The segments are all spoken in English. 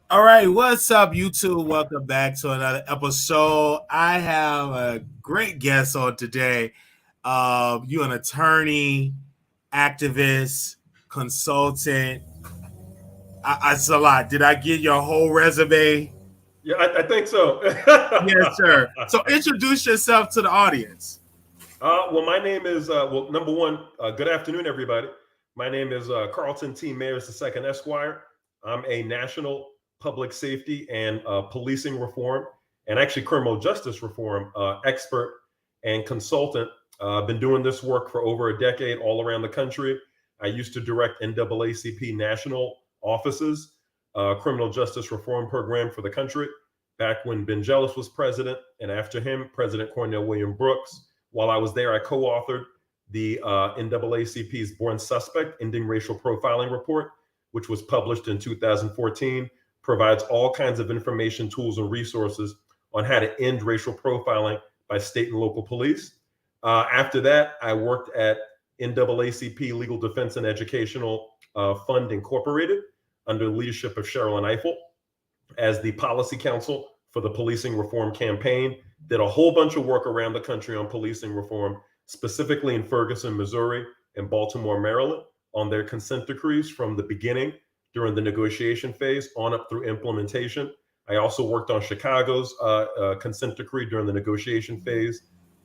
All right, what's up, YouTube? Welcome back to another episode. I have a great guest on today. You're an attorney, activist, consultant. It's a lot. Did I get your whole resume? Yeah, I think so. Yes, sir. So introduce yourself to the audience. Well, my name is, number one, good afternoon, everybody. My name is Carlton T. Mayers II, Esquire. I'm a national public safety and policing reform and actually criminal justice reform expert and consultant. I've been doing this work for over a decade all around the country. I used to direct NAACP national offices, criminal justice reform program for the country back when Ben Jealous was president, and after him, President Cornell William Brooks. While I was there, I co-authored the NAACP's Born Suspect, Ending Racial Profiling Report, which was published in 2014, provides all kinds of information, tools, and resources on how to end racial profiling by state and local police. After that, I worked at NAACP Legal Defense and Educational Fund Incorporated under the leadership of Cheryl and Eiffel as the policy counsel for the policing reform campaign. Did a whole bunch of work around the country on policing reform, specifically in Ferguson, Missouri, and Baltimore, Maryland, on their consent decrees from the beginning during the negotiation phase on up through implementation. I also worked on Chicago's consent decree during the negotiation phase.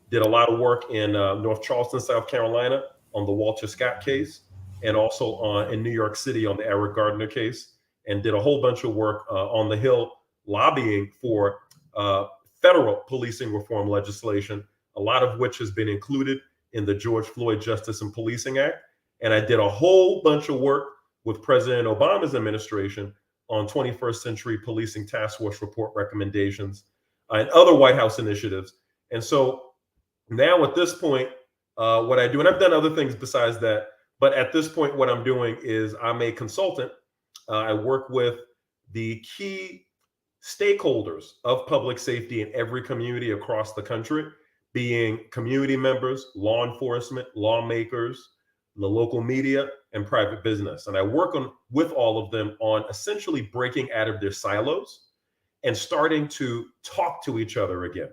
Did a lot of work in North Charleston, South Carolina on the Walter Scott case, and also in New York City on the Eric Gardner case, and did a whole bunch of work on the Hill lobbying for federal policing reform legislation, a lot of which has been included in the George Floyd Justice and Policing Act. And I did a whole bunch of work with President Obama's administration on 21st Century Policing Task Force report recommendations and other White House initiatives. And so now at this point, what I do, and I've done other things besides that, but at this point, what I'm doing is I'm a consultant. I work with the key stakeholders of public safety in every community across the country, being community members, law enforcement, lawmakers, the local media, and private business. And I work with all of them on essentially breaking out of their silos and starting to talk to each other again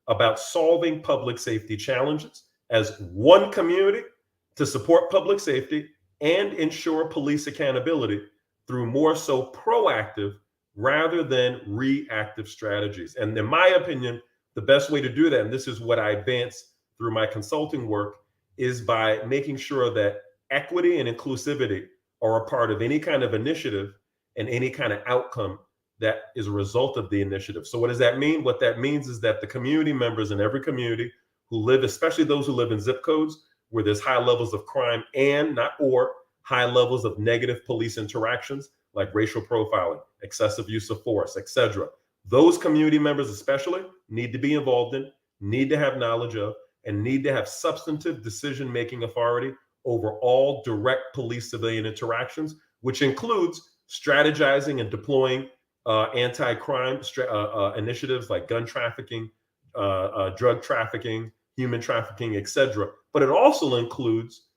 about solving public safety challenges as one community to support public safety and ensure police accountability through more so proactive rather than reactive strategies. And in my opinion, the best way to do that, and this is what I advance through my consulting work, is by making sure that equity and inclusivity are a part of any kind of initiative and any kind of outcome that is a result of the initiative. So what does that mean? What that means is that the community members in every community who live, especially those who live in zip codes where there's high levels of crime and high levels of negative police interactions like racial profiling, excessive use of force, etc. Those community members especially need to be involved in, need to have knowledge of, and need to have substantive decision-making authority over all direct police-civilian interactions, which includes strategizing and deploying anti-crime initiatives like gun trafficking, drug trafficking, human trafficking, etc. But it also includes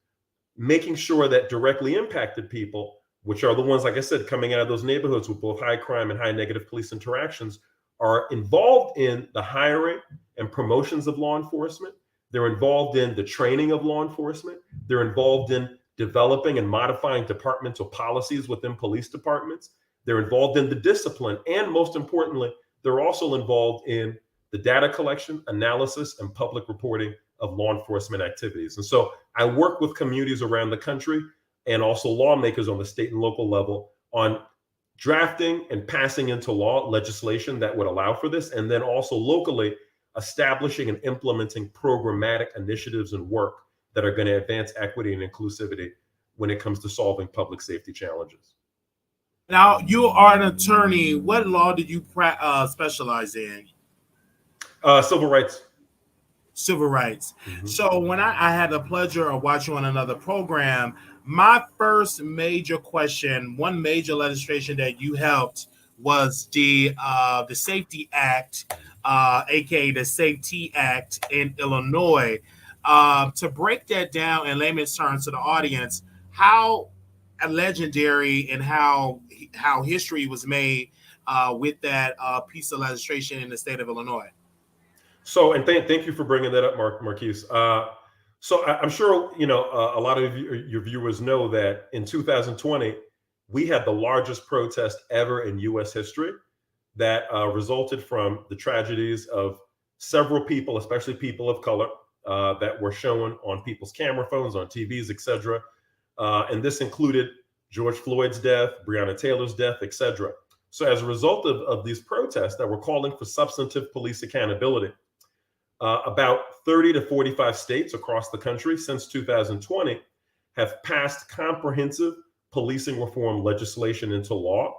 making sure that directly impacted people, which are the ones, like I said, coming out of those neighborhoods with both high crime and high negative police interactions, are involved in the hiring and promotions of law enforcement. They're involved in the training of law enforcement. They're involved in developing and modifying departmental policies within police departments. they're involved in the discipline, and most importantly, they're also involved in the data collection, analysis, and public reporting of law enforcement activities. And so I work with communities around the country and also lawmakers on the state and local level on drafting and passing into law legislation that would allow for this, and then also locally establishing and implementing programmatic initiatives and work that are going to advance equity and inclusivity when it comes to solving public safety challenges. Now, you are an attorney. What law did you specialize in? Civil rights. Civil rights. Mm-hmm. So when I had the pleasure of watching on another program, my first major question, one major legislation that you helped was the Safety Act, aka the Safety Act in Illinois. To break that down in layman's terms to the audience, how legendary and how history was made with that piece of legislation in the state of Illinois. So, and thank you for bringing that up, Marquise. So I'm sure, a lot of your viewers know that in 2020, we had the largest protest ever in U.S. history that resulted from the tragedies of several people, especially people of color, that were shown on people's camera phones, on TVs, etc. And this included George Floyd's death, Breonna Taylor's death, etc. So as a result of these protests that were calling for substantive police accountability, about 30 to 45 states across the country since 2020 have passed comprehensive policing reform legislation into law.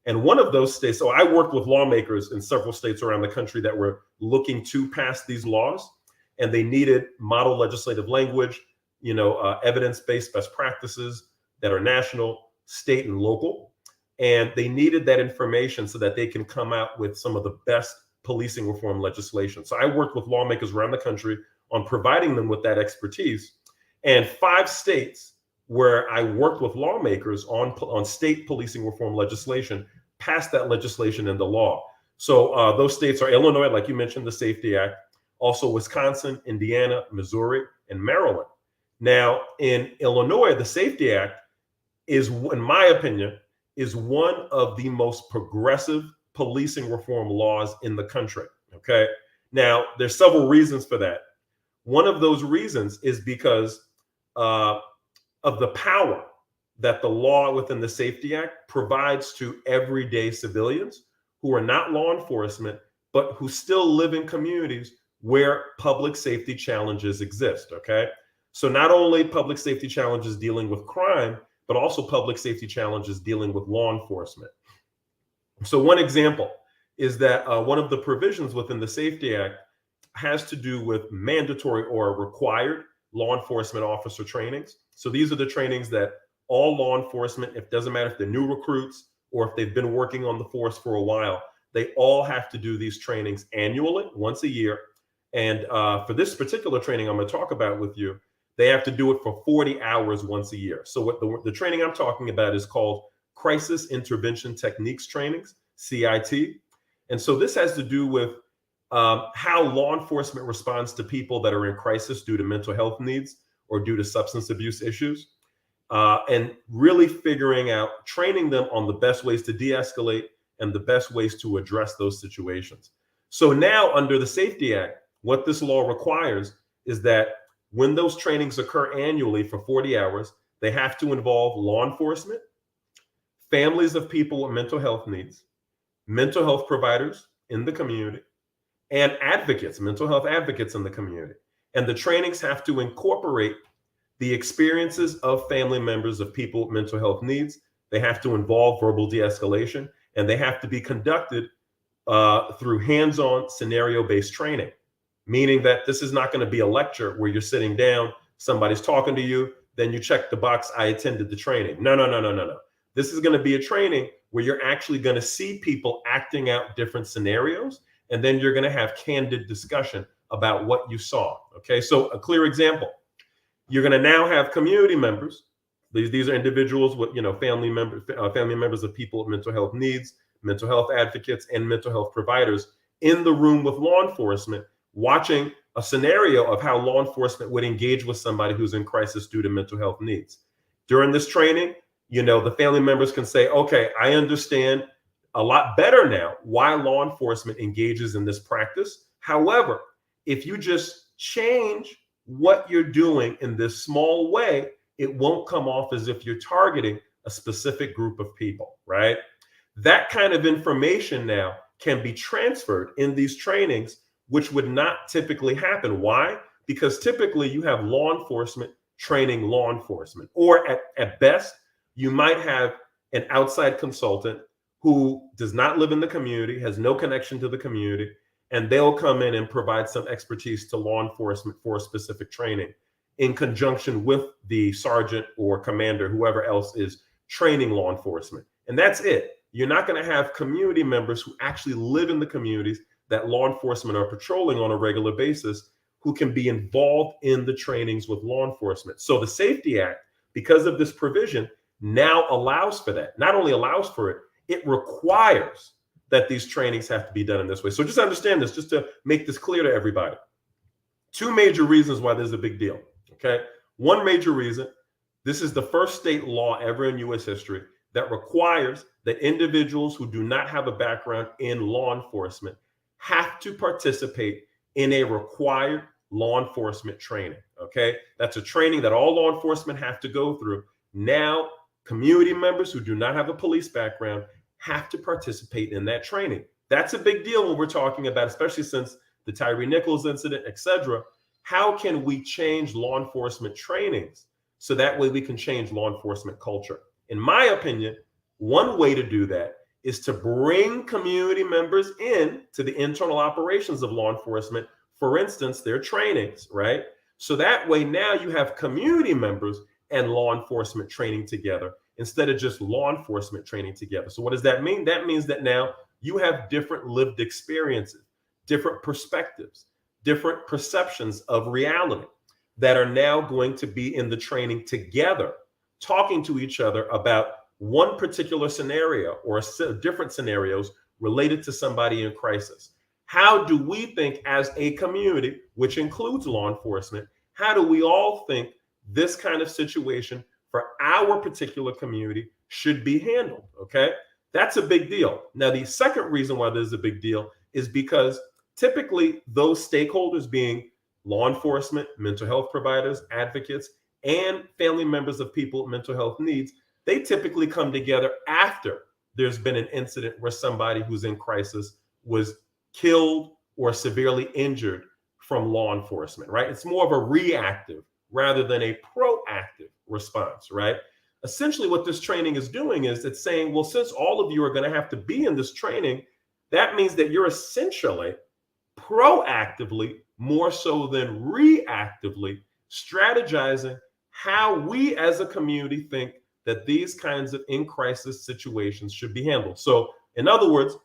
And one of those states, so I worked with lawmakers in several states around the country that were looking to pass these laws, and they needed model legislative language, evidence-based best practices that are national, state, and local. And they needed that information so that they can come out with some of the best policing reform legislation. So I worked with lawmakers around the country on providing them with that expertise. And 5 states where I worked with lawmakers on state policing reform legislation passed that legislation into law. So those states are Illinois, like you mentioned, the Safety Act, also Wisconsin, Indiana, Missouri, and Maryland. Now, in Illinois, the Safety Act is, in my opinion, is one of the most progressive policing reform laws in the country. Okay. Now, there's several reasons for that. One of those reasons is because of the power that the law within the Safety Act provides to everyday civilians who are not law enforcement, but who still live in communities where public safety challenges exist. Okay. So not only public safety challenges dealing with crime, but also public safety challenges dealing with law enforcement. So one example is that one of the provisions within the Safety Act has to do with mandatory or required law enforcement officer trainings. So these are the trainings that all law enforcement, it doesn't matter if they're new recruits or if they've been working on the force for a while, they all have to do these trainings annually, once a year. And for this particular training I'm going to talk about with you, they have to do it for 40 hours once a year. So what the training I'm talking about is called Crisis Intervention Techniques Trainings, CIT. And so this has to do with how law enforcement responds to people that are in crisis due to mental health needs or due to substance abuse issues, and really figuring out, training them on the best ways to de-escalate and the best ways to address those situations. So now under the Safety Act, what this law requires is that when those trainings occur annually for 40 hours, they have to involve law enforcement, families of people with mental health needs, mental health providers in the community, and advocates, mental health advocates in the community. And the trainings have to incorporate the experiences of family members of people with mental health needs. They have to involve verbal de-escalation, and they have to be conducted through hands-on scenario-based training, meaning that this is not going to be a lecture where you're sitting down, somebody's talking to you, then you check the box, I attended the training. No. This is going to be a training where you're actually going to see people acting out different scenarios, and then you're going to have candid discussion about what you saw. Okay, so a clear example, you're going to now have community members. These are individuals with, family members of people with mental health needs, mental health advocates, and mental health providers in the room with law enforcement, watching a scenario of how law enforcement would engage with somebody who's in crisis due to mental health needs. During this training, The family members can say, okay, I understand a lot better now why law enforcement engages in this practice. However, if you just change what you're doing in this small way, it won't come off as if you're targeting a specific group of people, right? That kind of information now can be transferred in these trainings, which would not typically happen. Why? Because typically you have law enforcement training law enforcement, or at best, you might have an outside consultant who does not live in the community, has no connection to the community, and they'll come in and provide some expertise to law enforcement for specific training in conjunction with the sergeant or commander, whoever else is training law enforcement. And that's it. You're not going to have community members who actually live in the communities that law enforcement are patrolling on a regular basis who can be involved in the trainings with law enforcement. So the Safety Act, because of this provision, now allows for that. Not only allows for it, it requires that these trainings have to be done in this way. So just understand this, just to make this clear to everybody. Two major reasons why there's a big deal, okay? One major reason, this is the first state law ever in U.S. history that requires that individuals who do not have a background in law enforcement have to participate in a required law enforcement training, okay? That's a training that all law enforcement have to go through. Now, community members who do not have a police background have to participate in that training. That's a big deal when we're talking about, especially since the Tyree Nichols incident, etc. How can we change law enforcement trainings so that way we can change law enforcement culture? In my opinion, one way to do that is to bring community members in to the internal operations of law enforcement, for instance, their trainings, right? So that way now you have community members and law enforcement training together instead of just law enforcement training together. So what does that mean? That means that now you have different lived experiences, different perspectives, different perceptions of reality that are now going to be in the training together, talking to each other about one particular scenario or different scenarios related to somebody in crisis. How do we think as a community, which includes law enforcement, how do we all think this kind of situation for our particular community should be handled? Okay, that's a big deal. Now, the second reason why there's a big deal is because typically those stakeholders, being law enforcement, mental health providers, advocates, and family members of people with mental health needs, they typically come together after there's been an incident where somebody who's in crisis was killed or severely injured from law enforcement, right? It's more of a reactive rather than a proactive response, right? Essentially what this training is doing is it's saying, well, since all of you are going to have to be in this training, that means that you're essentially proactively, more so than reactively, strategizing how we as a community think that these kinds of in-crisis situations should be handled. So in other words,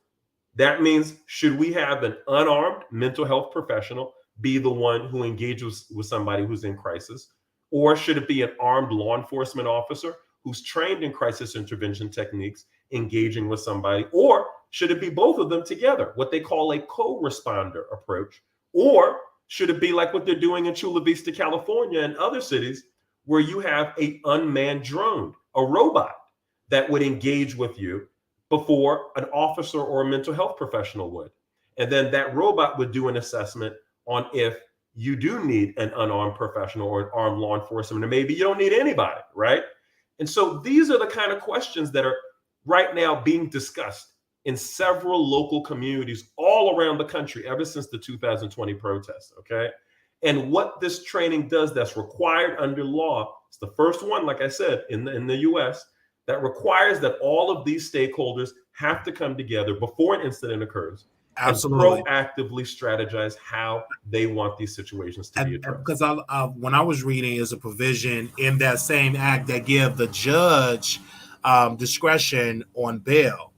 that means, should we have an unarmed mental health professional be the one who engages with somebody who's in crisis? Or should it be an armed law enforcement officer who's trained in crisis intervention techniques engaging with somebody? Or should it be both of them together, what they call a co-responder approach? Or should it be like what they're doing in Chula Vista, California, and other cities, where you have an unmanned drone, a robot that would engage with you before an officer or a mental health professional would? And then that robot would do an assessment on if you do need an unarmed professional or an armed law enforcement, or maybe you don't need anybody, right? And so these are the kind of questions that are right now being discussed in several local communities all around the country ever since the 2020 protests, okay? And what this training does, that's required under law, it's the first one, like I said, in the US, that requires that all of these stakeholders have to come together before an incident occurs. Absolutely. And proactively strategize how they want these situations to be addressed. Because when I was reading, is a provision in that same act that give the judge discretion on bail,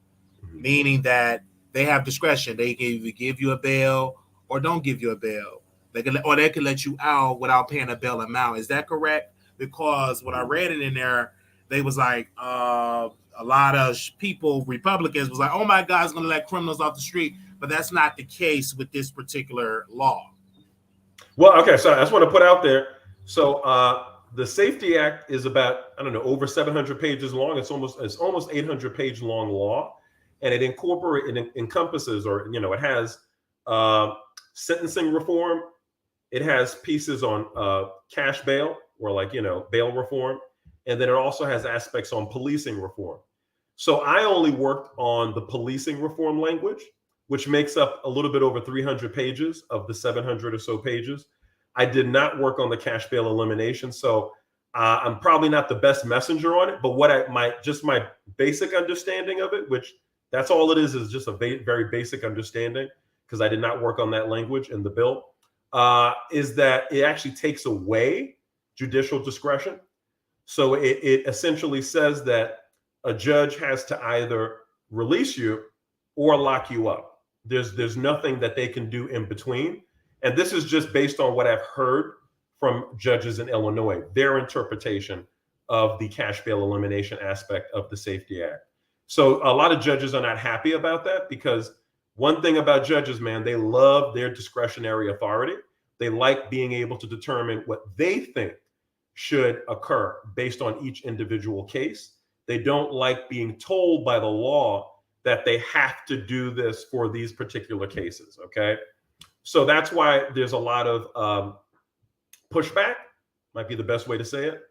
meaning that they have discretion. They can either give you a bail or don't give you a bail. They can let you out without paying a bail amount. Is that correct? Because when I read it in there, they was like, a lot of people, Republicans, was like, oh my God, it's going to let criminals off the street. But that's not the case with this particular law. Well, okay, so I just want to put out there. So the Safety Act is about, I don't know, over 700 pages long. It's almost 800-page long law, and it encompasses, or it has sentencing reform. It has pieces on cash bail, or bail reform, and then it also has aspects on policing reform. So I only worked on the policing reform language, which makes up a little bit over 300 pages of the 700 or so pages. I did not work on the cash bail elimination, so I'm probably not the best messenger on it. But my basic understanding of it, which that's all it is just a very basic understanding, because I did not work on that language in the bill, is that it actually takes away judicial discretion. So it essentially says that a judge has to either release you or lock you up. There's nothing that they can do in between. And this is just based on what I've heard from judges in Illinois, their interpretation of the cash bail elimination aspect of the Safety Act. So a lot of judges are not happy about that, because one thing about judges, man, they love their discretionary authority. They like being able to determine what they think should occur based on each individual case. They don't like being told by the law that they have to do this for these particular cases, okay? So that's why there's a lot of pushback, might be the best way to say it,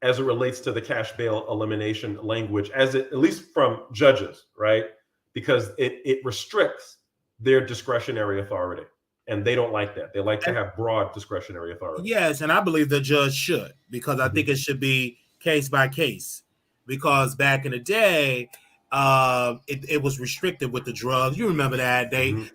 as it relates to the cash bail elimination language, at least from judges, right? Because it restricts their discretionary authority, and they don't like that. They like to have broad discretionary authority. Yes, and I believe the judge should, because I think it should be case by case. Because back in the day, it was restricted with the drugs. You remember that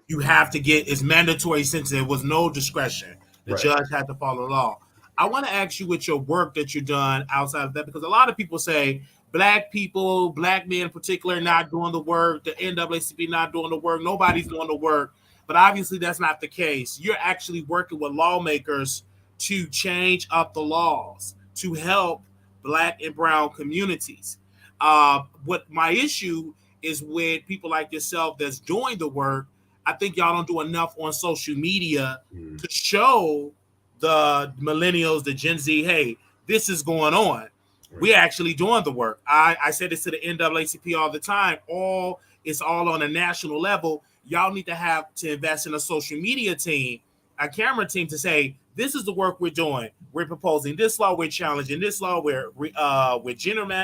you have to get, it's mandatory, since there was no discretion. The judge had to follow the law. I want to ask you, with your work that you've done outside of that, because a lot of people say black people, black men in particular, not doing the work, the NAACP not doing the work, nobody's doing the work. But obviously that's not the case. You're actually working with lawmakers to change up the laws to help Black and brown communities. What my issue is with people like yourself that's doing the work, I think y'all don't do enough on social media to show the millennials, the Gen Z, hey, this is going on. We're actually doing the work. I say this to the NAACP all the time. It's all on a national level. Y'all need to invest in a social media team, a camera team, to say, this is the work we're doing. We're proposing this law. We're challenging this law. We're gender mandering,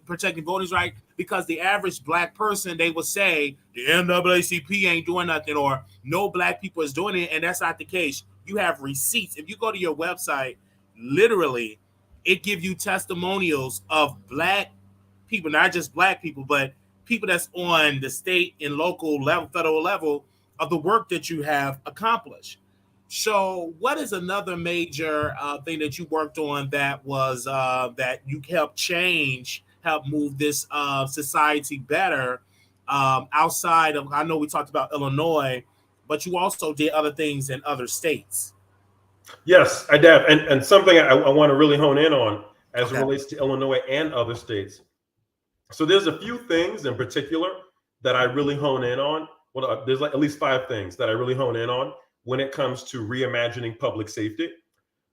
protecting voting rights. Because the average Black person, they will say the NAACP ain't doing nothing, or no Black people is doing it, and that's not the case. You have receipts. If you go to your website, literally, it gives you testimonials of Black people, not just Black people, but people that's on the state and local level, federal level, of the work that you have accomplished. So what is another major thing that you worked on that was that you helped move this society better outside of, I know we talked about Illinois, but you also did other things in other states. Yes, I did. And something I want to really hone in on as it relates to Illinois and other states. So there's a few things in particular that I really hone in on. Well, there's at least 5 things that I really hone in on when it comes to reimagining public safety.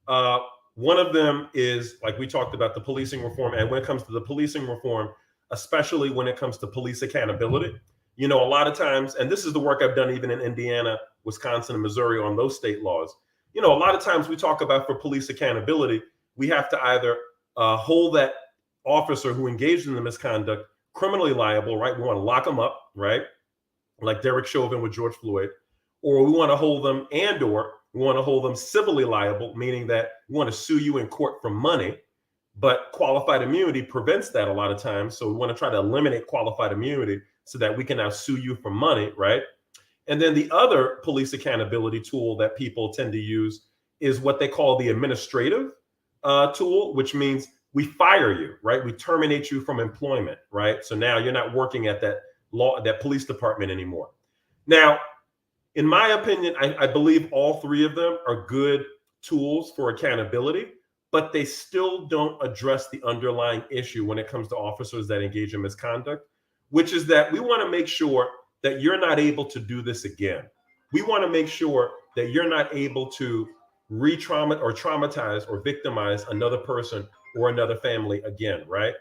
One of them is, like we talked about, the policing reform. And when it comes to the policing reform, especially when it comes to police accountability, a lot of times, and this is the work I've done even in Indiana, Wisconsin, and Missouri on those state laws. A lot of times we talk about, for police accountability, we have to either hold that officer who engaged in the misconduct criminally liable, right? We want to lock them up, right? Like Derek Chauvin with George Floyd, or we want to hold them we want to hold them civilly liable, meaning that we want to sue you in court for money, but qualified immunity prevents that a lot of times. So we want to try to eliminate qualified immunity so that we can now sue you for money, right? And then the other police accountability tool that people tend to use is what they call the administrative tool, which means we fire you, right? We terminate you from employment, right? So now you're not working at that police department anymore. Now, in my opinion, I believe all 3 of them are good tools for accountability, but they still don't address the underlying issue when it comes to officers that engage in misconduct, which is that we want to make sure that you're not able to do this again. We want to make sure that you're not able to traumatize or victimize another person or another family again, right?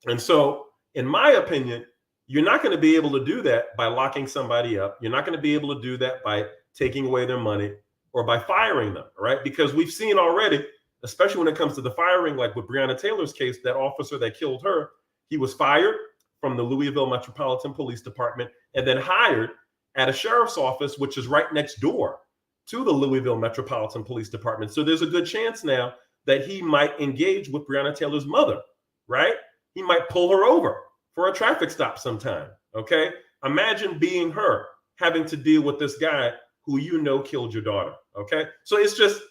And so, in my opinion, you're not going to be able to do that by locking somebody up. You're not going to be able to do that by taking away their money or by firing them, right? Because we've seen already, especially when it comes to the firing, like with Breonna Taylor's case, that officer that killed her, he was fired from the Louisville Metropolitan Police Department and then hired at a sheriff's office, which is right next door to the Louisville Metropolitan Police Department. So there's a good chance now that he might engage with Breonna Taylor's mother, right? He might pull her over for a traffic stop sometime, okay? Imagine being her, having to deal with this guy who you know killed your daughter, okay? So it's just,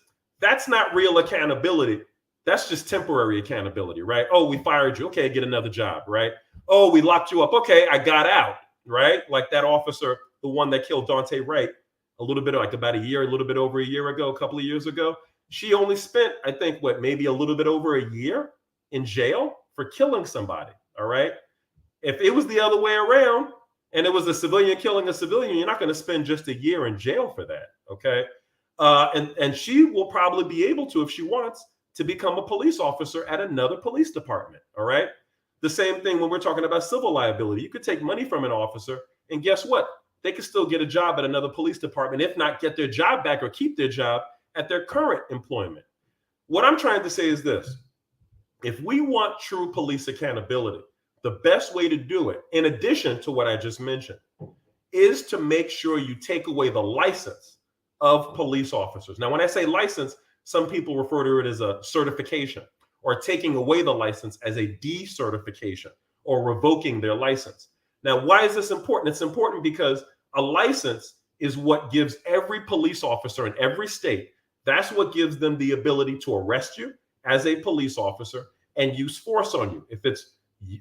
that's not real accountability. That's just temporary accountability, right? Oh, we fired you. Okay, get another job, right? Oh, we locked you up. Okay, I got out, right? Like that officer, the one that killed Dante Wright a little bit, like about a little bit over a year ago, a couple of years ago. She only spent, I think, maybe a little bit over a year in jail for killing somebody, all right? If it was the other way around and it was a civilian killing a civilian, you're not going to spend just a year in jail for that, okay? And she will probably be able to, if she wants, to become a police officer at another police department, all right? The same thing when we're talking about civil liability. You could take money from an officer, and guess what? They could still get a job at another police department, if not get their job back or keep their job at their current employment. What I'm trying to say is this. If we want true police accountability, the best way to do it, in addition to what I just mentioned, is to make sure you take away the license of police officers. Now, when I say license, some people refer to it as a certification, or taking away the license as a decertification, or revoking their license. Now, why is this important? It's important because a license is what gives every police officer in every state, that's what gives them the ability to arrest you as a police officer and use force on you. If it's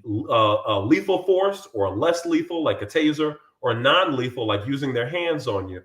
lethal force or less lethal, like a taser, or non-lethal, like using their hands on you,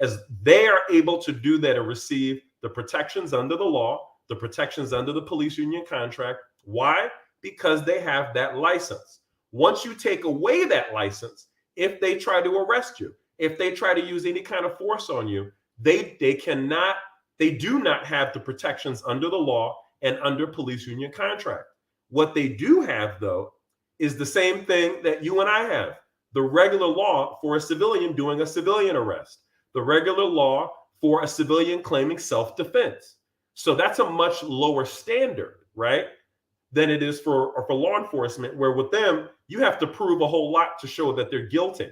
as they are able to do that and receive the protections under the law, the protections under the police union contract. Why? Because they have that license. Once you take away that license, if they try to arrest you, if they try to use any kind of force on you, they do not have the protections under the law and under police union contract. What they do have, though, is the same thing that you and I have: the regular law for a civilian doing a civilian arrest, the regular law for a civilian claiming self-defense. So that's a much lower standard, right, than it is for law enforcement, where with them, you have to prove a whole lot to show that they're guilty,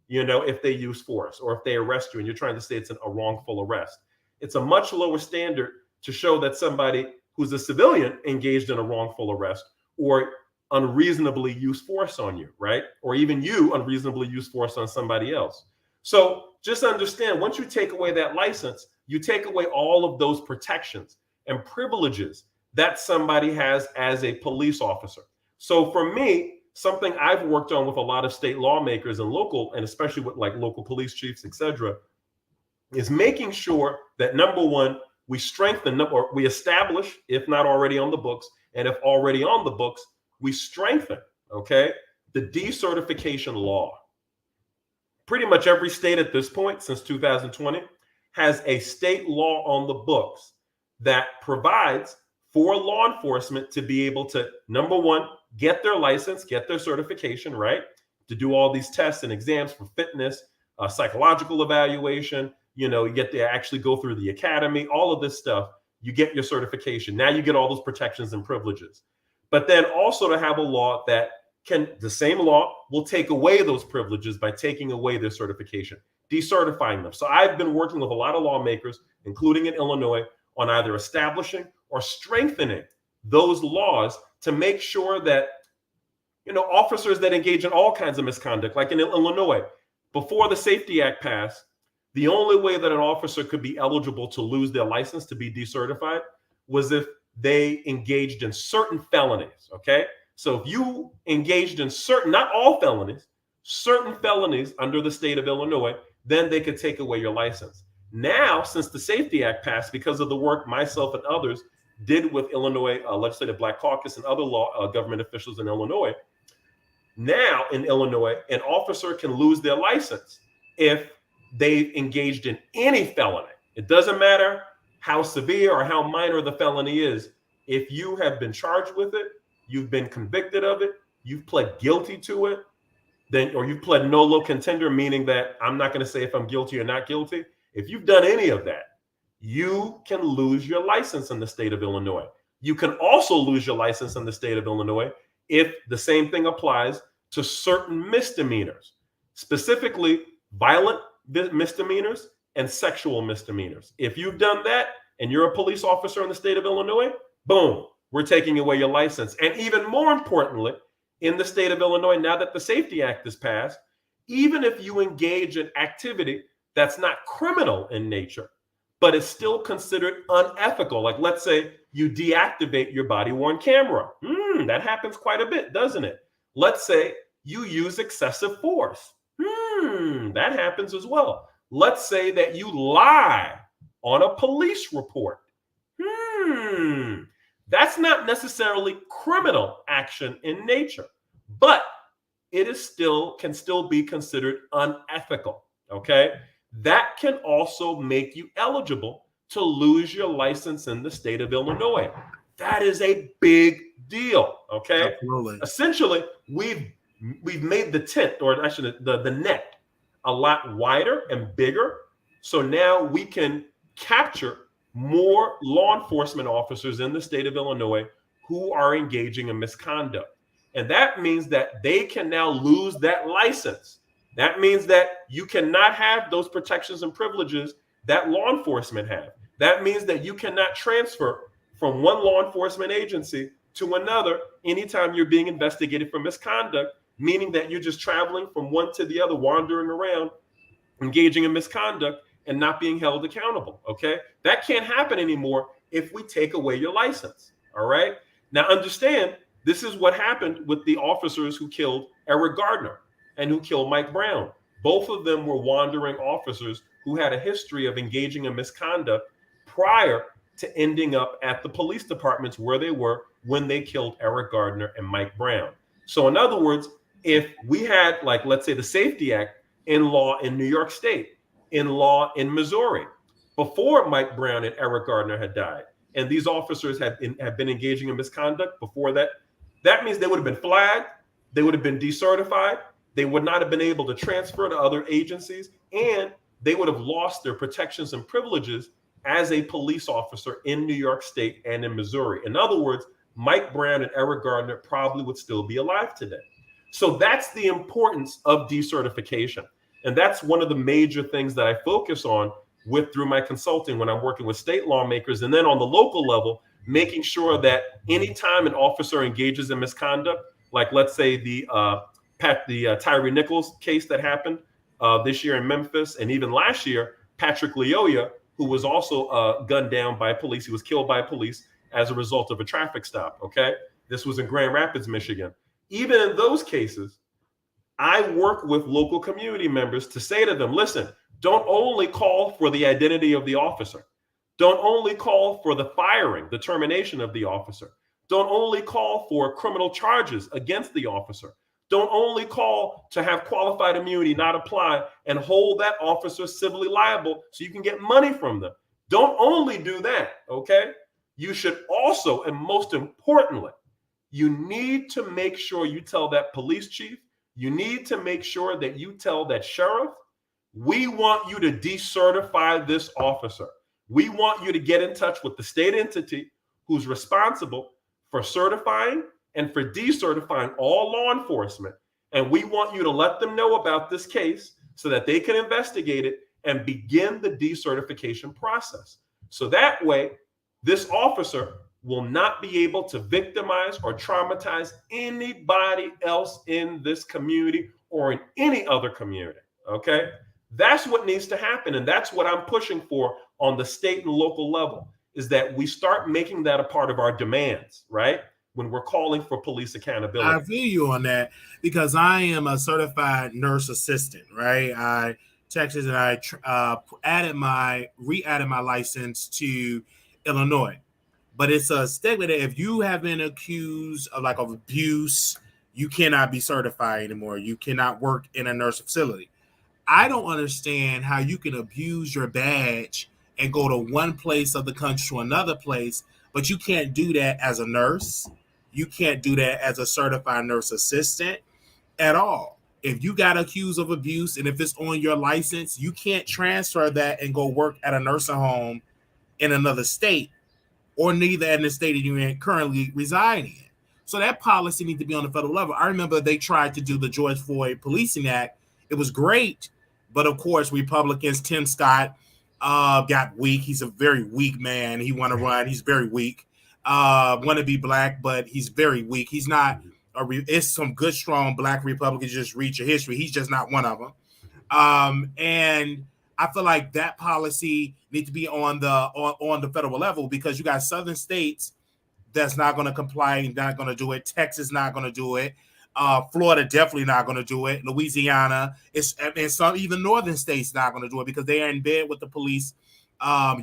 if they use force or if they arrest you and you're trying to say it's a wrongful arrest. It's a much lower standard to show that somebody who's a civilian engaged in a wrongful arrest or unreasonably use force on you, right? Or even you unreasonably use force on somebody else. So just understand, once you take away that license, you take away all of those protections and privileges that somebody has as a police officer. So for me, something I've worked on with a lot of state lawmakers and local, and especially with like local police chiefs, etc., is making sure that, number one, we strengthen or we establish, if not already on the books, and if already on the books, we strengthen, okay, the decertification law. Pretty much every state at this point, since 2020, has a state law on the books that provides for law enforcement to be able to, number one, get their license, get their certification, right, to do all these tests and exams for fitness, psychological evaluation. You get to actually go through the academy, all of this stuff. You get your certification. Now you get all those protections and privileges. But then also to have a law that the same law will take away those privileges by taking away their certification, decertifying them. So I've been working with a lot of lawmakers, including in Illinois, on either establishing or strengthening those laws to make sure that, officers that engage in all kinds of misconduct, like in Illinois, before the Safety Act passed, the only way that an officer could be eligible to lose their license to be decertified was if they engaged in certain felonies, okay? So if you engaged in certain, not all felonies, certain felonies under the state of Illinois, then they could take away your license. Now, since the Safety Act passed, because of the work myself and others did with Illinois Legislative Black Caucus and other government officials in Illinois, now in Illinois, an officer can lose their license if they've engaged in any felony. It doesn't matter how severe or how minor the felony is. If you have been charged with it, you've been convicted of it, you've pled guilty to it, then, or you've pled nolo contender, meaning that I'm not going to say if I'm guilty or not guilty. If you've done any of that, you can lose your license in the state of Illinois. You can also lose your license in the state of Illinois if the same thing applies to certain misdemeanors, specifically violent misdemeanors and sexual misdemeanors. If you've done that and you're a police officer in the state of Illinois, boom, we're taking away your license. And even more importantly, in the state of Illinois, now that the Safety Act is passed, even if you engage in activity that's not criminal in nature, but is still considered unethical, like let's say you deactivate your body-worn camera. That happens quite a bit, doesn't it? Let's say you use excessive force. That happens as well. Let's say that you lie on a police report. That's not necessarily criminal action in nature, but it is can still be considered unethical. Okay. That can also make you eligible to lose your license in the state of Illinois. That is a big deal. Okay. Absolutely. Essentially, we've made the tent, or actually the net, a lot wider and bigger. So now we can capture more law enforcement officers in the state of Illinois who are engaging in misconduct. And that means that they can now lose that license. That means that you cannot have those protections and privileges that law enforcement have. That means that you cannot transfer from one law enforcement agency to another anytime you're being investigated for misconduct, meaning that you're just traveling from one to the other, wandering around, engaging in misconduct, and not being held accountable. Okay. That can't happen anymore if we take away your license. All right. Now understand, this is what happened with the officers who killed Eric Gardner and who killed Mike Brown. Both of them were wandering officers who had a history of engaging in misconduct prior to ending up at the police departments where they were when they killed Eric Gardner and Mike Brown. So in other words, if we had, like, let's say the Safety Act in law in New York State, in law in Missouri, before Mike Brown and Eric Gardner had died, and these officers had been engaging in misconduct before that, that means they would have been flagged, they would have been decertified, they would not have been able to transfer to other agencies, and they would have lost their protections and privileges as a police officer in New York State and in Missouri. In other words, Mike Brown and Eric Gardner probably would still be alive today. So that's the importance of decertification. And that's one of the major things that I focus on through my consulting when I'm working with state lawmakers. And then on the local level, making sure that anytime an officer engages in misconduct, like let's say the Tyree Nichols case that happened this year in Memphis, and even last year, Patrick Leoya, who was also gunned down by police. He was killed by police as a result of a traffic stop. Okay. This was in Grand Rapids, Michigan. Even in those cases, I work with local community members to say to them, listen, don't only call for the identity of the officer. Don't only call for the firing, the termination of the officer. Don't only call for criminal charges against the officer. Don't only call to have qualified immunity not apply and hold that officer civilly liable so you can get money from them. Don't only do that, okay? You should also, and most importantly, you need to make sure you tell that police chief, you need to make sure that you tell that sheriff, we want you to decertify this officer. We want you to get in touch with the state entity who's responsible for certifying and for decertifying all law enforcement. And we want you to let them know about this case so that they can investigate it and begin the decertification process. So that way, this officer will not be able to victimize or traumatize anybody else in this community or in any other community. Okay? That's what needs to happen. And that's what I'm pushing for on the state and local level, is that we start making that a part of our demands, right? When we're calling for police accountability. I feel you on that because I am a certified nurse assistant, right? I Texas and I re-added my license to Illinois. But it's a stigma that if you have been accused of abuse, you cannot be certified anymore. You cannot work in a nurse facility. I don't understand how you can abuse your badge and go to one place of the country to another place, but you can't do that as a nurse. You can't do that as a certified nurse assistant at all. If you got accused of abuse and if it's on your license, you can't transfer that and go work at a nursing home in another state, or neither in the state that you're currently residing in. So that policy needs to be on the federal level. I remember they tried to do the George Floyd Policing Act. It was great, but of course, Republicans, Tim Scott, got weak. He's a very weak man. He want to run. He's very weak. Want to be black, but he's very weak. He's not. It's some good, strong black Republicans. Just read your history. He's just not one of them. And I feel like that policy needs to be on the federal level, because you got southern states that's not going to comply, not going to do it. Texas not going to do it. Florida definitely not going to do it. Louisiana, and some even northern states not going to do it because they are in bed with the police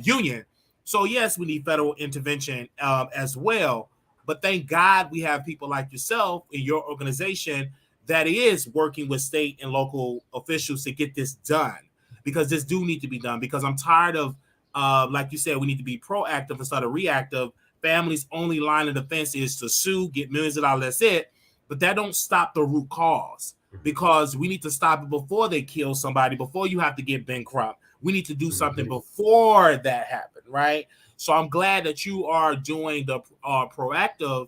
union. So yes, we need federal intervention as well. But thank God we have people like yourself in your organization that is working with state and local officials to get this done, because this do need to be done. Because I'm tired of, like you said, we need to be proactive instead of reactive. Families' only line of defense is to sue, get millions of dollars, that's it. But that don't stop the root cause, because we need to stop it before they kill somebody, before you have to get bankrupt. We need to do something before that happens, right? So I'm glad that you are doing the proactive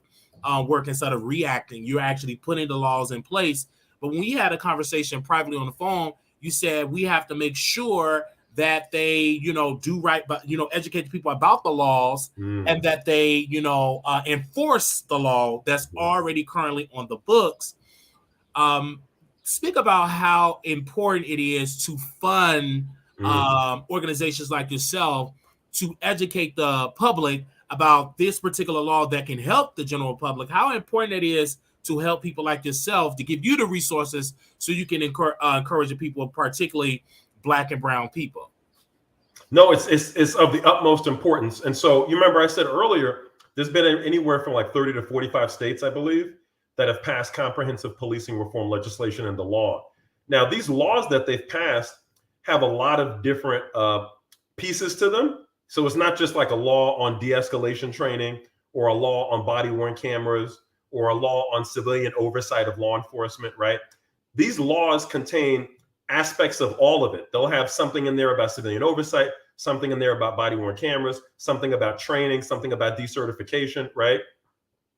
work instead of reacting. You're actually putting the laws in place. But when we had a conversation privately on the phone, you said we have to make sure that they, do right, but, educate the people about the laws, and that they, enforce the law that's already currently on the books. Speak about how important it is to fund organizations like yourself to educate the public about this particular law that can help the general public. How important it is to help people like yourself, to give you the resources so you can encourage the people, particularly Black and brown people. No, it's of the utmost importance. And so you remember I said earlier, there's been anywhere from like 30 to 45 states, I believe, that have passed comprehensive policing reform legislation into law. Now, these laws that they've passed have a lot of different pieces to them. So it's not just like a law on de-escalation training, or a law on body-worn cameras, or a law on civilian oversight of law enforcement, right? These laws contain aspects of all of it. They'll have something in there about civilian oversight, something in there about body-worn cameras, something about training, something about decertification, right?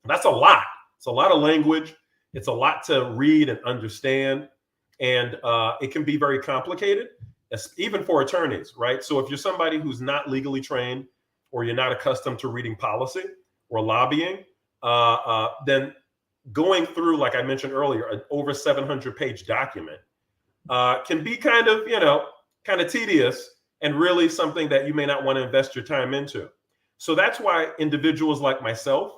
That's a lot. It's a lot of language. It's a lot to read and understand. And it can be very complicated, even for attorneys, right? So if you're somebody who's not legally trained, or you're not accustomed to reading policy or lobbying, then going through, like I mentioned earlier, an over 700-page document can be kind of tedious, and really something that you may not want to invest your time into. So that's why individuals like myself,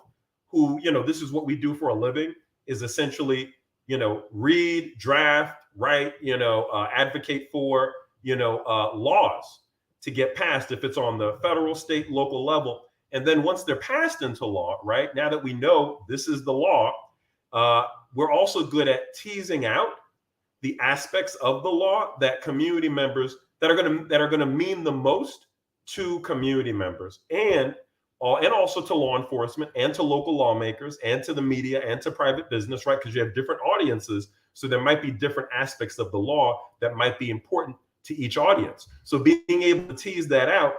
who, this is what we do for a living, is essentially, read, draft, write, advocate for, laws to get passed if it's on the federal, state, local level. And then once they're passed into law, right, now that we know this is the law, we're also good at teasing out the aspects of the law that community members that are going to mean the most to community members, and also to law enforcement, and to local lawmakers, and to the media, and to private business, right? Because you have different audiences, so there might be different aspects of the law that might be important to each audience. So being able to tease that out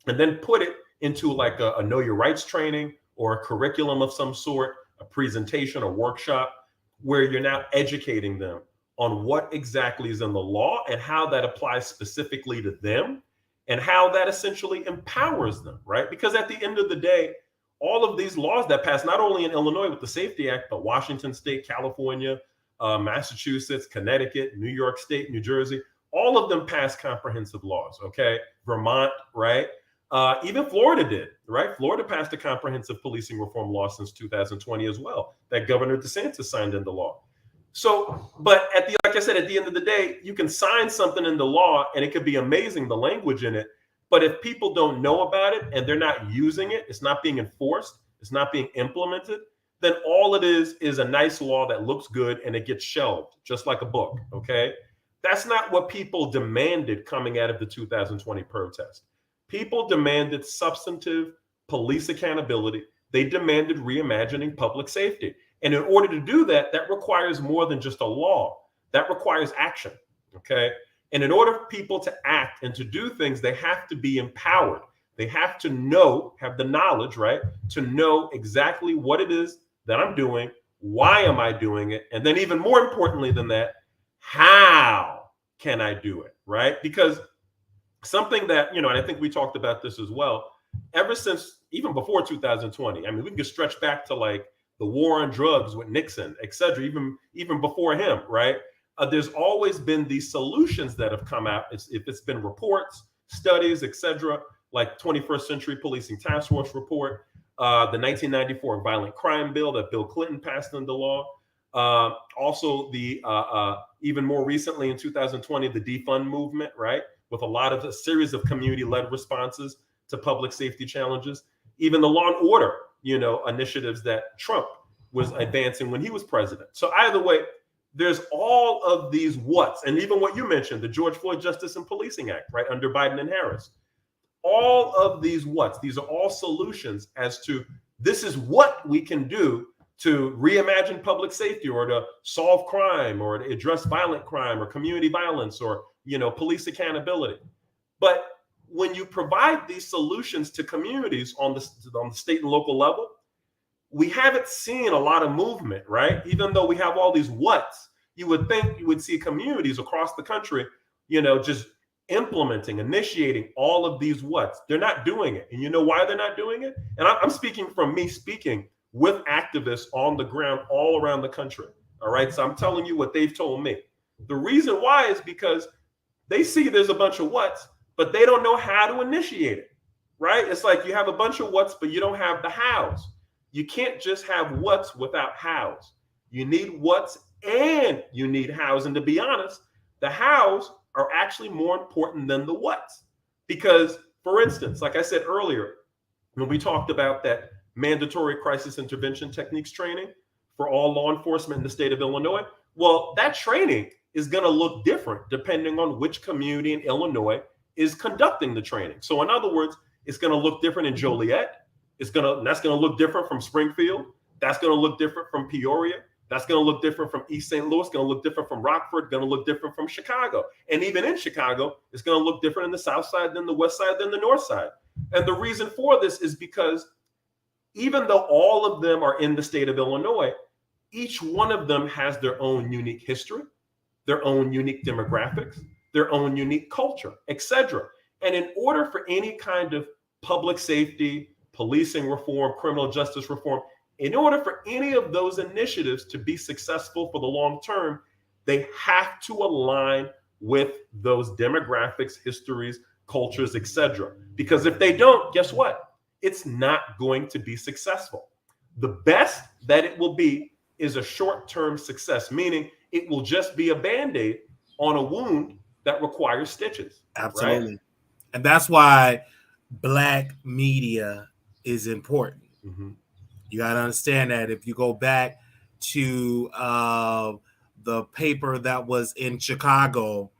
and then put it into like a know your rights training, or a curriculum of some sort, a presentation, a workshop, where you're now educating them on what exactly is in the law and how that applies specifically to them, and how that essentially empowers them, right? Because at the end of the day, all of these laws that pass, not only in Illinois with the Safety Act, but Washington State, California, Massachusetts, Connecticut, New York State, New Jersey, all of them pass comprehensive laws, okay? Vermont, right? Even Florida did, right? Florida passed a comprehensive policing reform law since 2020 as well, that Governor DeSantis signed into law. So, but like I said, at the end of the day, you can sign something into law and it could be amazing, the language in it. But if people don't know about it and they're not using it, it's not being enforced, it's not being implemented, then all it is a nice law that looks good and it gets shelved, just like a book, okay? That's not what people demanded coming out of the 2020 protest. People demanded substantive police accountability. They demanded reimagining public safety. And in order to do that, that requires more than just a law. That requires action. Okay. And in order for people to act and to do things, they have to be empowered. They have to know, have the knowledge, right? To know exactly what it is that I'm doing, why am I doing it? And then, even more importantly than that, how can I do it, right? Because something that, and I think we talked about this as well, ever since even before 2020, I mean, we can stretch back to like the war on drugs with Nixon, et cetera, even before him, right? There's always been these solutions that have come out. If it's been reports, studies, et cetera, like 21st Century Policing Task Force report, the 1994 violent crime bill that Bill Clinton passed into law. Also, the even more recently in 2020, the defund movement, right? With a series of community-led responses to public safety challenges. Even the law and order, initiatives that Trump was advancing when he was president. So either way, there's all of these what's, and even what you mentioned, the George Floyd Justice and Policing Act, right, under Biden and Harris. All of these what's, these are all solutions as to this is what we can do to reimagine public safety, or to solve crime, or to address violent crime or community violence, or police accountability. But when you provide these solutions to communities on the state and local level, we haven't seen a lot of movement, right? Even though we have all these what's, you would think you would see communities across the country, just implementing, initiating all of these what's. They're not doing it. And you know why they're not doing it? And I'm speaking from me speaking with activists on the ground all around the country. All right. So I'm telling you what they've told me. The reason why is because they see there's a bunch of what's, but they don't know how to initiate it. Right. It's like you have a bunch of what's, but you don't have the hows. You can't just have what's without hows. You need what's and you need hows. And to be honest, the hows are actually more important than the what's. Because, for instance, like I said earlier, when we talked about that mandatory crisis intervention techniques training for all law enforcement in the state of Illinois, well, that training is going to look different depending on which community in Illinois is conducting the training. So in other words, it's going to look different in Joliet. That's going to look different from Springfield. That's going to look different from Peoria. That's going to look different from East St. Louis. Going to look different from Rockford. Going to look different from Chicago. And even in Chicago, it's going to look different in the South Side than the West Side than the North Side. And the reason for this is because even though all of them are in the state of Illinois, each one of them has their own unique history, their own unique demographics, their own unique culture, etc. And in order for any kind of public safety, policing reform, criminal justice reform, in order for any of those initiatives to be successful for the long term, they have to align with those demographics, histories, cultures, etc. Because if they don't, guess what? It's not going to be successful. The best that it will be is a short-term success, meaning it will just be a Band-Aid on a wound that requires stitches. Absolutely. Right? And that's why Black media is important. Mm-hmm. You got to understand that if you go back to the paper that was in Chicago,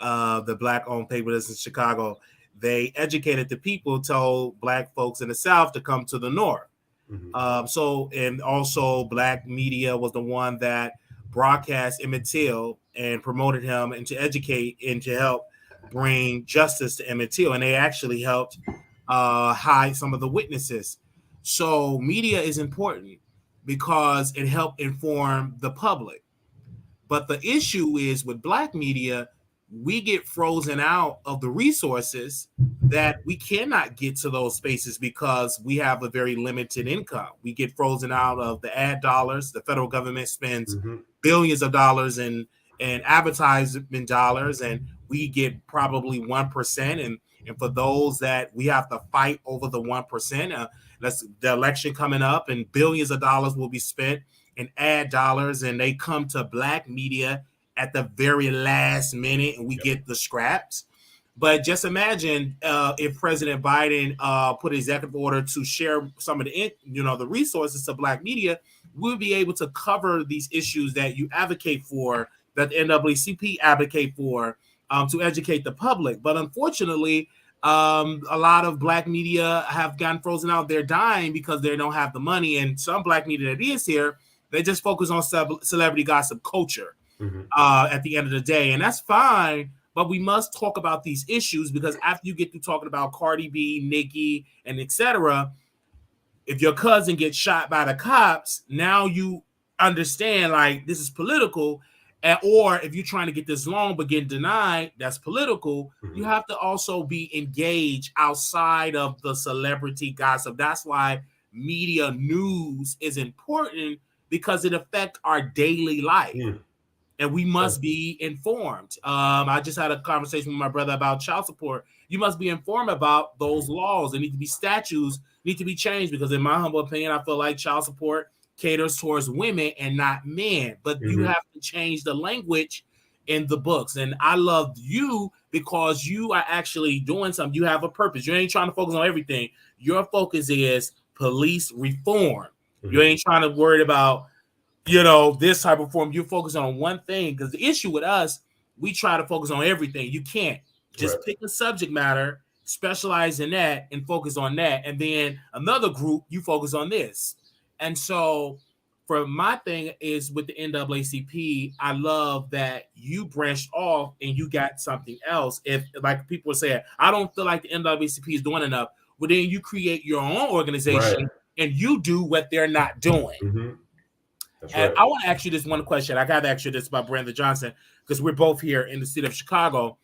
the Black-owned paper that's in Chicago, they educated the people, told Black folks in the South to come to the North. Mm-hmm. And also Black media was the one that broadcast Emmett Till and promoted him and to educate and to help bring justice to Emmett Till. And they actually helped hide some of the witnesses. So media is important because it helped inform the public. But the issue is with Black media, we get frozen out of the resources that we cannot get to those spaces because we have a very limited income. We get frozen out of the ad dollars. The federal government spends billions of dollars in advertisement dollars, and we get probably 1%. And for those that we have to fight over the 1%, that's the election coming up, and billions of dollars will be spent in ad dollars, and they come to Black media at the very last minute, and we get the scraps. But just imagine if President Biden put an executive order to share some of the resources to Black media, we'll be able to cover these issues that you advocate for, that the NAACP advocate for, to educate the public. But unfortunately, A lot of black media have gotten frozen out. They're dying because they don't have the money. And some black media that is here, they just focus on celebrity gossip culture at the end of the day. And that's fine. But we must talk about these issues because after you get through talking about Cardi B, Nicki, and etc., if your cousin gets shot by the cops, now you understand like this is political. Or if you're trying to get this loan but getting denied, that's political. You have to also be engaged outside of the celebrity gossip. That's why media news is important because it affects our daily life. And we must be informed. I just had a conversation with my brother about child support. You must be informed about those laws. There need to be statutes, need to be changed because in my humble opinion, I feel like child support caters towards women and not men. But you have to change the language in the books. And I love you because you are actually doing something. You have a purpose. You ain't trying to focus on everything. Your focus is police reform. You ain't trying to worry about this type of form. You're focusing on one thing because the issue with us, we try to focus on everything. You can't just pick a subject matter, specialize in that and focus on that. And then another group, you focus on this. And so for my thing is with the NAACP, I love that you branched off and you got something else. If like people say, I don't feel like the NAACP is doing enough, well, then you create your own organization and you do what they're not doing. And I want to ask you this one question. I got to ask you this about Brandon Johnson because we're both here in the city of Chicago.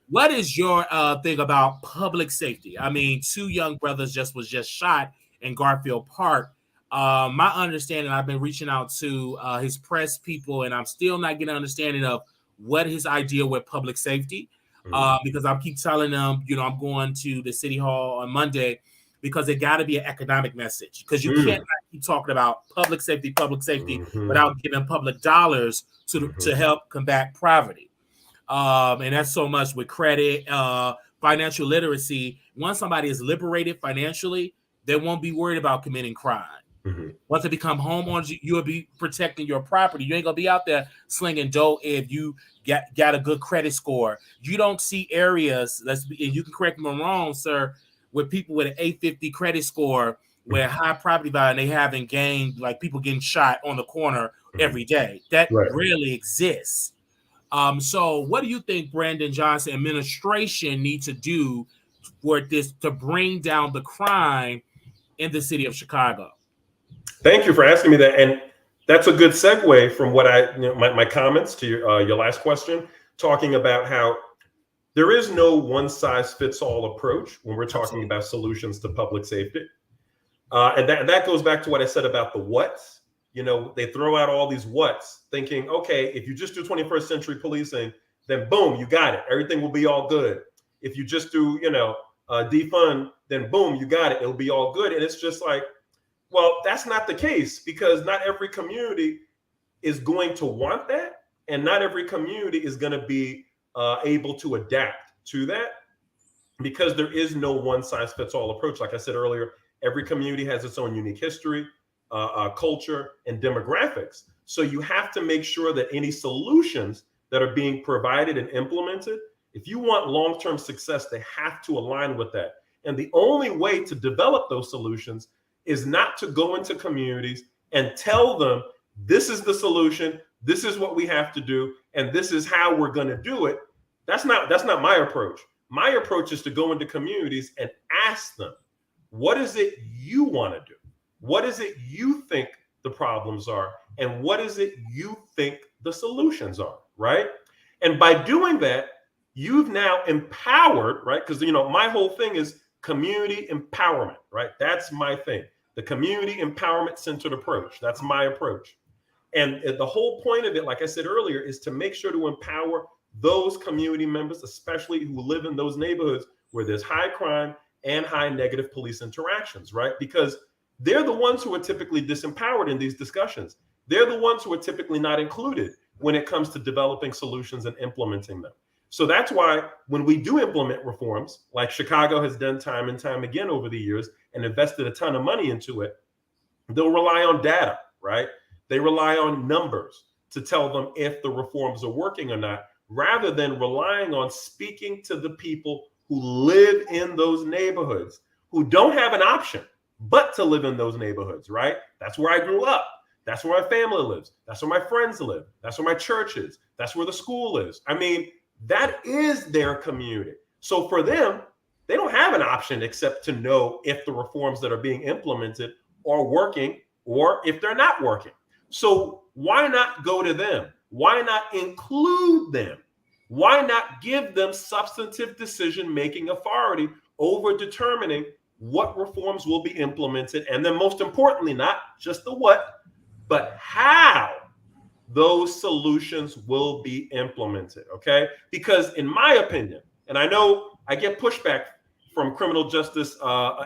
What is your thing about public safety? I mean, 2 young brothers was just shot in Garfield Park. My understanding, I've been reaching out to his press people, and I'm still not getting an understanding of what his idea with public safety. Because I keep telling them, I'm going to the city hall on Monday. Because it got to be an economic message. Because you can't keep talking about public safety without giving public dollars to help combat poverty. And that's so much with credit, financial literacy. Once somebody is liberated financially, they won't be worried about committing crime. Once they become homeowners, you'll be protecting your property. You ain't gonna be out there slinging dough if you got a good credit score. You don't see areas. And you can correct me if I'm wrong, sir. With people with an 850 credit score, with high property value, and they haven't gained, like people getting shot on the corner every day. That rarely exists. So what do you think Brandon Johnson administration need to do for this to bring down the crime in the city of Chicago? Thank you for asking me that. And that's a good segue from what my comments to your last question, talking about how there is no one-size-fits-all approach when we're talking about solutions to public safety. And that goes back to what I said about the what's. They throw out all these what's, thinking, okay, if you just do 21st century policing, then boom, you got it. Everything will be all good. If you just do, defund, then boom, you got it. It'll be all good. And it's just like, well, that's not the case because not every community is going to want that. And not every community is going to be able to adapt to that because there is no one size fits all approach. Like I said earlier, every community has its own unique history, culture, and demographics. So you have to make sure that any solutions that are being provided and implemented, if you want long-term success, they have to align with that. And the only way to develop those solutions is not to go into communities and tell them, this is the solution, this is what we have to do, and this is how we're going to do it. That's not my approach. My approach is to go into communities and ask them, what is it you want to do? What is it you think the problems are? And what is it you think the solutions are, right? And by doing that, you've now empowered, right? Because, my whole thing is community empowerment, right? That's my thing. The community empowerment centered approach. That's my approach. And the whole point of it, like I said earlier, is to make sure to empower those community members, especially who live in those neighborhoods where there's high crime and high negative police interactions, right? Because they're the ones who are typically disempowered in these discussions. They're the ones who are typically not included when it comes to developing solutions and implementing them. So that's why when we do implement reforms, like Chicago has done time and time again over the years and invested a ton of money into it, they'll rely on data, right? They rely on numbers to tell them if the reforms are working or not, rather than relying on speaking to the people who live in those neighborhoods, who don't have an option but to live in those neighborhoods, right? That's where I grew up. That's where my family lives. That's where my friends live. That's where my church is. That's where the school is. I mean, that is their community. So for them, they don't have an option except to know if the reforms that are being implemented are working or if they're not working. So why not go to them? Why not include them? Why not give them substantive decision-making authority over determining what reforms will be implemented? And then most importantly, not just the what, but how those solutions will be implemented, okay? Because in my opinion, and I know I get pushback from criminal justice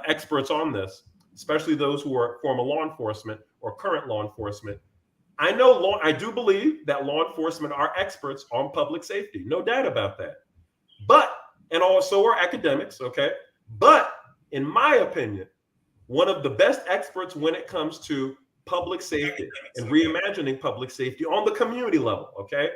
experts on this, especially those who are former law enforcement or current law enforcement. I do believe that law enforcement are experts on public safety, no doubt about that. And also are academics, okay? But in my opinion, one of the best experts when it comes to public safety and reimagining public safety on the community level, okay,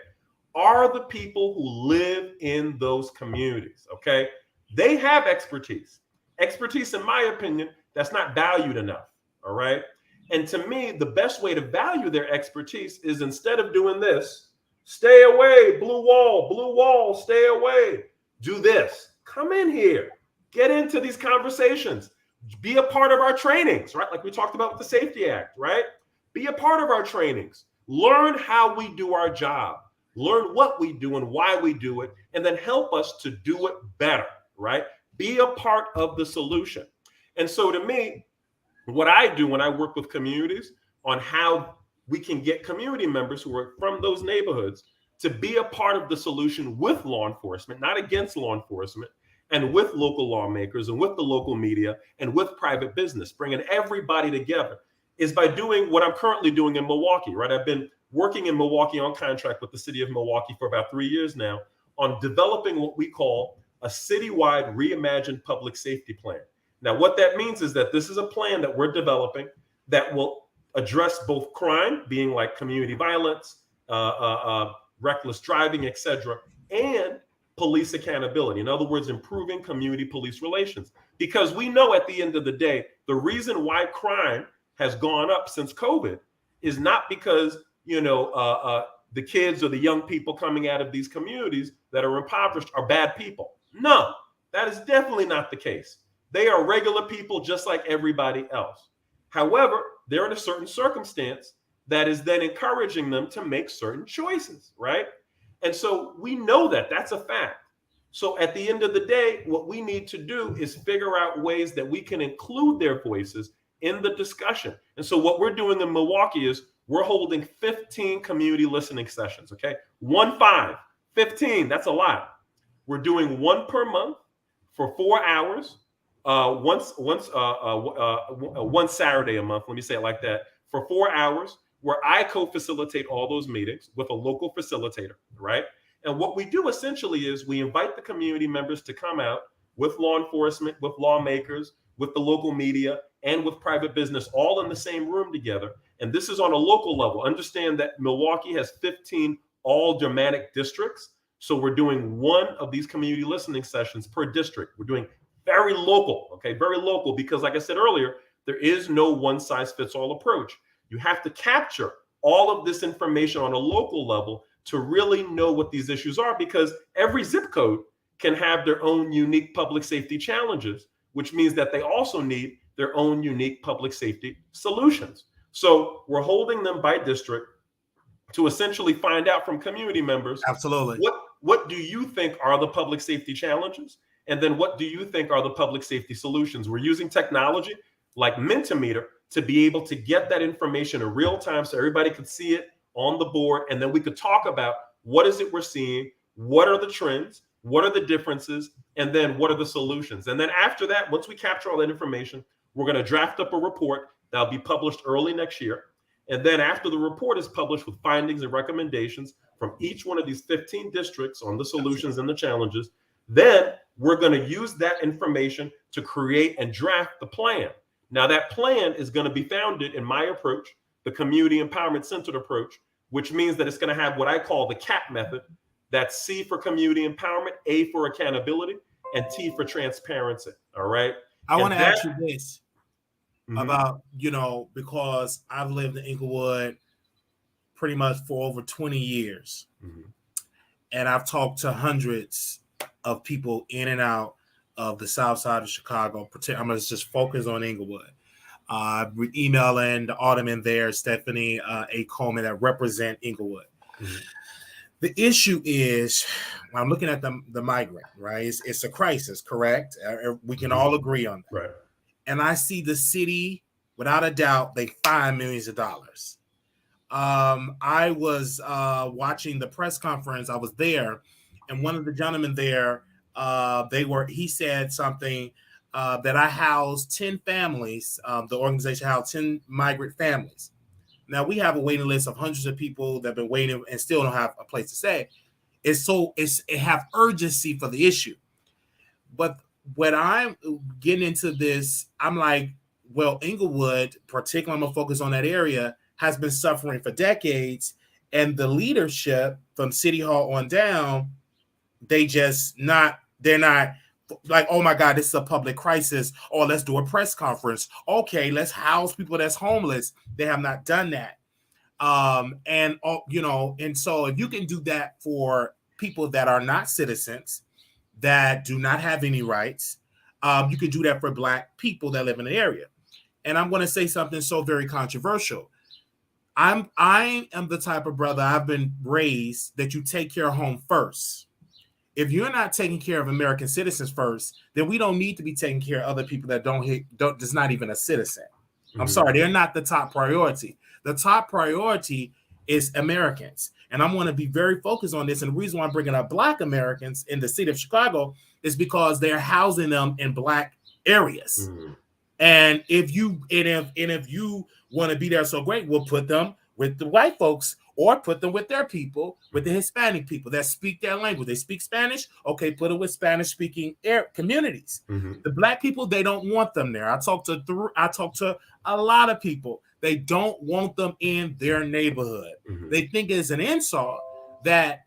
are the people who live in those communities, okay? They have expertise. Expertise, in my opinion, that's not valued enough, all right? And to me, the best way to value their expertise is instead of doing this, stay away, blue wall, stay away, do this. Come in here, get into these conversations, be a part of our trainings, right? Like we talked about with the Safety Act, right? Be a part of our trainings, learn how we do our job, learn what we do and why we do it, and then help us to do it better, right? Be a part of the solution. And so to me, what I do when I work with communities on how we can get community members who are from those neighborhoods to be a part of the solution with law enforcement, not against law enforcement, and with local lawmakers and with the local media and with private business, bringing everybody together, is by doing what I'm currently doing in Milwaukee, right? I've been working in Milwaukee on contract with the city of Milwaukee for about 3 years now on developing what we call a citywide reimagined public safety plan. Now, what that means is that this is a plan that we're developing that will address both crime, being like community violence, reckless driving, etc., and police accountability. In other words, improving community police relations. Because we know at the end of the day, the reason why crime has gone up since COVID is not because, the kids or the young people coming out of these communities that are impoverished are bad people. No, that is definitely not the case. They are regular people just like everybody else. However, they're in a certain circumstance that is then encouraging them to make certain choices, right? And so we know that that's a fact. So at the end of the day, what we need to do is figure out ways that we can include their voices in the discussion. And so what we're doing in Milwaukee is we're holding 15 community listening sessions, okay? 15, that's a lot. We're doing one per month for 4 hours. One Saturday a month, let me say it like that, for 4 hours, where I co-facilitate all those meetings with a local facilitator, right? And what we do essentially is we invite the community members to come out with law enforcement, with lawmakers, with the local media, and with private business, all in the same room together. And this is on a local level. Understand that Milwaukee has 15 aldermanic districts. So we're doing one of these community listening sessions per district. We're doing very local, okay? Very local, because like I said earlier, there is no one size fits all approach. You have to capture all of this information on a local level to really know what these issues are, because every zip code can have their own unique public safety challenges, which means that they also need their own unique public safety solutions. So we're holding them by district to essentially find out from community members, absolutely, what do you think are the public safety challenges? And then what do you think are the public safety solutions? We're using technology like Mentimeter to be able to get that information in real time so everybody could see it on the board. And then we could talk about what is it we're seeing, what are the trends, what are the differences, and then what are the solutions. And then after that, once we capture all that information, we're going to draft up a report that'll be published early next year. And then after the report is published with findings and recommendations from each one of these 15 districts on the solutions and the challenges, then we're going to use that information to create and draft the plan. Now, that plan is going to be founded in my approach, the community empowerment centered approach, which means that it's going to have what I call the CAP method. That's C for community empowerment, A for accountability, and T for transparency. All right. I And want to that, ask you this mhm, about, because I've lived in Inglewood pretty much for over 20 years. mhm, And I've talked to hundreds of people in and out of the south side of Chicago. I'm going to just focus on Inglewood. We're emailing the alderman there, Stephanie A. Coleman, that represent Inglewood. mhm. The issue is, when I'm looking at the migrant, right? It's a crisis, correct? We can all agree on that. Right. And I see the city, without a doubt, they find millions of dollars. I was watching the press conference. I was there, and one of the gentlemen there, he said something that I housed 10 families. The organization housed 10 migrant families. Now we have a waiting list of hundreds of people that have been waiting and still don't have a place to stay. It have urgency for the issue. But when I'm getting into this, I'm like, well, Inglewood, particularly I'm gonna focus on that area, has been suffering for decades, and the leadership from City Hall on down, they're not like, oh my God, this is a public crisis, or let's do a press conference. Okay, let's house people that's homeless. They have not done that. And so if you can do that for people that are not citizens, that do not have any rights, you can do that for Black people that live in the area. And I'm going to say something so very controversial. I am the type of brother, I've been raised that you take care of home first. If you're not taking care of American citizens first, then we don't need to be taking care of other people that that's not even a citizen. I'm sorry, they're not the top priority. The top priority is Americans. And I'm going to be very focused on this. And the reason why I'm bringing up Black Americans in the city of Chicago is because they're housing them in Black areas. Mhm. And if you want to be there, so great, we'll put them with the white folks or put them with their people, with the Hispanic people that speak their language. They speak Spanish. Okay, put it with Spanish-speaking communities. Mhm. The Black people, they don't want them there. I talked to a lot of people. They don't want them in their neighborhood. Mhm. They think it's an insult that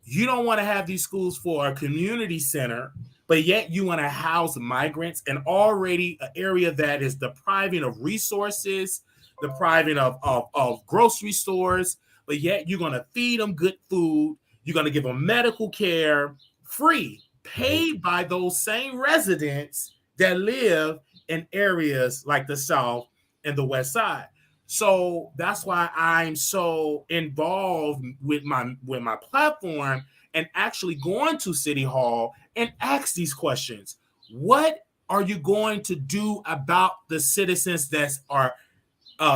you don't want to have these schools for a community center, but yet you want to house migrants in already an area that is depriving of resources, depriving of grocery stores, but yet you're going to feed them good food. You're going to give them medical care free, paid by those same residents that live in areas like the South and the West Side. So that's why I'm so involved with my platform and actually going to City Hall and ask these questions. What are you going to do about the citizens that are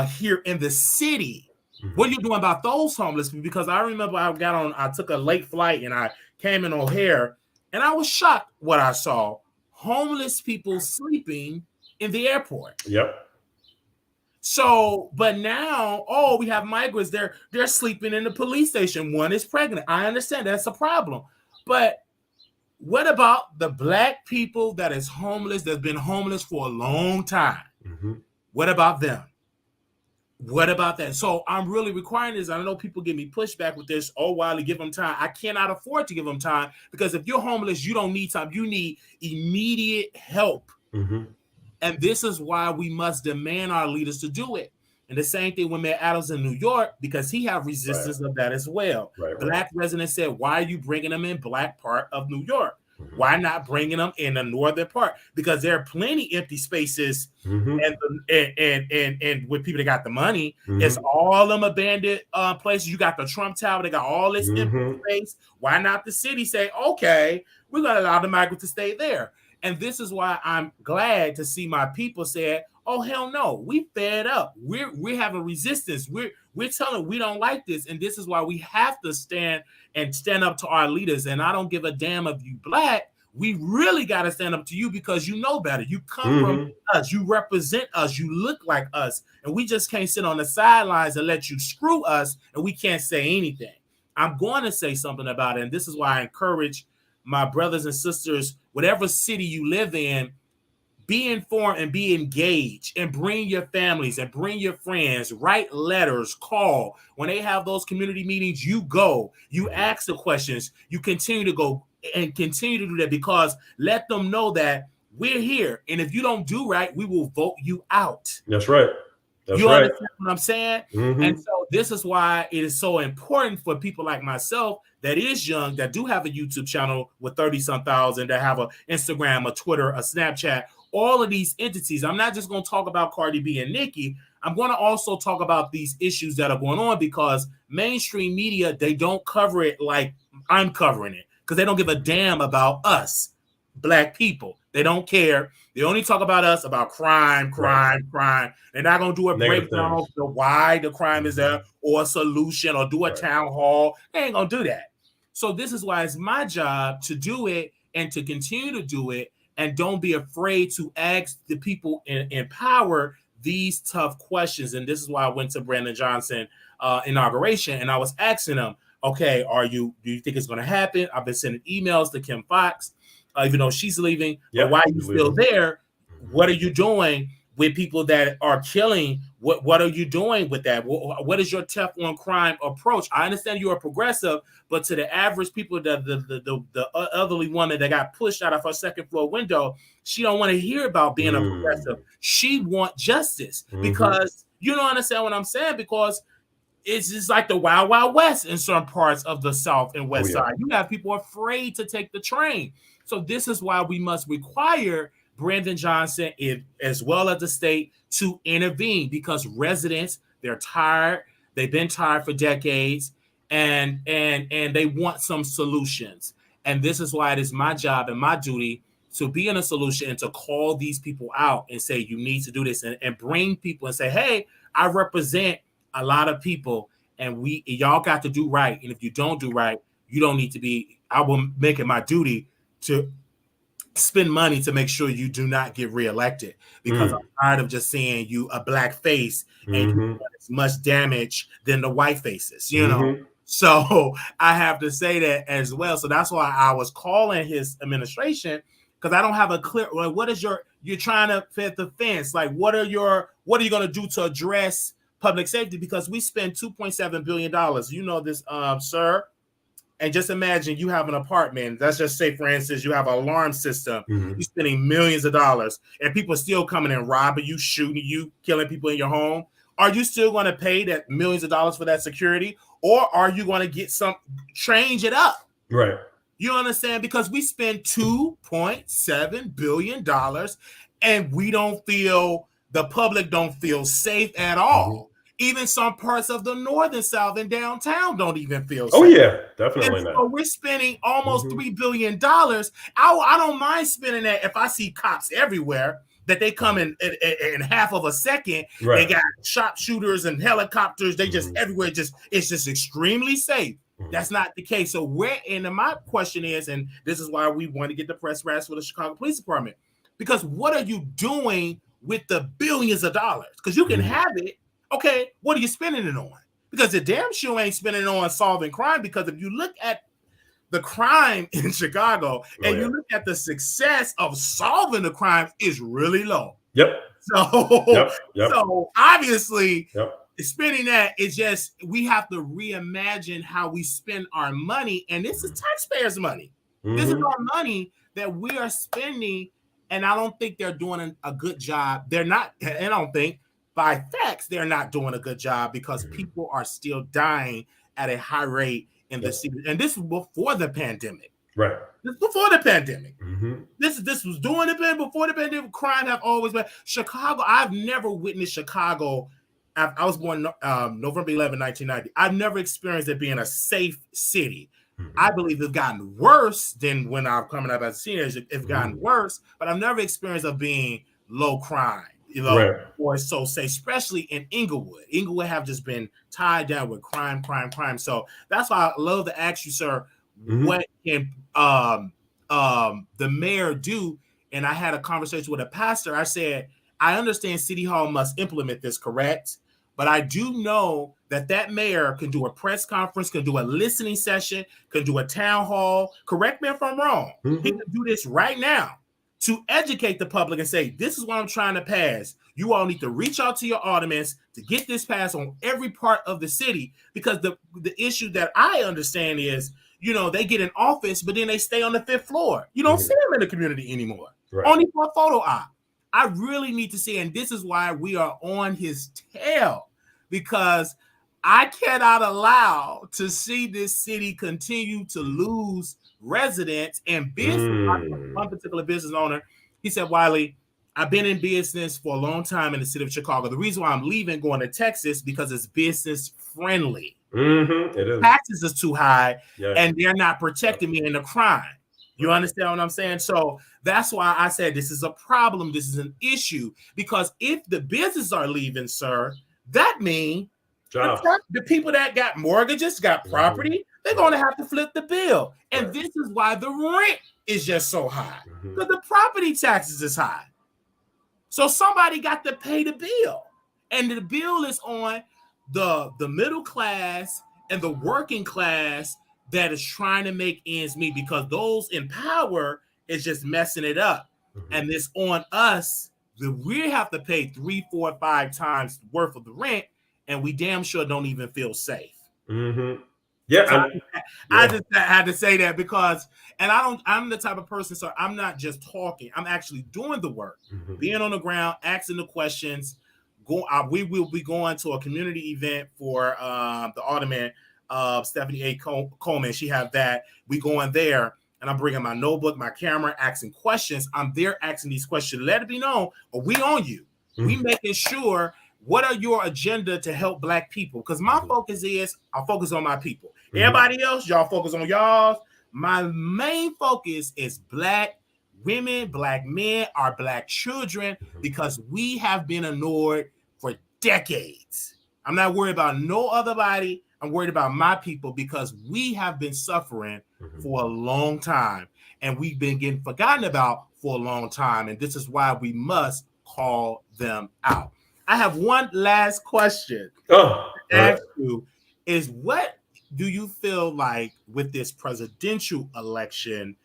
here in the city? What are you doing about those homeless people? Because I remember I took a late flight and I came in O'Hare and I was shocked what I saw. Homeless people sleeping in the airport. Yep. So, but now, we have migrants. They're sleeping in the police station. One is pregnant. I understand that's a problem. But what about the Black people that is homeless, that's been homeless for a long time? Mm-hmm. What about them? What about that? So I'm really requiring this. I know people give me pushback with this. Oh, Wiley, give them time. I cannot afford to give them time because if you're homeless, you don't need time. You need immediate help. Mm-hmm. And this is why we must demand our leaders to do it. And the same thing with Mayor Adams in New York, because he have resistance of that as well. Black residents said, why are you bringing them in Black part of New York? Mm-hmm. Why not bringing them in the northern part? Because there are plenty empty spaces, mm-hmm. and with people that got the money, mm-hmm. it's all them abandoned places. You got the Trump Tower, they got all this mm-hmm. empty space. Why not the city say, okay, we're going to allow the migrants to stay there? And this is why I'm glad to see my people say, oh, hell no, we fed up. We have a resistance. We're telling we don't like this. And this is why we have to stand up to our leaders. And I don't give a damn if you Black. We really got to stand up to you because you know better. You come mm-hmm. from us. You represent us. You look like us. And we just can't sit on the sidelines and let you screw us and we can't say anything. I'm going to say something about it. And this is why I encourage my brothers and sisters, whatever city you live in, be informed and be engaged and bring your families and bring your friends, write letters, call. When they have those community meetings, you go, you ask the questions, you continue to go and continue to do that, because let them know that we're here. And if you don't do right, we will vote you out. That's right. That's You right. understand what I'm saying? Mm-hmm. And so this is why it is so important for people like myself that is young, that do have a YouTube channel with 30-some thousand, that have an Instagram, a Twitter, a Snapchat, all of these entities. I'm not just going to talk about Cardi B and Nicki. I'm going to also talk about these issues that are going on, because mainstream media, they don't cover it like I'm covering it, because they don't give a damn about us, Black people. They don't care. They only talk about us, about crime. They're not going to do a breakdown of why the crime is there, or a solution, or do a town hall. They ain't going to do that. So this is why it's my job to do it and to continue to do it. And don't be afraid to ask the people in power these tough questions. And this is why I went to Brandon Johnson inauguration, and I was asking him, okay, do you think it's going to happen? I've been sending emails to Kim Foxx, even though she's leaving. But why are you still there? What are you doing with people that are killing? What are you doing with that? What is your tough on crime approach? I understand you're a progressive, but to the average people, the elderly woman that got pushed out of her second floor window, she don't want to hear about being a progressive. She want justice, because you don't understand what I'm saying, because it's just like the Wild Wild West in certain parts of the South and West Side. You have people afraid to take the train. So this is why we must require Brandon Johnson, as well as the state, to intervene, because residents, they're tired. They've been tired for decades, and they want some solutions. And this is why it is my job and my duty to be in a solution and to call these people out and say, you need to do this, and bring people and say, hey, I represent a lot of people, and y'all got to do right. And if you don't do right, you don't need to be. I will make it my duty to spend money to make sure you do not get reelected, because I'm tired of just seeing you a black face and you do as much damage than the white faces, you know. So I have to say that as well. So that's why I was calling his administration, because I don't have a clear. What is you're trying to fit the fence? Like, what are you going to do to address public safety? Because we spend $2.7 billion. You know this, sir. And just imagine you have an apartment. Let's just say, for instance, you have an alarm system. You're spending millions of dollars, and people are still coming and robbing you, shooting you, killing people in your home. Are you still going to pay that millions of dollars for that security, or are you going to get change it up? Right. You understand? Because we spend $2.7 billion, and the public don't feel safe at all. Even some parts of the northern South and downtown don't even feel safe. Oh, yeah, definitely not. So we're spending almost $3 billion. I don't mind spending that if I see cops everywhere, that they come in half of a second. They got sharpshooters and helicopters. They just everywhere. It's just extremely safe. That's not the case. So my question is, and this is why we want to get the press rats for the Chicago Police Department, because what are you doing with the billions of dollars? Because you can have it. Okay, what are you spending it on? Because the damn sure ain't spending it on solving crime. Because if you look at the crime in Chicago and you look at the success of solving the crime, is really low. So obviously, spending that is just, we have to reimagine how we spend our money. And this is taxpayers' money. This is our money that we are spending. And I don't think they're doing a good job. They're not, and I don't think, by facts, they're not doing a good job, because people are still dying at a high rate in the city. And this was before the pandemic. Right. This before the pandemic. This was during the pandemic, before the pandemic. Crime have always been. Chicago, I've never witnessed Chicago. I was born November 11, 1990. I've never experienced it being a safe city. I believe it's gotten worse than when I'm coming up as a teenager. It's gotten worse, but I've never experienced of being low crime. You know, or so say, especially in Inglewood. Inglewood have just been tied down with crime. So that's why I love to ask you, sir, what can the mayor do? And I had a conversation with a pastor. I said, I understand City Hall must implement this, correct? But I do know that mayor can do a press conference, can do a listening session, can do a town hall. Correct me if I'm wrong. He can do this right now to educate the public and say, this is what I'm trying to pass. You all need to reach out to your aldermen to get this passed on every part of the city, because the issue that I understand is they get in office, but then they stay on the 5th floor. You don't see them in the community anymore. Right. Only for a photo op. I really need to see, and this is why we are on his tail, because I cannot allow to see this city continue to lose residents and business. One particular business owner, he said, Wiley, I've been in business for a long time in the city of Chicago. The reason why I'm leaving, going to Texas, because it's business friendly. It is. Taxes is too high, and they're not protecting me in the crime. You understand what I'm saying? So that's why I said this is a problem. This is an issue, because if the businesses are leaving, sir, that means the people that got mortgages, got property, they're going to have to flip the bill. And this is why the rent is just so high, because the property taxes is high. So somebody got to pay the bill, and the bill is on the middle class and the working class that is trying to make ends meet, because those in power is just messing it up. And it's on us that we have to pay 3, 4, 5 times worth of the rent, and we damn sure don't even feel safe. Yeah, so I just had to say that, because, and I'm the type of person, so I'm not just talking, I'm actually doing the work, being on the ground, asking the questions. We will be going to a community event for the Alderman, Stephanie A. Coleman. She have that. We going there, and I'm bringing my notebook, my camera, asking questions. I'm there asking these questions. Let it be known, but we on you. We making sure, what are your agenda to help Black people? Because my focus is, I focus on my people. Everybody else, y'all focus on y'all. My main focus is Black women, Black men, our Black children, because we have been ignored for decades. I'm not worried about no other body. I'm worried about my people, because we have been suffering for a long time, and we've been getting forgotten about for a long time. And this is why we must call them out. I have one last question to ask you, is what do you feel like with this presidential election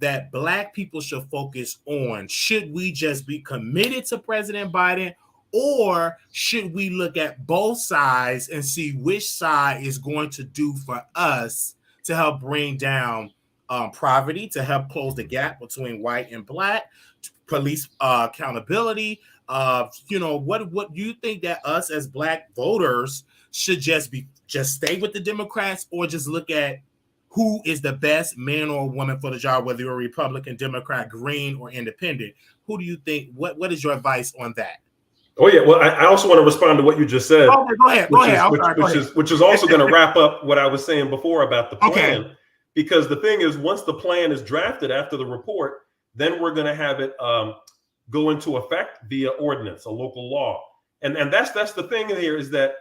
that Black people should focus on? Should we just be committed to President Biden, or should we look at both sides and see which side is going to do for us to help bring down poverty, to help close the gap between white and Black, police accountability? What do you think that us as Black voters should just stay with the Democrats, or just look at who is the best man or woman for the job, whether you're a Republican, Democrat, Green, or Independent? Who do you think? What is your advice on that? Oh yeah, well, I also want to respond to what you just said. Okay, go ahead. Which is also going to wrap up what I was saying before about the plan. Because the thing is, once the plan is drafted after the report, then we're going to have it go into effect via ordinance, a local law. And that's the thing here, is that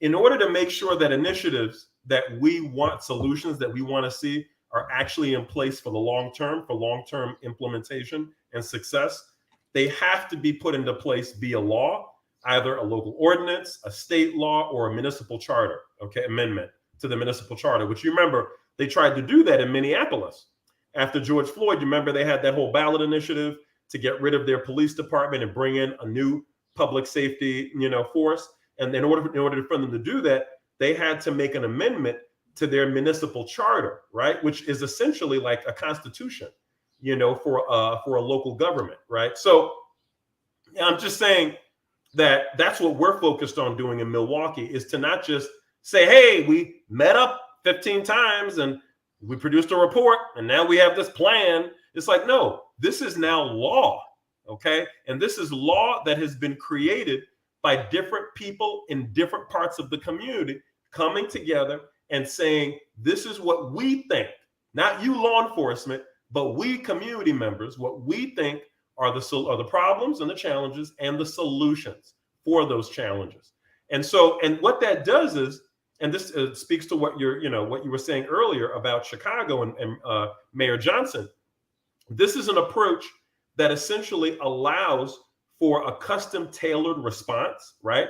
in order to make sure that initiatives that we want, solutions that we want to see, are actually in place for the long term, for long-term implementation and success, they have to be put into place via law, either a local ordinance, a state law, or a municipal charter, amendment to the municipal charter, which, you remember, they tried to do that in Minneapolis. After George Floyd, you remember they had that whole ballot initiative to get rid of their police department and bring in a new public safety, force. And in order for them to do that, they had to make an amendment to their municipal charter, right? Which is essentially like a constitution, for a local government, right? So I'm just saying that that's what we're focused on doing in Milwaukee, is to not just say, hey, we met up 15 times and we produced a report and now we have this plan. It's like, no, this is now law, okay? And this is law that has been created by different people in different parts of the community coming together and saying, this is what we think, not you law enforcement, but we community members, what we think are the problems and the challenges and the solutions for those challenges. And so, and what that does is, and this speaks to what what you were saying earlier about Chicago and Mayor Johnson. This is an approach that essentially allows for a custom tailored response, right?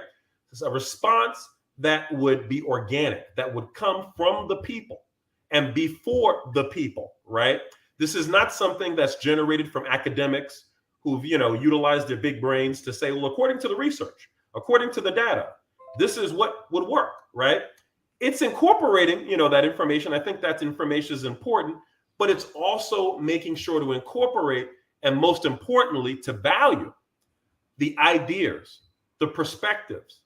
It's a response that would be organic, that would come from the people and be for the people, right? This is not something that's generated from academics who've, utilized their big brains to say, well, according to the research, according to the data, this is what would work, right? it's incorporating, that information. I think that information is important, but it's also making sure to incorporate, and most importantly, to value the ideas, the perspectives,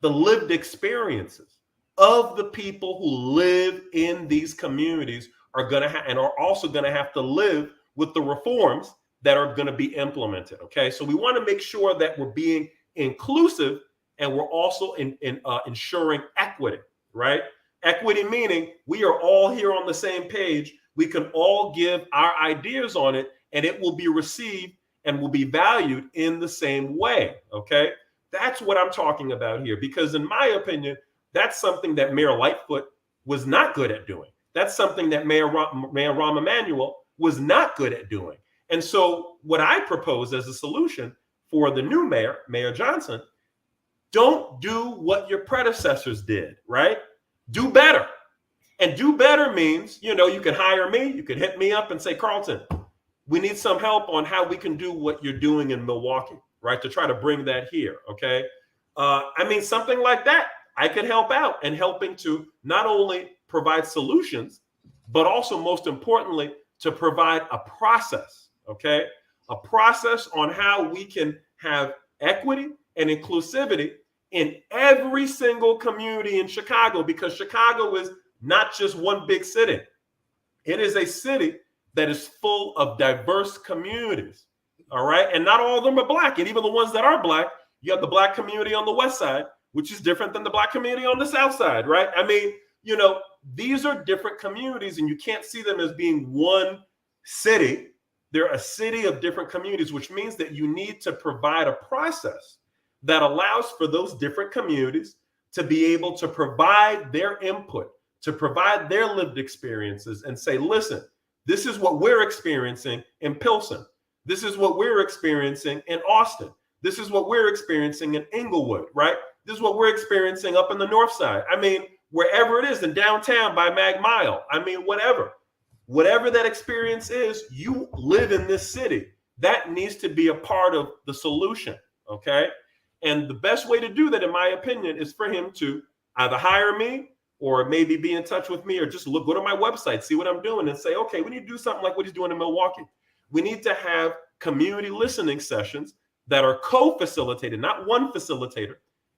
the lived experiences of the people who live in these communities are going to and are also going to have to live with the reforms that are going to be implemented. Okay, so we want to make sure that we're being inclusive, and we're also ensuring equity, right? Equity meaning we are all here on the same page. We can all give our ideas on it, and it will be received and will be valued in the same way. Okay, that's what I'm talking about here, because in my opinion, that's something that Mayor Lightfoot was not good at doing. That's something that Mayor Rahm Emanuel was not good at doing. And so what I propose as a solution for the new mayor, Mayor Johnson, don't do what your predecessors did, right? Do better. And do better means, you can hire me, you can hit me up and say, Carlton, we need some help on how we can do what you're doing in Milwaukee, right? To try to bring that here, okay? Something like that, I could help out, and helping to not only provide solutions, but also most importantly, to provide a process, okay? A process on how we can have equity and inclusivity in every single community in Chicago, because Chicago is not just one big city. It is a city that is full of diverse communities, all right? And not all of them are Black. And even the ones that are Black, you have the Black community on the West Side, which is different than the Black community on the South Side, right? These are different communities, and you can't see them as being one city. They're a city of different communities, which means that you need to provide a process that allows for those different communities to be able to provide their input, to provide their lived experiences, and say, listen, this is what we're experiencing in Pilsen. This is what we're experiencing in Austin. This is what we're experiencing in Inglewood, right? This is what we're experiencing up in the North Side. Wherever it is, in downtown by Mag Mile. Whatever that experience is, you live in this city. That needs to be a part of the solution, okay? And the best way to do that, in my opinion, is for him to either hire me, or maybe be in touch with me, or just go to my website, see what I'm doing, and say, okay, we need to do something like what he's doing in Milwaukee. We need to have community listening sessions that are co-facilitated, not one facilitator,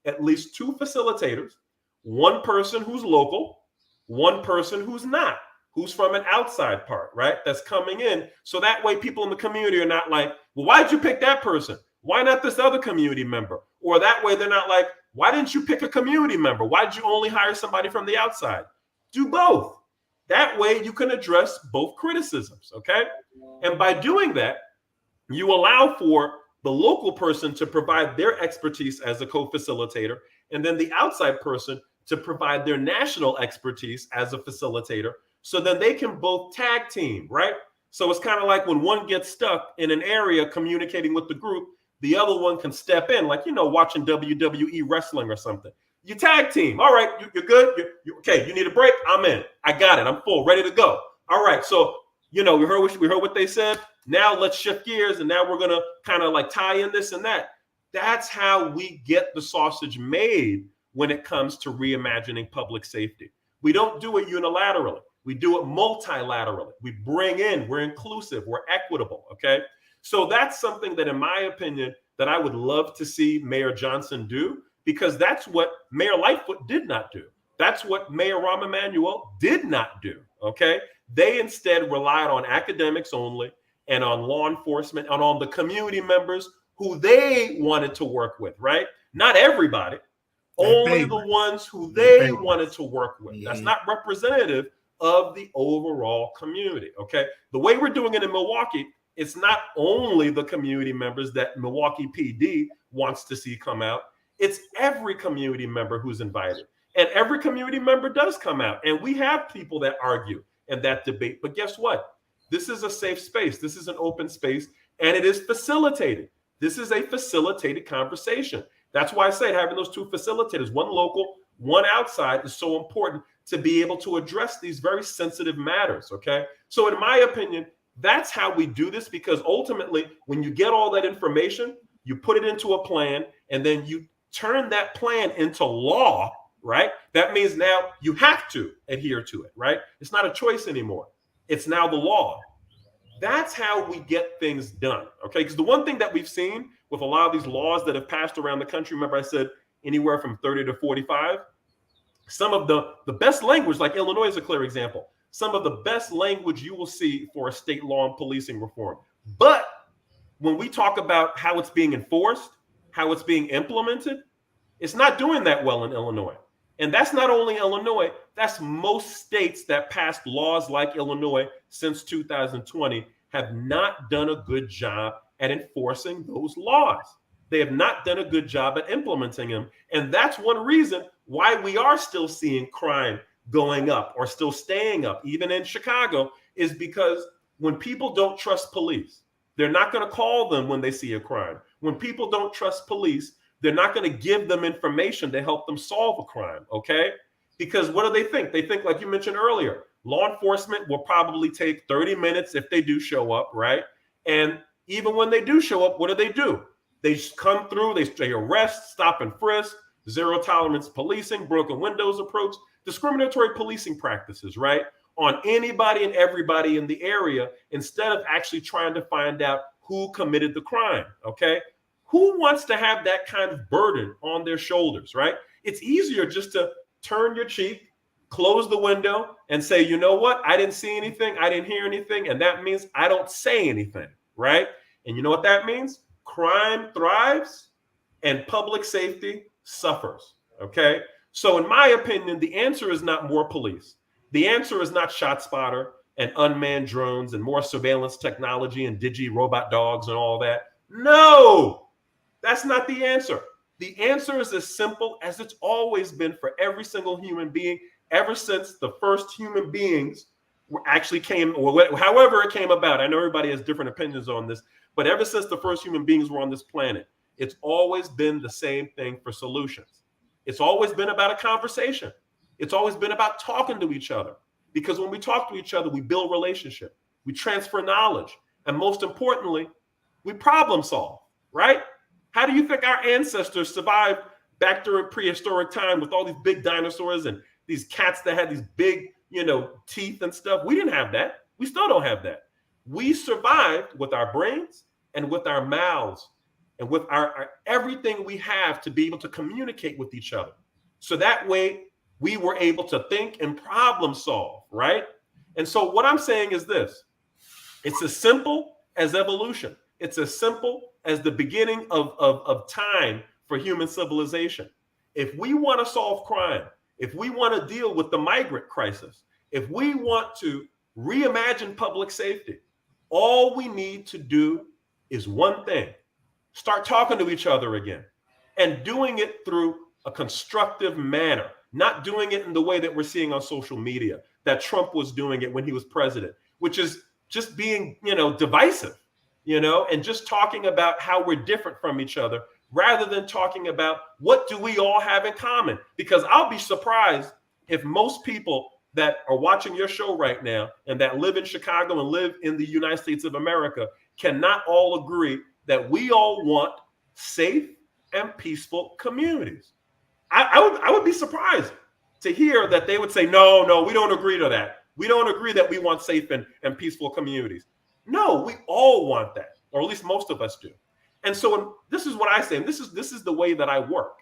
at least two facilitators, one person who's local, one person who's not, who's from an outside part, right? That's coming in. So that way people in the community are not like, well, why'd you pick that person? Why not this other community member? Or that way they're not like, why didn't you pick a community member? Why did you only hire somebody from the outside? Do both. That way you can address both criticisms, okay? And by doing that, you allow for the local person to provide their expertise as a co-facilitator, and then the outside person to provide their national expertise as a facilitator, so then they can both tag team, right? So it's kind of like when one gets stuck in an area communicating with the group, the other one can step in, like, watching WWE wrestling or something. You tag team. All right, you're good. You're okay, you need a break? I'm in. I got it. I'm full, ready to go. All right, so, we heard what they said. Now let's shift gears, and now we're going to kind of like tie in this and that. That's how we get the sausage made when it comes to reimagining public safety. We don't do it unilaterally. We do it multilaterally. We bring in, we're inclusive, we're equitable, okay? So that's something that, in my opinion, that I would love to see Mayor Johnson do, because that's what Mayor Lightfoot did not do. That's what Mayor Rahm Emanuel did not do, okay? They instead relied on academics only, and on law enforcement, and on the community members who they wanted to work with, right? Not everybody, only the ones who they wanted to work with. That's not representative of the overall community, okay? The way we're doing it in Milwaukee, it's not only the community members that Milwaukee PD wants to see come out, it's every community member who's invited. And every community member does come out. And we have people that argue and that debate. But guess what? This is a safe space. This is an open space, and it is facilitated. This is a facilitated conversation. That's why I say having those two facilitators, one local, one outside, is so important to be able to address these very sensitive matters, okay? So in my opinion, that's how we do this, because ultimately, when you get all that information, you put it into a plan, and then you turn that plan into law, right? That means now you have to adhere to it, right? It's not a choice anymore. It's now the law. That's how we get things done, okay? Because the one thing that we've seen with a lot of these laws that have passed around the country, remember I said anywhere from 30 to 45, some of the best language, like Illinois is a clear example, some of the best language you will see for a state law and policing reform. But when we talk about how it's being enforced, how it's being implemented, it's not doing that well in Illinois. And that's not only Illinois, that's most states that passed laws like Illinois since 2020 have not done a good job at enforcing those laws. They have not done a good job at implementing them. And that's one reason why we are still seeing crime going up or still staying up, even in Chicago, is because when people don't trust police, they're not going to call them when they see a crime. When people don't trust police, they're not going to give them information to help them solve a crime, okay? Because what do they think? They think, like you mentioned earlier, law enforcement will probably take 30 minutes if they do show up, right? And even when they do show up, what do? They just come through, they arrest, stop and frisk, zero tolerance policing, broken windows approach, discriminatory policing practices, right? On anybody and everybody in the area instead of actually trying to find out who committed the crime, okay? Who wants to have that kind of burden on their shoulders, right? It's easier just to turn your cheek, close the window, and say, you know what? I didn't see anything. I didn't hear anything. And that means I don't say anything, right? And you know what that means? Crime thrives and public safety suffers, okay? So in my opinion, the answer is not more police. The answer is not ShotSpotter and unmanned drones and more surveillance technology and digi-robot dogs and all that. No, that's not the answer. The answer is as simple as it's always been for every single human being ever since the first human beings actually came, or however it came about. I know everybody has different opinions on this, but ever since the first human beings were on this planet, it's always been the same thing for solutions. It's always been about a conversation. It's always been about talking to each other, because when we talk to each other, we build relationship, we transfer knowledge, and most importantly, we problem solve, right? How do you think our ancestors survived back during prehistoric time with all these big dinosaurs and these cats that had these big, teeth and stuff? We didn't have that. We still don't have that. We survived with our brains and with our mouths and with our everything we have to be able to communicate with each other. So that way we were able to think and problem solve, right? And so what I'm saying is this: it's as simple as evolution. It's as simple as the beginning of time for human civilization. If we want to solve crime, if we want to deal with the migrant crisis, if we want to reimagine public safety, all we need to do is one thing: start talking to each other again, and doing it through a constructive manner, not doing it in the way that we're seeing on social media, that Trump was doing it when he was president, which is just being, divisive, and just talking about how we're different from each other rather than talking about what do we all have in common. Because I'll be surprised if most people that are watching your show right now and that live in Chicago and live in the United States of America cannot all agree that we all want safe and peaceful communities. I would be surprised to hear that they would say, no, we don't agree to that. We don't agree that we want safe and peaceful communities. No, we all want that, or at least most of us do. And so this is what I say, and this is the way that I work.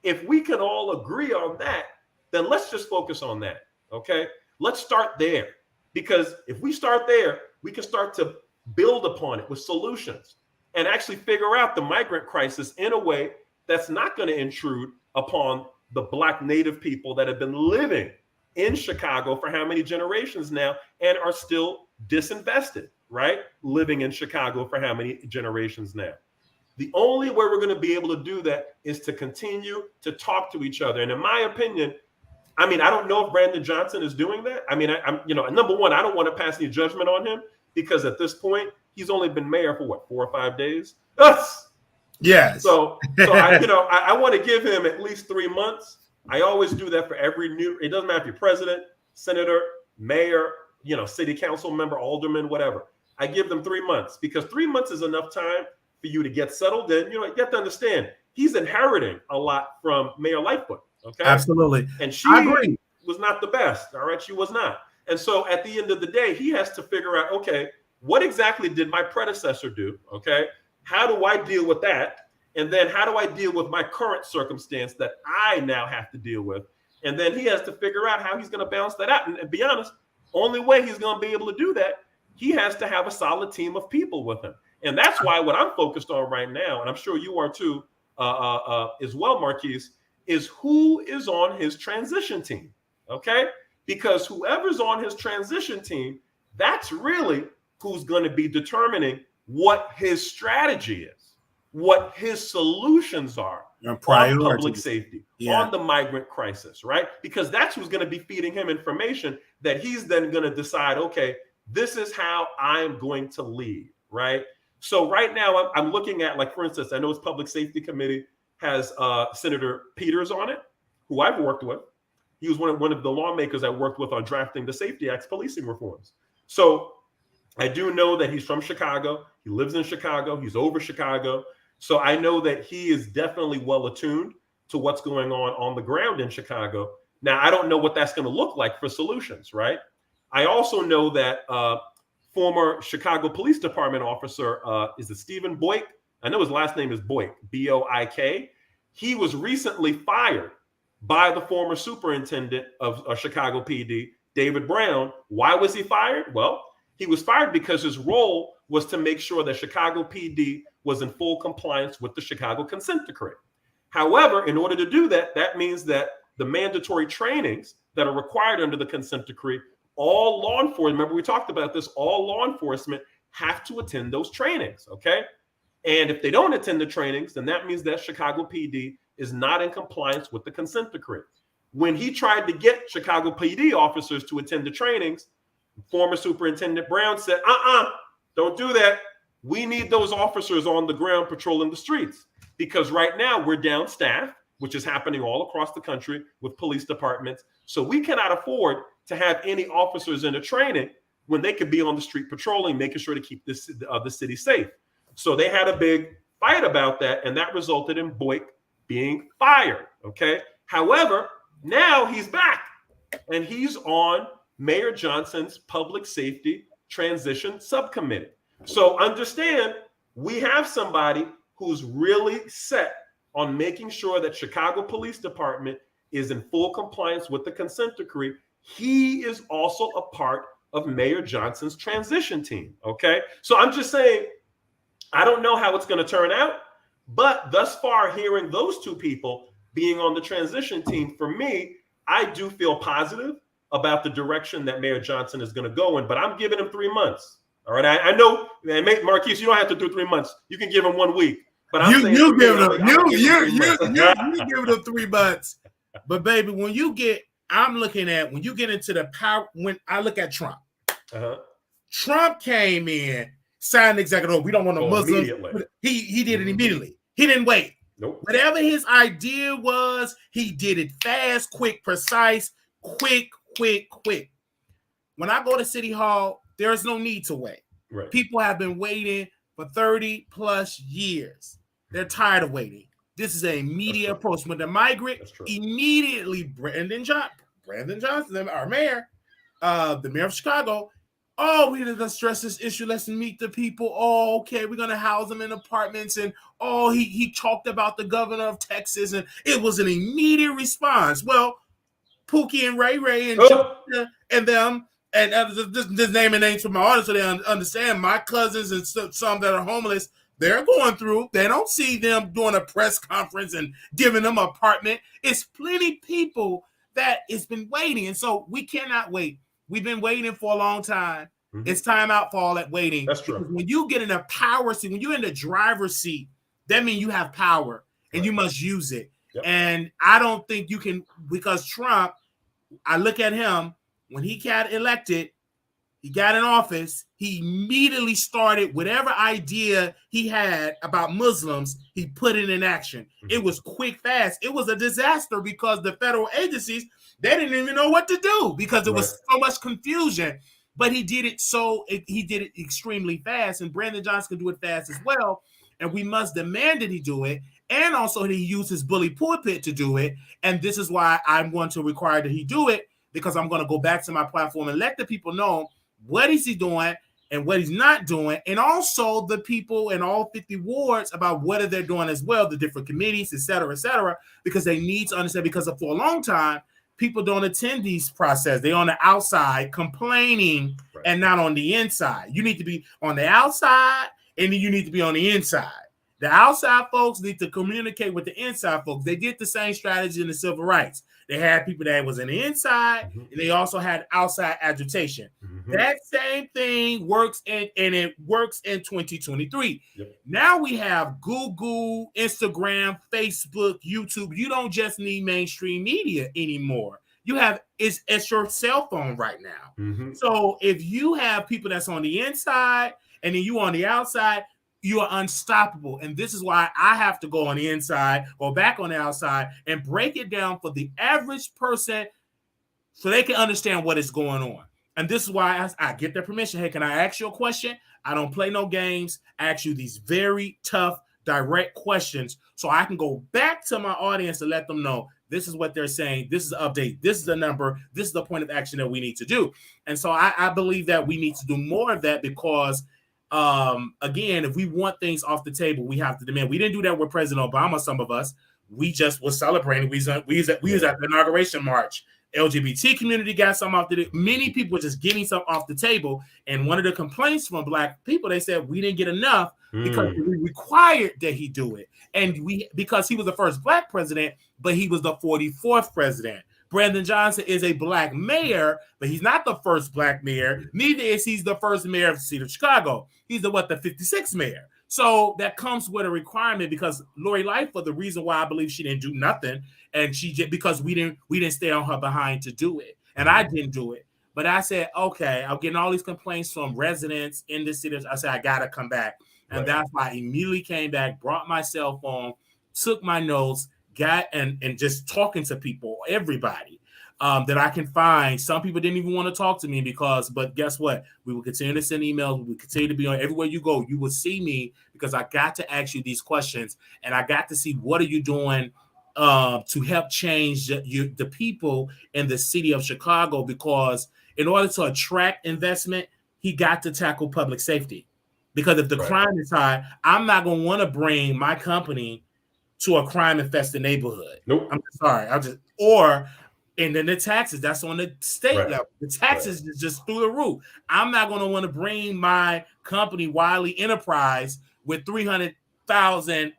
If we can all agree on that, then let's just focus on that, okay? Let's start there, because if we start there, we can start to build upon it with solutions and actually figure out the migrant crisis in a way that's not going to intrude upon the Black Native people that have been living in Chicago for how many generations now and are still disinvested, right? Living in Chicago for how many generations now. The only way we're going to be able to do that is to continue to talk to each other. And in my opinion, I don't know if Brandon Johnson is doing that. I'm number one, I don't want to pass any judgment on him, because at this point, he's only been mayor for 4 or 5 days. Yes. So I want to give him at least 3 months. I always do that for every it doesn't matter if you're president, senator, mayor, city council member, alderman, whatever. I give them 3 months, because 3 months is enough time for you to get settled in. You have to understand, he's inheriting a lot from Mayor Lightfoot. Okay. Absolutely. And I she agree. was not the best. All right. She was not. And so at the end of the day, he has to figure out, okay, what exactly did my predecessor do? Okay. How do I deal with that? And then how do I deal with my current circumstance that I now have to deal with? And then he has to figure out how he's going to balance that out. And be honest, only way he's going to be able to do that, he has to have a solid team of people with him. And that's why what I'm focused on right now, and I'm sure you are too, as well, Marquise, is who is on his transition team. Okay? Because whoever's on his transition team, that's really who's going to be determining what his strategy is, what his solutions are on public safety, on the migrant crisis, right? Because that's who's going to be feeding him information that he's then going to decide, okay, this is how I'm going to lead, right? So right now I'm looking at, like, for instance, I know his public safety committee has Senator Peters on it, who I've worked with. He was one of the lawmakers I worked with on drafting the Safety Act's policing reforms. So I do know that he's from Chicago. He lives in Chicago. He's over Chicago. So I know that he is definitely well attuned to what's going on the ground in Chicago. Now, I don't know what that's going to look like for solutions, right? I also know that former Chicago Police Department officer, is it Stephen Boyk? I know his last name is Boyk, B-O-I-K. He was recently fired by the former superintendent of Chicago PD, David Brown. Why was he fired? Well, he was fired because his role was to make sure that Chicago PD was in full compliance with the Chicago consent decree. However, in order to do that, that means that the mandatory trainings that are required under the consent decree, all law enforcement, remember we talked about this, all law enforcement have to attend those trainings, okay? And if they don't attend the trainings, then that means that Chicago PD is not in compliance with the consent decree. When he tried to get Chicago PD officers to attend the trainings, former Superintendent Brown said, don't do that. We need those officers on the ground patrolling the streets, because right now we're down staff, which is happening all across the country with police departments. So we cannot afford to have any officers in a training when they could be on the street patrolling, making sure to keep the city safe. So they had a big fight about that, and that resulted in Boyk being fired, okay? However, now he's back, and he's on Mayor Johnson's public safety transition subcommittee. So understand, we have somebody who's really set on making sure that Chicago Police Department is in full compliance with the consent decree. He is also a part of Mayor Johnson's transition team, okay? So I'm just saying, I don't know how it's going to turn out, but thus far, hearing those two people being on the transition team, for me, I do feel positive about the direction that Mayor Johnson is going to go in, but I'm giving him 3 months. All right. I know, man, Marquise, you don't have to do 3 months. You can give him 1 week. But I'm saying you give it him 3 months. But baby, when you get into the power, when I look at Trump, Trump came in, signed the executive order. We don't want no Muslims. He did it immediately. He didn't wait. Nope. Whatever his idea was, he did it fast, quick, precise, quick. When I go to City Hall, there's no need to wait. Right. People have been waiting for 30 plus years. They're tired of waiting. This is an immediate approach. When the migrant, immediately Brandon Johnson, our mayor, the mayor of Chicago, we didn't stress this issue. Let's meet the people. Okay, we're gonna house them in apartments. And he talked about the governor of Texas, and it was an immediate response. Well, Pookie and Ray and them, and just naming names for my audience so they understand. My cousins and some that are homeless, they're going through. They don't see them doing a press conference and giving them an apartment. It's plenty people that it's been waiting, and so we cannot wait. We've been waiting for a long time. Mm-hmm. It's time out for all that waiting. That's true. When you get in a power seat, when you're in the driver's seat, that means you have power and you must use it. Yep. And I don't think you can, because Trump, I look at him, when he got elected, he got in office, he immediately started whatever idea he had about Muslims, he put it in action. Mm-hmm. It was quick, fast. It was a disaster because the federal agencies, they didn't even know what to do because there was so much confusion. But he did it extremely fast, and Brandon Johnson can do it fast as well. and we must demand that he do it. And also he used his bully pulpit to do it. And this is why I'm going to require that he do it, because I'm going to go back to my platform and let the people know what is he doing and what he's not doing. And also the people in all 50 wards about what are they doing as well, the different committees, et cetera, because they need to understand, because for a long time, people don't attend these processes. They're on the outside complaining and not on the inside. You need to be on the outside, and then you need to be on the inside. The outside folks need to communicate with the inside folks. They did the same strategy in the civil rights. They had people that was on the inside, and they also had outside agitation. That same thing works, and it works in 2023. Now we have Google, Instagram, Facebook, YouTube. You don't just need mainstream media anymore. You have it's your cell phone right now. So if you have people that's on the inside and then you on the outside, you are unstoppable. And this is why I have to go on the inside or back on the outside and break it down for the average person so they can understand what is going on. And this is why I get their permission. Hey, can I ask you a question? I don't play no games. I ask you these very tough, direct questions so I can go back to my audience and let them know this is what they're saying. This is the update. This is the number. This is the point of action that we need to do. And so I believe that we need to do more of that, because again, if we want things off the table, we have to demand. We didn't do that with President Obama. Some of us, we just was celebrating. We was at the inauguration march. LGBT community got some off the table. Many people were just getting some off the table. And one of the complaints from Black people, they said we didn't get enough because we required that he do it. And because he was the first Black president, but he was the 44th president. Brandon Johnson is a Black mayor, but he's not the first Black mayor. Neither is he's the first mayor of the city of Chicago. He's the 56th mayor. So that comes with a requirement, because Lori Lightfoot, the reason why I believe she didn't do nothing, and because we didn't stay on her behind to do it, and I didn't do it. But I said, okay, I'm getting all these complaints from residents in the city. I said, I gotta come back, and that's why I immediately came back, brought my cell phone, took my notes, got and just talking to people, everybody that I can find. Some people didn't even want to talk to me but guess what? We will continue to send emails. We will continue to be on everywhere you go. You will see me, because I got to ask you these questions, and I got to see what are you doing to help change the people in the city of Chicago, because in order to attract investment, he got to tackle public safety. Because if the crime is high, I'm not going to want to bring my company to a crime-infested neighborhood. Nope. I'm sorry. And then the taxes, that's on the state level. The taxes is just through the roof. I'm not going to want to bring my company, Wiley Enterprise, with 20,000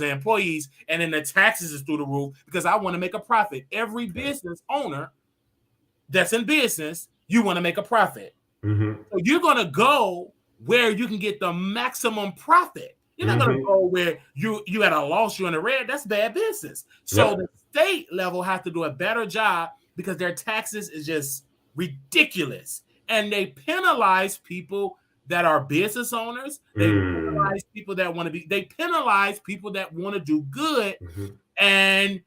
employees, and then the taxes is through the roof, because I want to make a profit. Every business owner that's in business, you want to make a profit. So you're going to go where you can get the maximum profit. You're not going to go where you at a loss, you're in the red. That's bad business. So the state level has to do a better job, because their taxes is just ridiculous. And they penalize people that are business owners. They penalize people that want to be, they penalize people that want to do good. And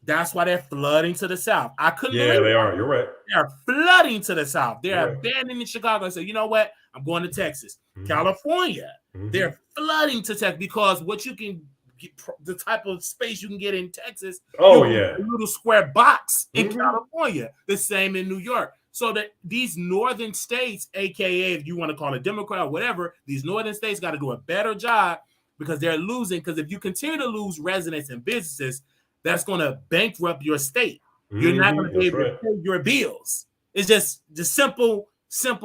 that's why they're flooding to the South. I couldn't believe they are. You're right. They're flooding to the South. They're abandoning Chicago and say, you know what? I'm going to Texas, California. They're flooding to Texas, because what you can get, the type of space you can get in Texas. A little square box in California. The same in New York. So that these northern states, aka if you want to call it Democrat or whatever, these northern states got to do a better job, because they're losing. Because if you continue to lose residents and businesses, that's going to bankrupt your state. You're not going to be able to pay your bills. It's just the simple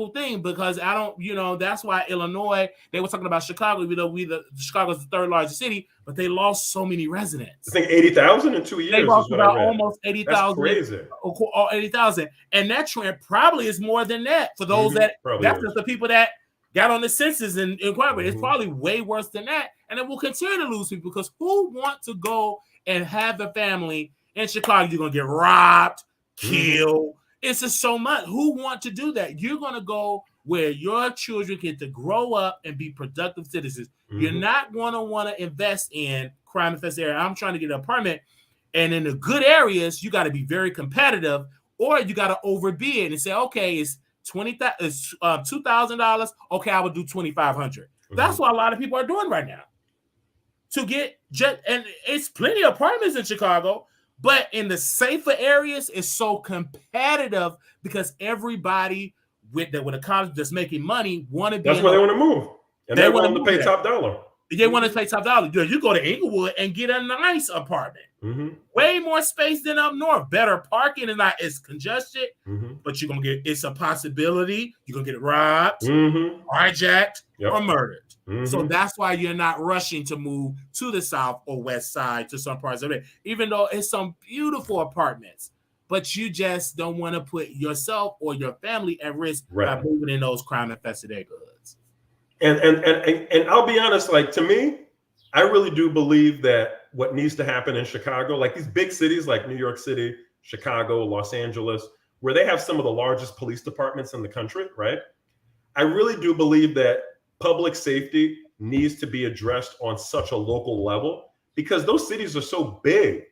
thing, because I don't, that's why Illinois, they were talking about Chicago, even though Chicago's the third largest city, but they lost so many residents. I think 80,000 in 2 years. They lost about almost 80,000. That's crazy. Or 80,000. And that trend probably is more than that for those that's just the people that got on the census and inquired. It's probably way worse than that. And it will continue to lose people, because who want to go and have a family in Chicago? You're going to get robbed, killed. It's just so much. Who want to do that? You're going to go where your children get to grow up and be productive citizens. You're not going to want to invest in crime-infested area. I'm trying to get an apartment, and in the good areas, you got to be very competitive, or you got to overbid and say, okay, it's $2,000. Okay, I would do $2,500. That's what a lot of people are doing right now. To get and it's plenty of apartments in Chicago, but in the safer areas, it's so competitive because everybody with a college that's making money want to be. That's where they want to move, and they want to pay top dollar. They want to pay top dollar. You go to Inglewood and get a nice apartment, way more space than up north. Better parking and not as congested, but you're gonna get. It's a possibility you're gonna get robbed, hijacked, or murdered. So that's why you're not rushing to move to the south or west side to some parts of it, even though it's some beautiful apartments. But you just don't want to put yourself or your family at risk by moving in those crime-infested neighborhoods. And I'll be honest, like, to me, I really do believe that what needs to happen in Chicago, like these big cities like New York City, Chicago, Los Angeles, where they have some of the largest police departments in the country, right? I really do believe that public safety needs to be addressed on such a local level because those cities are so big.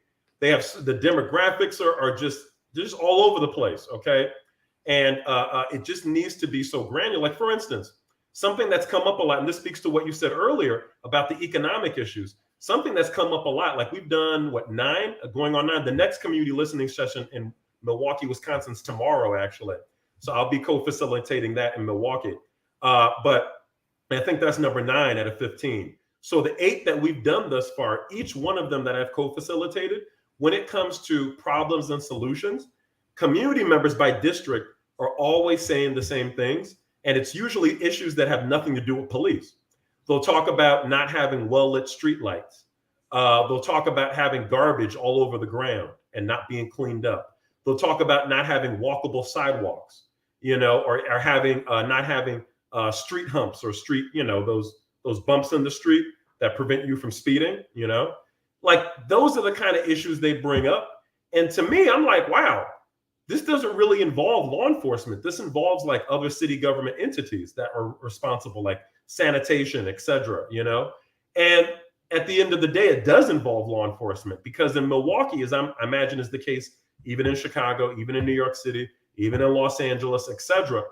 They have the demographics are just all over the place, okay? And it just needs to be so granular. Like, for instance, something that's come up a lot, and this speaks to what you said earlier about the economic issues. Something that's come up a lot, like we've done, going on 9. The next community listening session in Milwaukee, Wisconsin's tomorrow, actually. So I'll be co-facilitating that in Milwaukee. But I think that's number 9 out of 15. So the 8 that we've done thus far, each one of them that I've co-facilitated, when it comes to problems and solutions, community members by district are always saying the same things. And it's usually issues that have nothing to do with police. They'll talk about not having well-lit streetlights. They'll talk about having garbage all over the ground and not being cleaned up. They'll talk about not having walkable sidewalks, or having not having street humps or street, those bumps in the street that prevent you from speeding, like those are the kind of issues they bring up. And to me, I'm like, wow, this doesn't really involve law enforcement. This involves like other city government entities that are responsible, like sanitation, et cetera, And at the end of the day, it does involve law enforcement because in Milwaukee, as I imagine is the case, even in Chicago, even in New York City, even in Los Angeles, et cetera,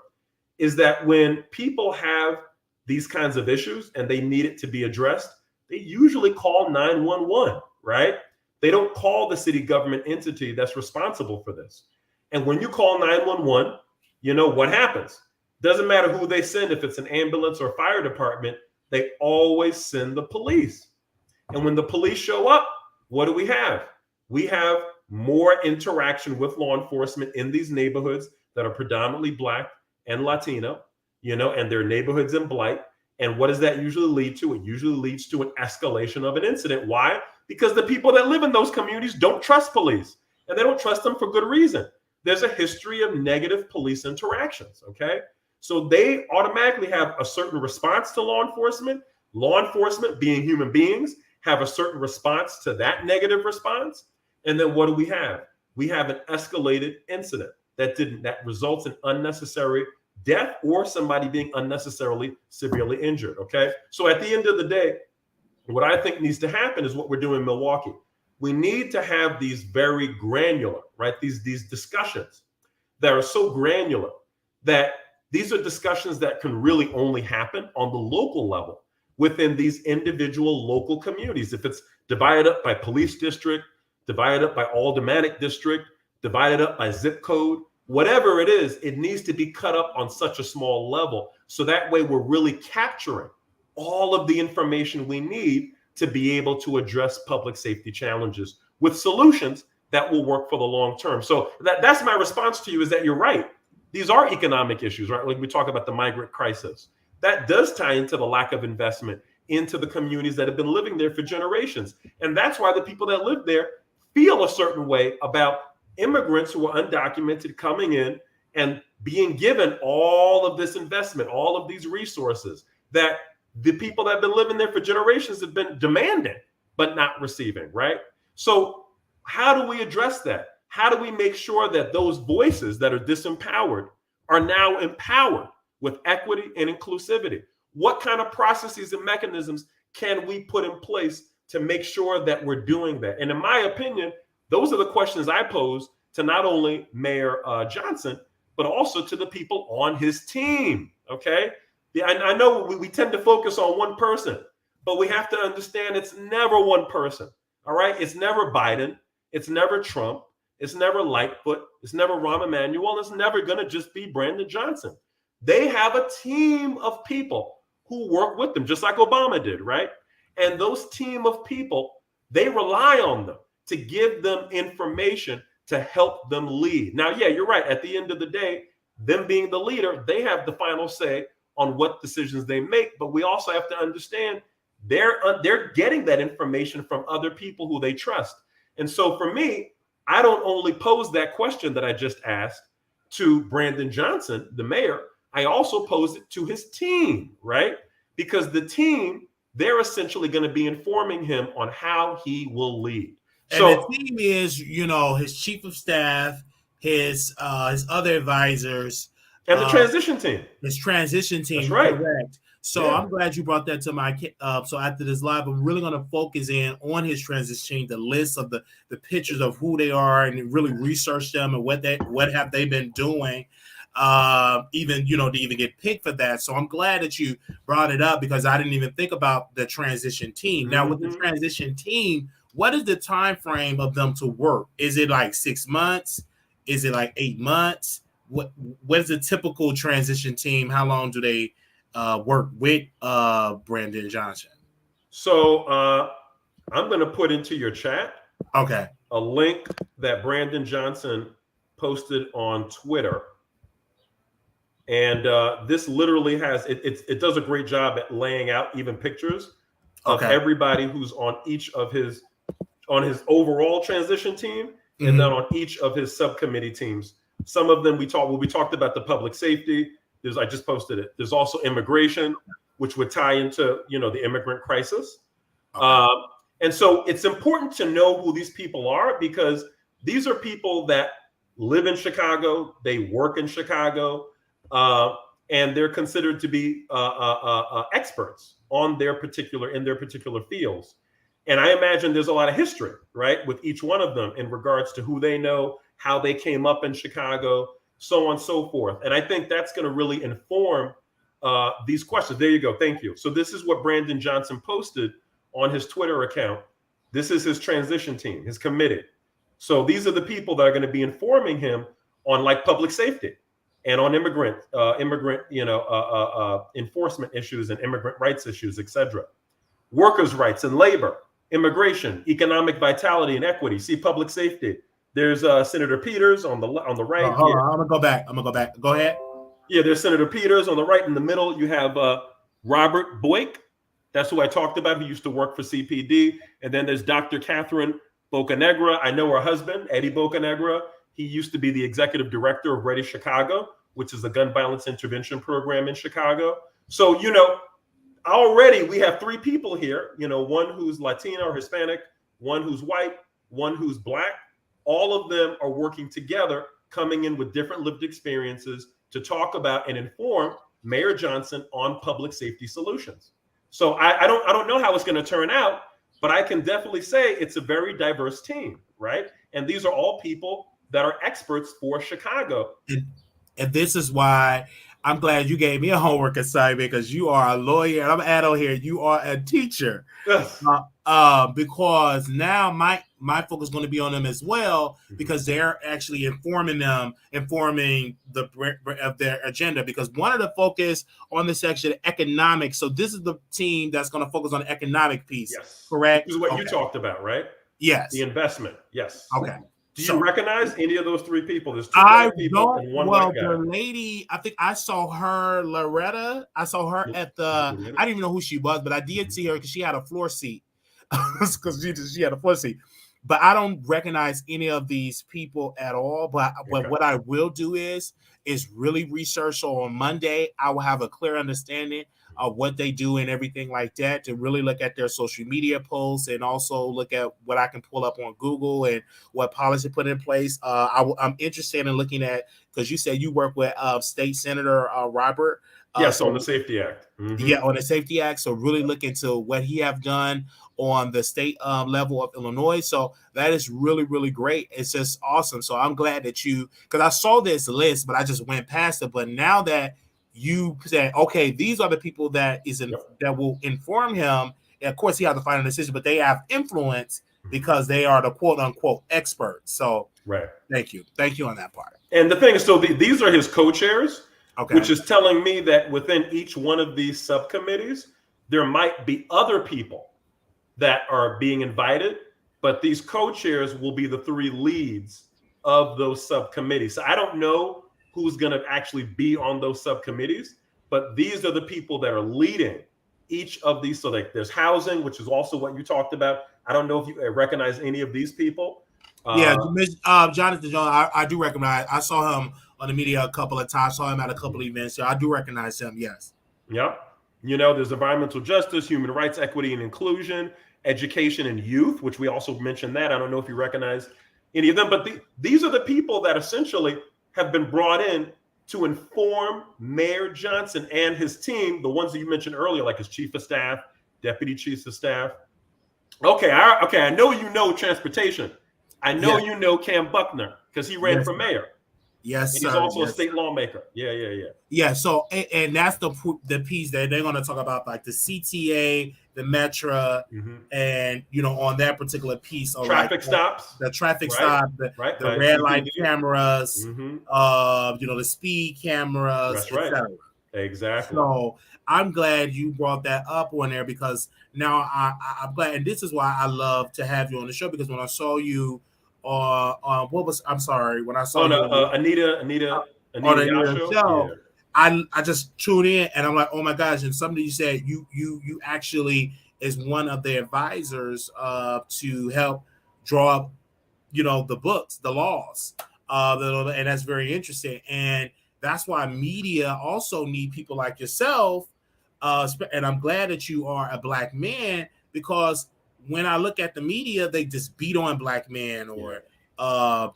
is that when people have these kinds of issues and they need it to be addressed, they usually call 911, right? They don't call the city government entity that's responsible for this. And when you call 911, you know what happens. Doesn't matter who they send, if it's an ambulance or fire department, they always send the police. And when the police show up, what do we have? We have more interaction with law enforcement in these neighborhoods that are predominantly Black and Latino, and their neighborhoods in blight. And what does that usually lead to? It usually leads to an escalation of an incident. Why? Because the people that live in those communities don't trust police, and they don't trust them for good reason. There's a history of negative police interactions, okay? So they automatically have a certain response to law enforcement. Law enforcement, being human beings, have a certain response to that negative response. And then what do we have? We have an escalated incident that results in unnecessary death or somebody being unnecessarily severely injured, okay? So at the end of the day, what I think needs to happen is what we're doing in Milwaukee. We need to have these very granular, right? These discussions that are so granular that these are discussions that can really only happen on the local level within these individual local communities. If it's divided up by police district, divided up by aldermanic district, divided up by zip code, whatever it is, it needs to be cut up on such a small level. So that way we're really capturing all of the information we need to be able to address public safety challenges with solutions that will work for the long term. So that's my response to you, is that you're right. These are economic issues, right? Like we talk about the migrant crisis. That does tie into the lack of investment into the communities that have been living there for generations. And that's why the people that live there feel a certain way about immigrants who are undocumented coming in and being given all of this investment, all of these resources that the people that have been living there for generations have been demanding, but not receiving, right? So how do we address that? How do we make sure that those voices that are disempowered are now empowered with equity and inclusivity? What kind of processes and mechanisms can we put in place to make sure that we're doing that? And in my opinion, those are the questions I pose to not only Mayor Johnson, but also to the people on his team. Okay. I know we tend to focus on one person, but we have to understand it's never one person. All right. It's never Biden. It's never Trump. It's never Lightfoot. It's never Rahm Emanuel. It's never going to just be Brandon Johnson. They have a team of people who work with them, just like Obama did, right? And those team of people, they rely on them to give them information to help them lead. Now, yeah, you're right. At the end of the day, them being the leader, they have the final say on what decisions they make. But we also have to understand they're getting that information from other people who they trust. And so for me, I don't only pose that question that I just asked to Brandon Johnson, the mayor, I also pose it to his team, right? Because the team, they're essentially going to be informing him on how he will lead. And the team is, his chief of staff, his other advisors, and the transition team. His transition team, that's right. Correct. So yeah. I'm glad you brought that to my. So after this live, I'm really going to focus in on his transition team, the list of the pictures of who they are, and really research them and what have they been doing, even to even get picked for that. So I'm glad that you brought it up because I didn't even think about the transition team. Now with the transition team, what is the time frame of them to work? Is it like 6 months? Is it like 8 months? What is the typical transition team? How long do they work with Brandon Johnson? So I'm going to put into your chat a link that Brandon Johnson posted on Twitter. And this literally has, it does a great job at laying out even pictures of everybody who's on his overall transition team and then on each of his subcommittee teams. Some of them we talked about the public safety. I just posted it. There's also immigration, which would tie into, the immigrant crisis. And so it's important to know who these people are because these are people that live in Chicago. They work in Chicago. And they're considered to be experts in their particular fields. And I imagine there's a lot of history, right, with each one of them in regards to who they know, how they came up in Chicago, so on and so forth. And I think that's going to really inform these questions. There you go. Thank you. So this is what Brandon Johnson posted on his Twitter account. This is his transition team, his committee. So these are the people that are going to be informing him on like public safety and on immigrant enforcement issues and immigrant rights issues, etc. Workers' rights and labor, immigration, economic vitality and equity. See public safety. There's Senator Peters on the right. Hold on. I'm gonna go back. Go ahead. Yeah, there's Senator Peters on the right. In the middle, you have Robert Boyk. That's who I talked about. Who used to work for CPD. And then there's Dr. Catherine Bocanegra. I know her husband, Eddie Bocanegra. He used to be the executive director of Ready Chicago, which is a gun violence intervention program in Chicago. So, already we have three people here, one who's Latino or Hispanic, one who's white, one who's Black. All of them are working together, coming in with different lived experiences to talk about and inform Mayor Johnson on public safety solutions. So I don't know how it's going to turn out, but I can definitely say it's a very diverse team, right? And these are all people that are experts for Chicago. And this is why I'm glad you gave me a homework assignment because you are a lawyer and I'm add on here. You are a teacher. Yes. Because now my focus is going to be on them as well because they're actually informing of their agenda. Because one of the focus on the section economics. So this is the team that's going to focus on the economic piece. Yes. Correct. This is what you talked about, right? Yes. The investment. Yes. Okay. Do you recognize any of those three people? There's two black people and one white guy. The lady, I think I saw her, Loretta. I saw her at I didn't even know who she was, but I did see her because she had a floor seat. Because she had a floor seat. But I don't recognize any of these people at all. But what I will do is really research. So on Monday, I will have a clear understanding of what they do and everything like that to really look at their social media posts and also look at what I can pull up on Google and what policy put in place. I'm interested in looking at, because you said you work with State Senator Robert. Yes, on the Safety Act. Yeah, on the Safety Act. So really look into what he have done on the state level of Illinois. So that is really, really great. It's just awesome. So I'm glad that because I saw this list, but I just went past it. But now that you said, okay, these are the people that that will inform him. And of course, he has to find a decision, but they have influence because they are the quote unquote experts. So thank you on that part. And the thing is, so these are his co-chairs, which is telling me that within each one of these subcommittees, there might be other people that are being invited, but these co-chairs will be the 3 leads of those subcommittees. So I don't know who's going to actually be on those subcommittees, but these are the people that are leading each of these. So like there's housing, which is also what you talked about. I don't know if you recognize any of these people. Jonathan Jones, I do recognize. I saw him on the media a couple of times. Saw him at a couple of events. So I do recognize him. Yes. Yeah. There's environmental justice, human rights, equity and inclusion, education and youth, which we also mentioned that. I don't know if you recognize any of them, but these are the people that essentially have been brought in to inform Mayor Johnson and his team, the ones that you mentioned earlier, like his chief of staff, deputy chief of staff. Okay, I know you know transportation. I know you know Cam Buckner because he ran for mayor. Yes, and he's also a state lawmaker. Yeah. So, and that's the piece that they're going to talk about, like the CTA, the Metro, and on that particular piece, traffic stops, the traffic stop, the red light cameras, the speed cameras, that's right. Exactly. So I'm glad you brought that up on there because now I'm glad, and this is why I love to have you on the show because when I saw you. When I saw Anita show, I just tuned in and I'm like, oh my gosh! And somebody said you actually is one of the advisors to help draw up, the books, the laws, and that's very interesting. And that's why media also need people like yourself. And I'm glad that you are a Black man because. When I look at the media, they just beat on Black men or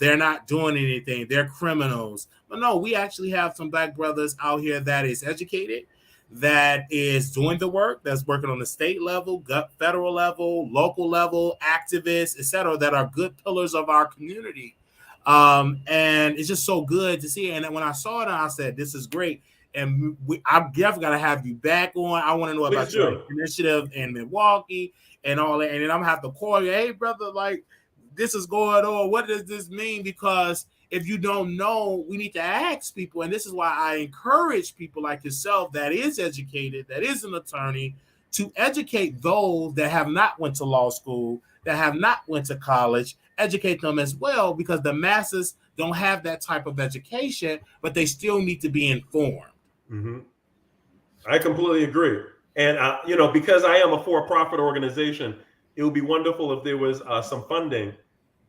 they're not doing anything. They're criminals. But no, we actually have some Black brothers out here that is educated, that is doing the work, that's working on the state level, federal level, local level, activists, etc., that are good pillars of our community. And it's just so good to see. And when I saw it, I said, this is great. And I'm definitely going to have you back on. I want to know about your initiative in Milwaukee. And all that, and then I'm gonna have to call you, hey brother, like this is going on. What does this mean? Because if you don't know, we need to ask people, and this is why I encourage people like yourself that is educated, that is an attorney, to educate those that have not went to law school, that have not went to college, educate them as well, because the masses don't have that type of education, but they still need to be informed. I completely agree. And, because I am a for-profit organization, it would be wonderful if there was some funding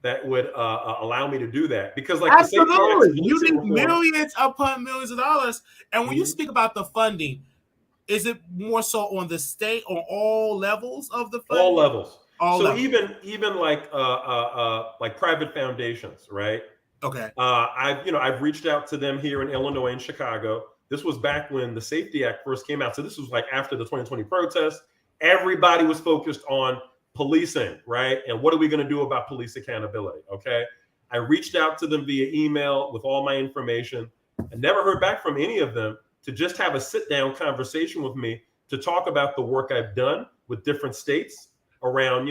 that would allow me to do that. Because, like, absolutely, you need millions upon millions of dollars. And when you speak about the funding, is it more so on the state or all levels of the funding? All levels. Even like private foundations, right? Okay. I've reached out to them here in Illinois and Chicago. This was back when the Safety Act first came out. So this was like after the 2020 protests. Everybody was focused on policing, right? And what are we going to do about police accountability? Okay. I reached out to them via email with all my information. I never heard back from any of them to just have a sit down conversation with me to talk about the work I've done with different states around,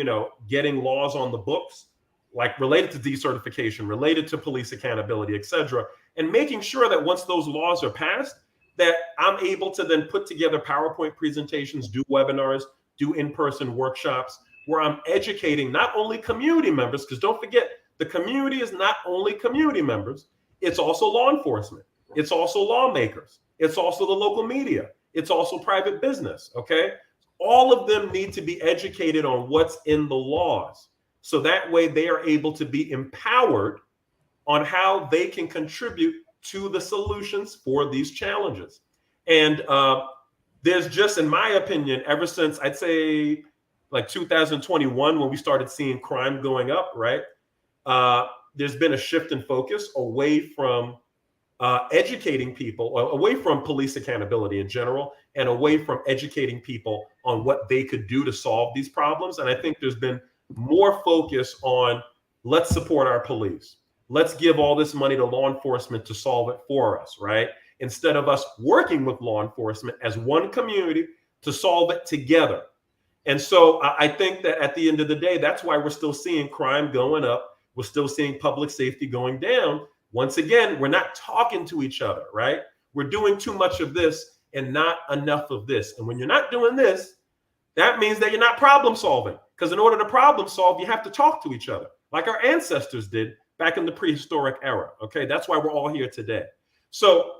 getting laws on the books, like related to decertification, related to police accountability, et cetera, and making sure that once those laws are passed, that I'm able to then put together PowerPoint presentations, do webinars, do in-person workshops where I'm educating not only community members, because don't forget, the community is not only community members, it's also law enforcement, it's also lawmakers, it's also the local media, it's also private business, okay? All of them need to be educated on what's in the laws. So that way they are able to be empowered on how they can contribute to the solutions for these challenges. And there's just, in my opinion, ever since I'd say like 2021, when we started seeing crime going up, right? There's been a shift in focus away from educating people away from police accountability in general and away from educating people on what they could do to solve these problems. And I think there's been more focus on let's support our police. Let's give all this money to law enforcement to solve it for us, right? Instead of us working with law enforcement as one community to solve it together. And so I think that at the end of the day, that's why we're still seeing crime going up. We're still seeing public safety going down. Once again, we're not talking to each other, right? We're doing too much of this and not enough of this. And when you're not doing this, that means that you're not problem solving. Because in order to problem solve, you have to talk to each other like our ancestors did back in the prehistoric era. Okay, that's why we're all here today. So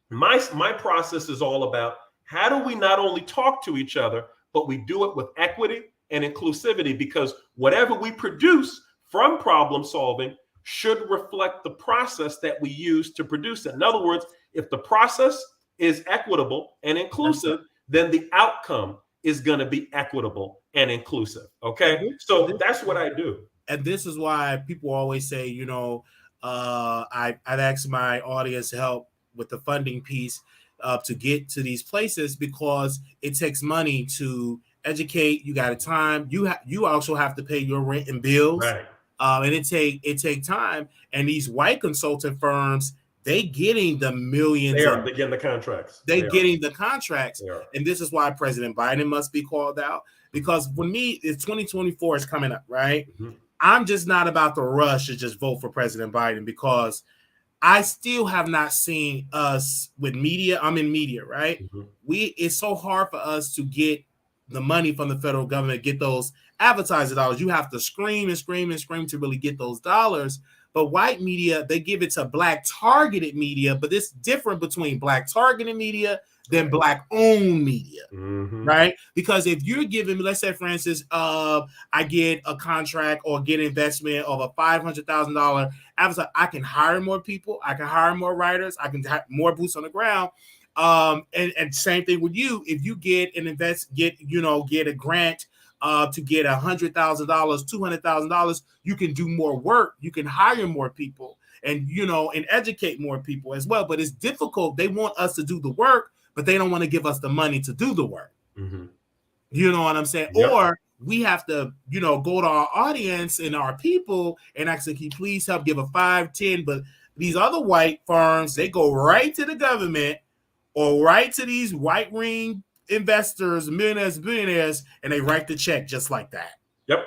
my process is all about how do we not only talk to each other, but we do it with equity and inclusivity, because whatever we produce from problem solving should reflect the process that we use to produce it. In other words, if the process is equitable and inclusive, then the outcome is going to be equitable and inclusive. Okay, so that's what I do. And this is why people always say, I'd ask my audience to help with the funding piece to get to these places, because it takes money to educate. You got time. You also have to pay your rent and bills, right? And it take time. And these white consultant firms, they getting the millions. They're getting the contracts. They're getting the contracts, and this is why President Biden must be called out. Because for me, it's 2024 is coming up, right? Mm-hmm. I'm just not about to rush to just vote for President Biden, because I still have not seen us with media. I'm in media, right? Mm-hmm. It's so hard for us to get the money from the federal government, get those advertiser dollars. You have to scream and scream and scream to really get those dollars. But white media, they give it to black targeted media, but it's different between black targeted media than black owned media, right? Because if you're giving me, let's say, for instance, I get a contract or get investment of a $500,000 advertiser, I can hire more people, I can hire more writers, I can have more boots on the ground. And same thing with you. If you get a grant to get $100,000, $200,000, you can do more work. You can hire more people, and educate more people as well. But it's difficult. They want us to do the work, but they don't want to give us the money to do the work. Mm-hmm. You know what I'm saying? Yep. Or we have to, go to our audience and our people and actually, can you please help give a 5, 10? But these other white firms, they go right to the government or right to these white ring investors, millionaires, billionaires, and they write the check just like that. Yep.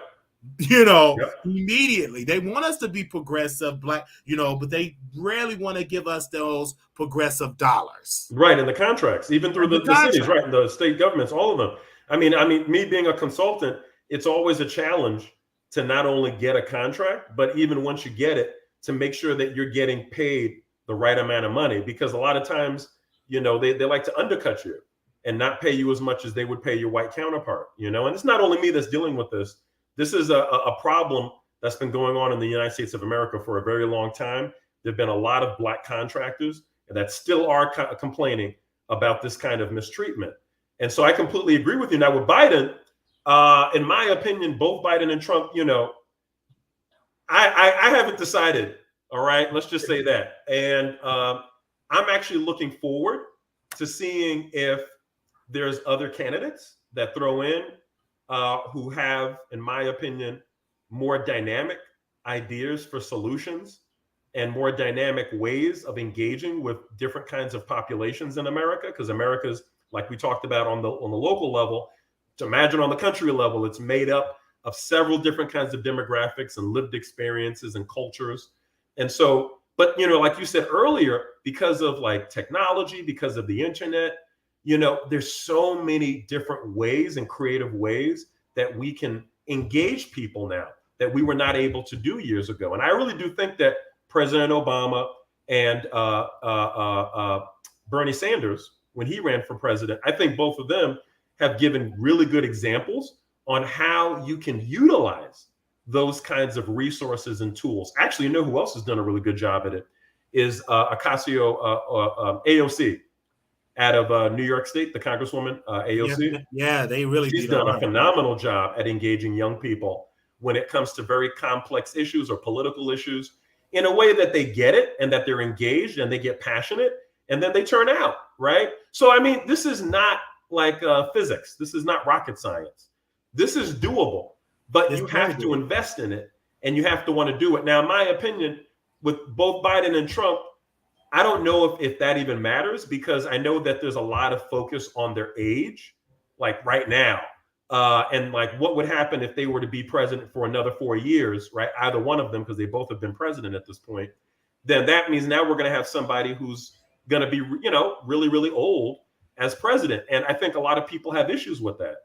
Immediately. They want us to be progressive, black, but they rarely want to give us those progressive dollars. Right, in the contracts, even through the cities, right, and the state governments, all of them. I mean, me being a consultant, it's always a challenge to not only get a contract, but even once you get it, to make sure that you're getting paid the right amount of money. Because a lot of times, they like to undercut you and not pay you as much as they would pay your white counterpart, and it's not only me that's dealing with this. This is a problem that's been going on in the United States of America for a very long time. There've been a lot of black contractors that still are complaining about this kind of mistreatment. And so I completely agree with you. Now with Biden, in my opinion, both Biden and Trump, I haven't decided. All right, let's just say that. And I'm actually looking forward to seeing if there's other candidates that throw in who have, in my opinion, more dynamic ideas for solutions and more dynamic ways of engaging with different kinds of populations in America. Because America's, like we talked about on the local level, to imagine on the country level, it's made up of several different kinds of demographics and lived experiences and cultures. And so, but like you said earlier, because of like technology, because of the internet, there's so many different ways and creative ways that we can engage people now that we were not able to do years ago. And I really do think that President Obama and Bernie Sanders, when he ran for president, I think both of them have given really good examples on how you can utilize those kinds of resources and tools. Actually, who else has done a really good job at it is AOC. Out of New York State, the Congresswoman AOC. Yeah, they really. She's done a phenomenal job at engaging young people when it comes to very complex issues or political issues. in a way that they get it and that they're engaged and they get passionate, and then they turn out, right? So, I mean, this is not like physics. This is not rocket science. This is doable, but you have to invest in it and you have to want to do it. Now, in my opinion, with both Biden and Trump, I don't know if that even matters, because I know that there's a lot of focus on their age, like right now. And like what would happen if they were to be president for another 4 years, right? Either one of them, because they both have been president at this point. Then that means now we're going to have somebody who's going to be, really, really old as president. And I think a lot of people have issues with that.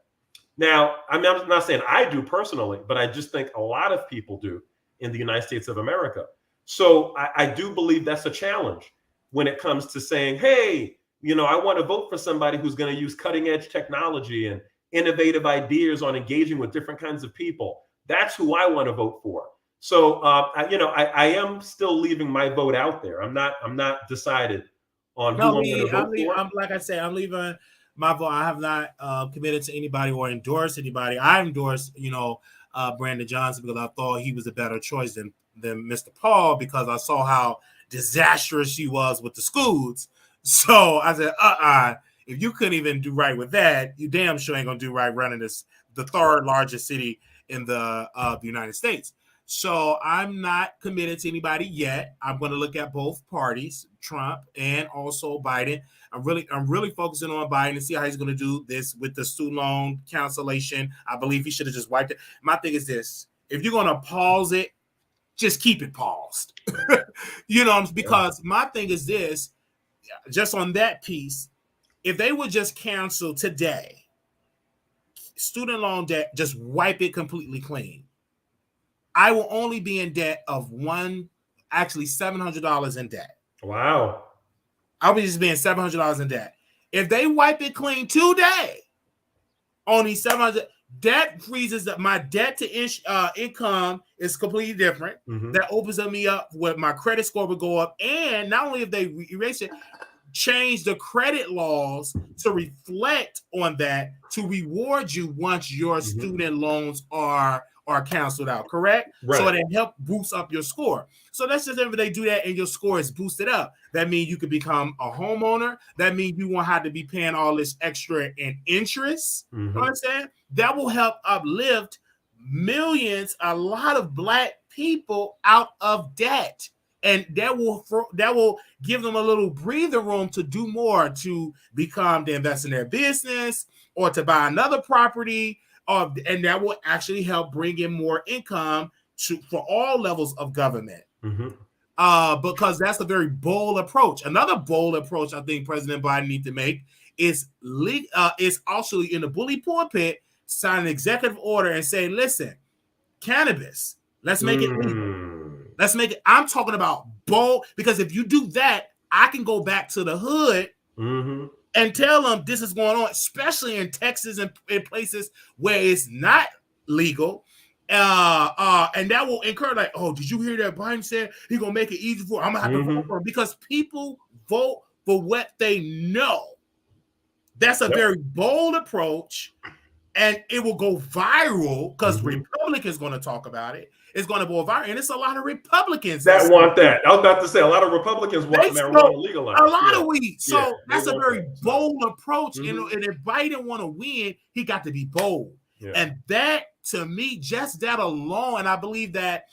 Now, I'm not saying I do personally, but I just think a lot of people do in the United States of America. So I do believe that's a challenge when it comes to saying, hey, I want to vote for somebody who's going to use cutting edge technology and innovative ideas on engaging with different kinds of people. That's who I want to vote for. So, I am still leaving my vote out there. I'm not decided on who I'm going to vote for. Like I said, I'm leaving my vote. I have not committed to anybody or endorsed anybody. I endorsed, Brandon Johnson, because I thought he was a better choice than Mr. Paul, because I saw how disastrous he was with the schools. So I said, if you couldn't even do right with that, you damn sure ain't gonna do right running the third largest city in the United States. So I'm not committed to anybody yet. I'm going to look at both parties, Trump and also Biden. I'm really focusing on Biden to see how he's going to do this with the student loan cancellation. I believe he should have just wiped it. My thing is this: if you're going to pause it, just keep it paused. Because my thing is this: just on that piece, if they would just cancel today, student loan debt, just wipe it completely clean, I will only be in debt of $700 in debt. Wow. I'll be just being $700 in debt. If they wipe it clean today, only $700, that freezes up my debt to income is completely different. Mm-hmm. That opens me up where my credit score would go up. And not only if they erase it, change the credit laws to reflect on that, to reward you once your student loans are canceled out, correct? Right. So it help boost up your score. So that's just if they do that and your score is boosted up. That means you could become a homeowner. That means you won't have to be paying all this extra in interest. Mm-hmm. You know what I'm saying? That will help uplift millions, a lot of Black people out of debt. And that will give them a little breather room to do more, to invest in their business or to buy another property. And that will actually help bring in more income for all levels of government. Mm-hmm. Because that's a very bold approach. Another bold approach I think President Biden needs to make is also in the bully pulpit, sign an executive order and say, listen, cannabis, let's make it legal. Let's make it. I'm talking about bold, because if you do that, I can go back to the hood and tell them this is going on, especially in Texas and in places where it's not legal. And that will encourage, like, oh, did you hear that Biden said he's going to make it easy for, I'm going to have to vote for him, because people vote for what they know. That's a very bold approach, and it will go viral because Republicans going to talk about it. It's going to go viral, and it's a lot of Republicans that want that. I was about to say, a lot of Republicans want marijuana legalized. A lot of weed. So that's a very bold approach. And if Biden want to win, he got to be bold. Yeah. And that, to me, just that alone, and I believe that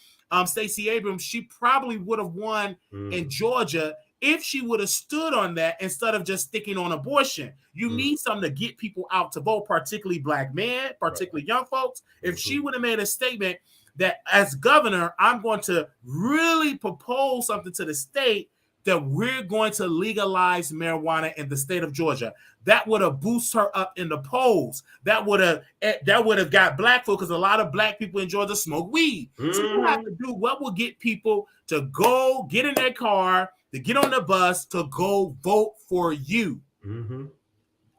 Stacey Abrams, she probably would have won in Georgia if she would have stood on that instead of just sticking on abortion. You need something to get people out to vote, particularly Black men, particularly young folks. If she would have made a statement that as governor, I'm going to really propose something to the state that we're going to legalize marijuana in the state of Georgia, that would have boosted her up in the polls. That would have got Black folk, because a lot of Black people in Georgia smoke weed. So you have to do what will get people to go get in their car, to get on the bus, to go vote for you.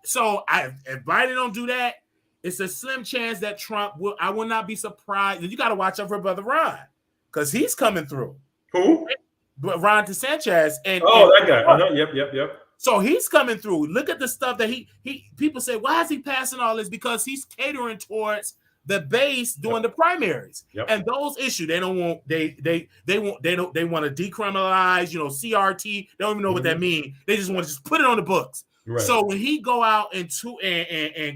So if Biden don't do that, it's a slim chance that Trump will. I will not be surprised. And you got to watch out for Brother Ron, because he's coming through. Who? Ron DeSantis. And that guy. Yep. So he's coming through. Look at the stuff that he people say, why is he passing all this? Because he's catering towards the base during the primaries. Yep. And those issues, they don't want they want to decriminalize, CRT. They don't even know what that means. They just want to just put it on the books. Right. So when he go out and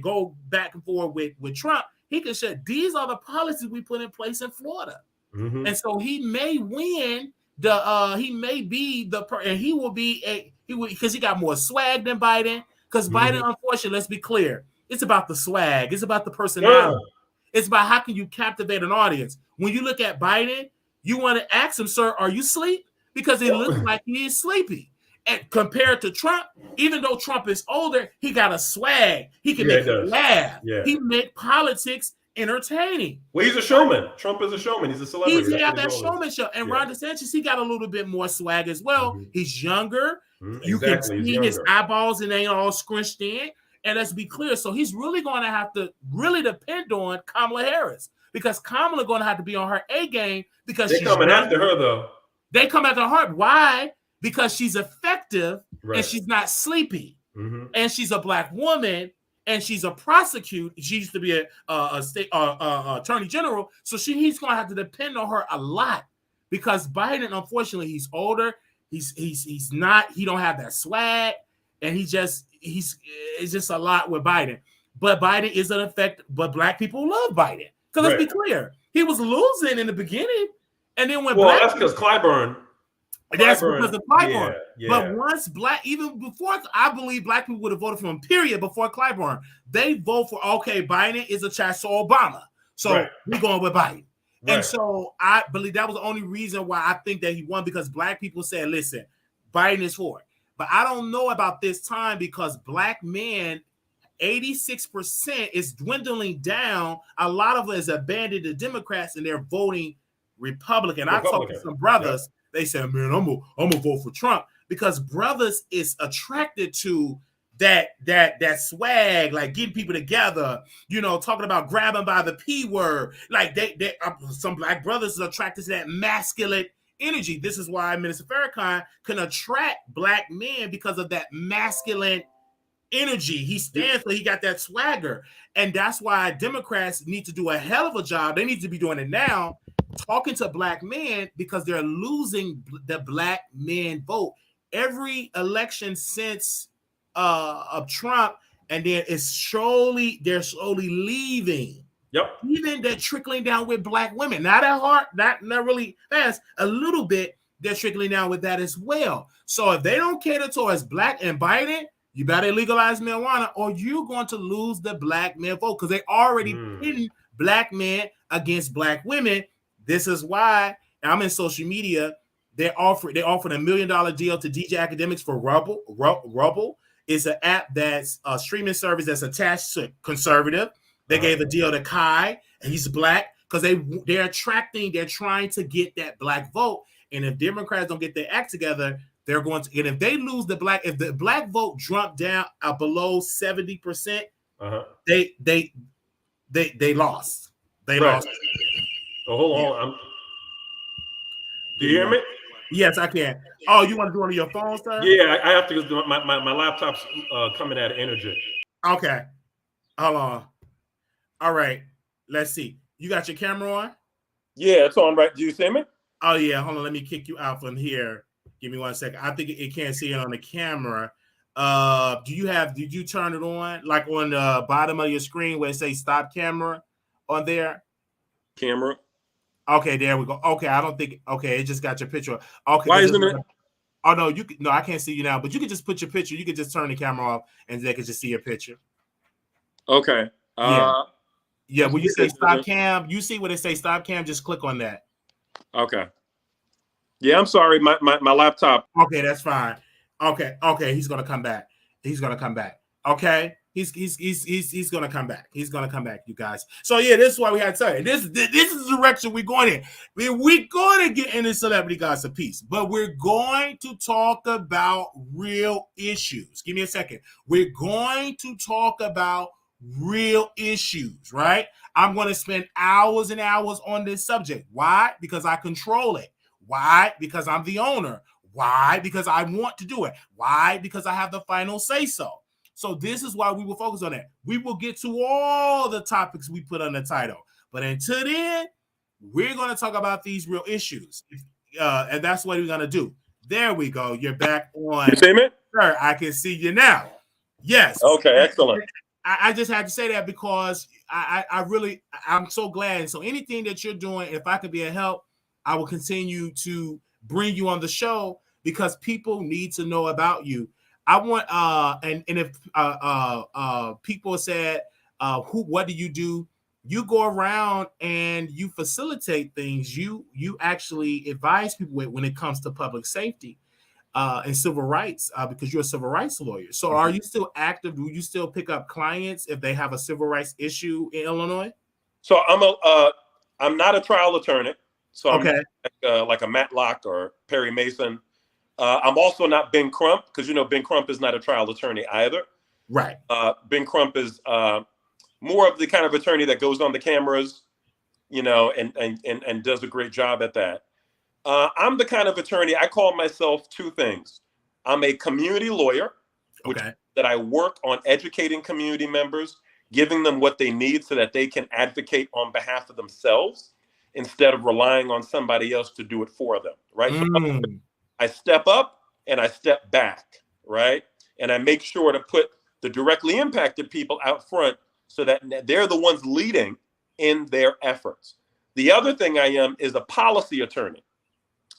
go back and forth with Trump, he can say these are the policies we put in place in Florida. And so he may win he may be and he will be because he got more swag than Biden. Because Biden, unfortunately, let's be clear, it's about the swag, it's about the personality, it's about how can you captivate an audience. When you look at Biden, you want to ask him, sir, are you asleep? Because it looks like he is sleepy. And compared to Trump, even though Trump is older, he got a swag. He can make you laugh. Yeah. He make politics entertaining. Well, he's a showman. Trump is a showman. He's a celebrity. He's got that showman show. And Ron DeSantis, he got a little bit more swag as well. He's younger. You can see his eyeballs and they ain't all scrunched in. And let's be clear. So he's really going to have to really depend on Kamala Harris, because Kamala going to have to be on her A game, because they're coming after her though. They come after her. Why? Because she's effective and she's not sleepy. And she's a black woman. And she's a prosecutor. She used to be a state attorney general. So he's going to have to depend on her a lot, because Biden, unfortunately, he's older. He's not. He don't have that swag, and it's just a lot with Biden. But Biden is an effect. But black people love Biden, because let's be clear, he was losing in the beginning, and then when that's because Clyburn. That's because of Clyburn. Yeah. But once even before, I believe black people would have voted for him, period, before Clyburn. They vote for, okay, Biden is a child to Obama. So we're going with Biden. And so I believe that was the only reason why I think that he won, because black people said, listen, Biden is for it. But I don't know about this time, because black men, 86% is dwindling down. A lot of us abandoned the Democrats and they're voting Republican. I talked to some brothers. They said, man, I'm gonna vote for Trump, because brothers is attracted to that swag, like getting people together, talking about grabbing by the P word. Like they some black brothers are attracted to that masculine energy. This is why Minister Farrakhan can attract black men, because of that masculine energy. He stands for, he got that swagger. And that's why Democrats need to do a hell of a job. They need to be doing it now, talking to black men, because they're losing the black men vote. Every election since of Trump, and then they're slowly leaving. Yep. Even they're trickling down with black women. Not that hard, not really fast. A little bit, they're trickling down with that as well. So if they don't cater towards black and Biden, you better legalize marijuana, or you're going to lose the black men vote, because they already pitting black men against black women. This is why I'm in social media. They offered a $1 million deal to DJ Academics for Rubble. Rubble is an app that's a streaming service that's attached to conservative. They gave a deal to Kai, and he's black, because they're trying to get that black vote. And if Democrats don't get their act together, they're going to. And if they lose if the black vote drop down below 70%, they lost. They lost. Oh, hold on. Do you hear me? Yes, I can. Oh, you want to do it on your phone, sir? Yeah, I have to. My laptop's coming out of energy. Okay. Hold on. All right. Let's see. You got your camera on? Yeah, it's on. Right? Do you see me? Oh yeah. Hold on. Let me kick you out from here. Give me 1 second. I think it can't see it on the camera. Did you turn it on? Like on the bottom of your screen where it says stop camera on there? Camera. Okay, there we go. Okay, I don't think. Okay, it just got your picture. Okay. Why isn't it? Oh no, no, I can't see you now. But you can just put your picture. You can just turn the camera off, and they can just see your picture. Okay. Yeah. When you say stop cam, you see what it say stop cam. Just click on that. Okay. Yeah, I'm sorry. My laptop. Okay, that's fine. Okay. He's gonna come back. Okay. He's gonna come back. He's gonna come back, you guys. So yeah, this is why we had to say this is the direction we're going in. We're going to get into celebrity gossip piece, but we're going to talk about real issues. Give me a second. We're going to talk about real issues, right? I'm going to spend hours and hours on this subject. Why? Because I control it. Why? Because I'm the owner. Why? Because I want to do it. Why? Because I have the final say so. So this is why we will focus on that. We will get to all the topics we put on the title. But until then, we're going to talk about these real issues. And that's what we're going to do. There we go. You're back on. You see me? Sir, I can see you now. Yes. Okay, excellent. I just had to say that because I'm so glad. So anything that you're doing, if I could be a help, I will continue to bring you on the show because people need to know about you. I want and if people said what do you do? You go around and you facilitate things. You actually advise people when it comes to public safety and civil rights because you're a civil rights lawyer. So are you still active? Do you still pick up clients if they have a civil rights issue in Illinois? So I'm not a trial attorney. So I'm okay. like a Matlock or Perry Mason. I'm also not Ben Crump because Ben Crump is not a trial attorney either. Right. Ben Crump is more of the kind of attorney that goes on the cameras, and does a great job at that. I'm the kind of attorney, I call myself two things. I'm a community lawyer, that I work on educating community members, giving them what they need so that they can advocate on behalf of themselves instead of relying on somebody else to do it for them, right? So I step up and I step back, right? And I make sure to put the directly impacted people out front so that they're the ones leading in their efforts. The other thing I am is a policy attorney.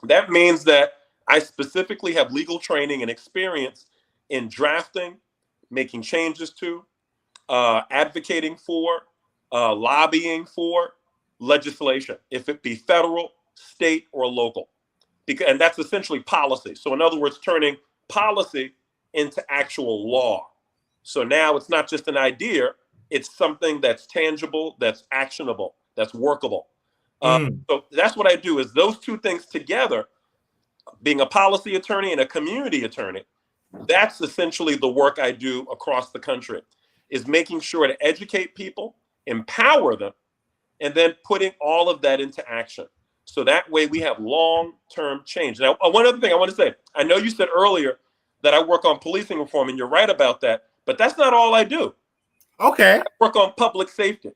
That means that I specifically have legal training and experience in drafting, making changes to, advocating for, lobbying for legislation, if it be federal, state, or local. And that's essentially policy. So in other words, turning policy into actual law. So now it's not just an idea, it's something that's tangible, that's actionable, that's workable. So that's what I do is those two things together, being a policy attorney and a community attorney, that's essentially the work I do across the country, is making sure to educate people, empower them, and then putting all of that into action. So that way we have long-term change. Now, one other thing I want to say, I know you said earlier that I work on policing reform, and you're right about that, but that's not all I do. Okay. I work on public safety,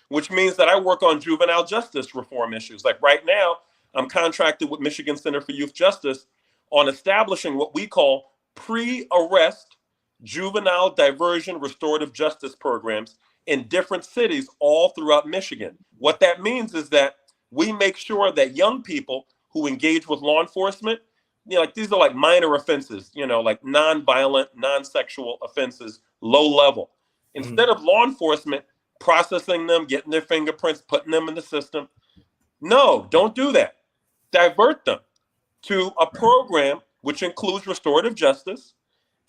which means that I work on juvenile justice reform issues. Like right now, I'm contracted with Michigan Center for Youth Justice on establishing what we call pre-arrest juvenile diversion restorative justice programs in different cities all throughout Michigan. What that means is that we make sure that young people who engage with law enforcement, like these are like minor offenses, like non-violent, non-sexual offenses, low level. Instead of law enforcement processing them, getting their fingerprints, putting them in the system, no, don't do that. Divert them to a program which includes restorative justice,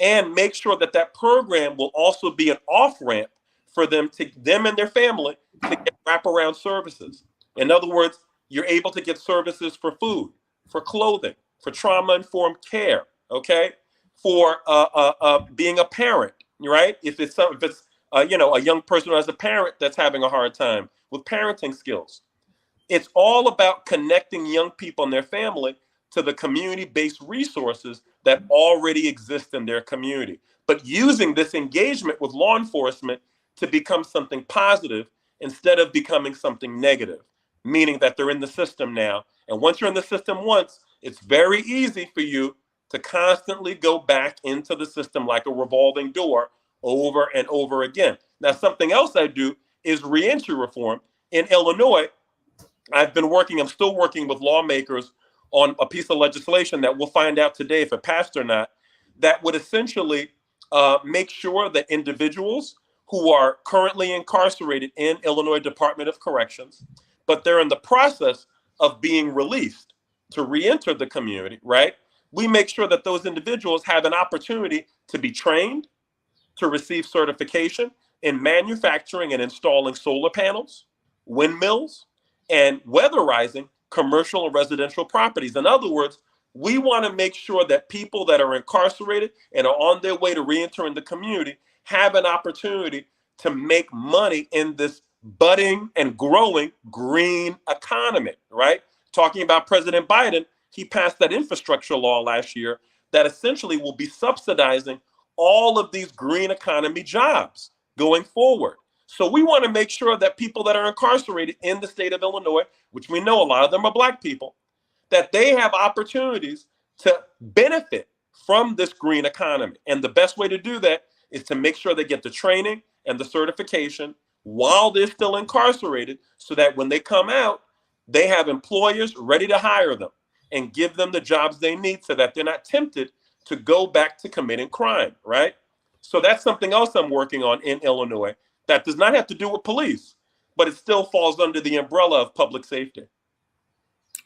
and make sure that that program will also be an off-ramp for them and their family to get wraparound services. In other words, you're able to get services for food, for clothing, for trauma-informed care, okay? For being a parent, right? If it's a young person who has a parent that's having a hard time with parenting skills. It's all about connecting young people and their family to the community-based resources that already exist in their community, but using this engagement with law enforcement to become something positive instead of becoming something negative, meaning that they're in the system now. And once you're in the system once, it's very easy for you to constantly go back into the system like a revolving door over and over again. Now, something else I do is reentry reform. In Illinois, I'm still working with lawmakers on a piece of legislation that we'll find out today if it passed or not, that would essentially make sure that individuals who are currently incarcerated in Illinois Department of Corrections, but they're in the process of being released to reenter the community, right? We make sure that those individuals have an opportunity to be trained, to receive certification in manufacturing and installing solar panels, windmills, and weatherizing commercial and residential properties. In other words, we want to make sure that people that are incarcerated and are on their way to reentering the community have an opportunity to make money in this budding and growing green economy, right? Talking about President Biden, he passed that infrastructure law last year that essentially will be subsidizing all of these green economy jobs going forward. So we want to make sure that people that are incarcerated in the state of Illinois, which we know a lot of them are Black people, that they have opportunities to benefit from this green economy. And the best way to do that is to make sure they get the training and the certification while they're still incarcerated, so that when they come out, they have employers ready to hire them and give them the jobs they need, so that they're not tempted to go back to committing crime, right? So that's something else I'm working on in Illinois that does not have to do with police, but it still falls under the umbrella of public safety.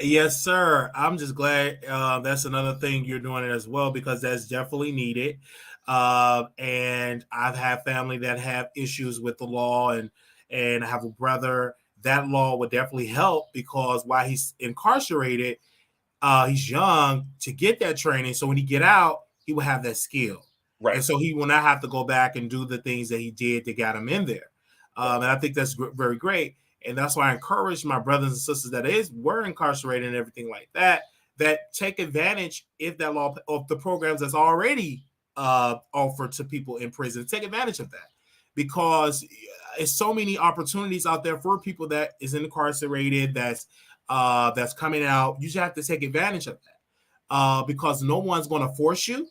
Yes, sir. I'm just glad that's another thing you're doing as well, because that's definitely needed. And I've had family that have issues with the law, and I have a brother. That law would definitely help, because while he's incarcerated, he's young to get that training. So when he get out, he will have that skill. Right. And so he will not have to go back and do the things that he did that got him in there. And I think that's very great. And that's why I encourage my brothers and sisters that were incarcerated and everything like that, that take advantage, if that law, of the programs that's already offered to people in prison. Take advantage of that, because it's so many opportunities out there for people that is incarcerated, that's coming out. You just have to take advantage of that, because no one's going to force you.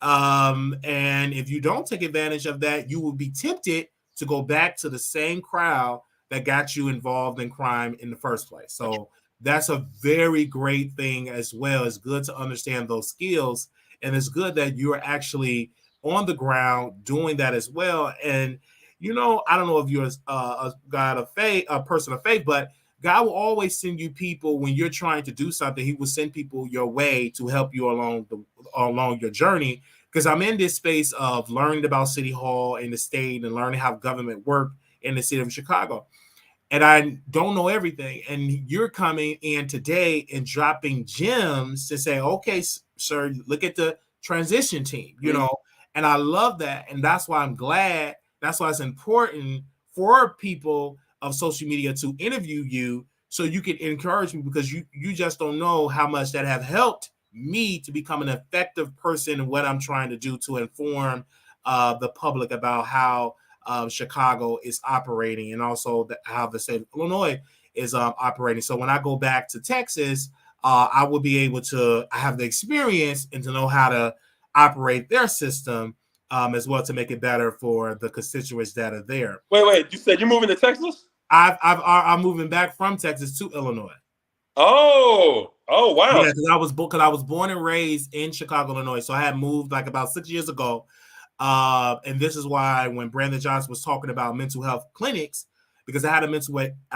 And if you don't take advantage of that, you will be tempted to go back to the same crowd that got you involved in crime in the first place. So that's a very great thing as well. It's good to understand those skills, and it's good that you're actually on the ground doing that as well. And I don't know if you're a person of faith, but God will always send you people when you're trying to do something. He will send people your way to help you along your journey. Because I'm in this space of learning about City Hall in the state and learning how government works in the city of Chicago. And I don't know everything. And you're coming in today and dropping gems to say, okay, sir, look at the transition team, and I love that. And that's why I'm glad. That's why it's important for people of social media to interview you, so you can encourage me, because you just don't know how much that have helped me to become an effective person in what I'm trying to do to inform the public about how Chicago is operating, and also how the state of Illinois is operating. So when I go back to Texas, I will be able to have the experience and to know how to operate their system as well, to make it better for the constituents that are there. Wait, you said you're moving to Texas? I'm moving back from Texas to Illinois. Oh, wow. Yeah, because I was born and raised in Chicago, Illinois. So I had moved like about 6 years ago. And this is why when Brandon Johnson was talking about mental health clinics, because I had a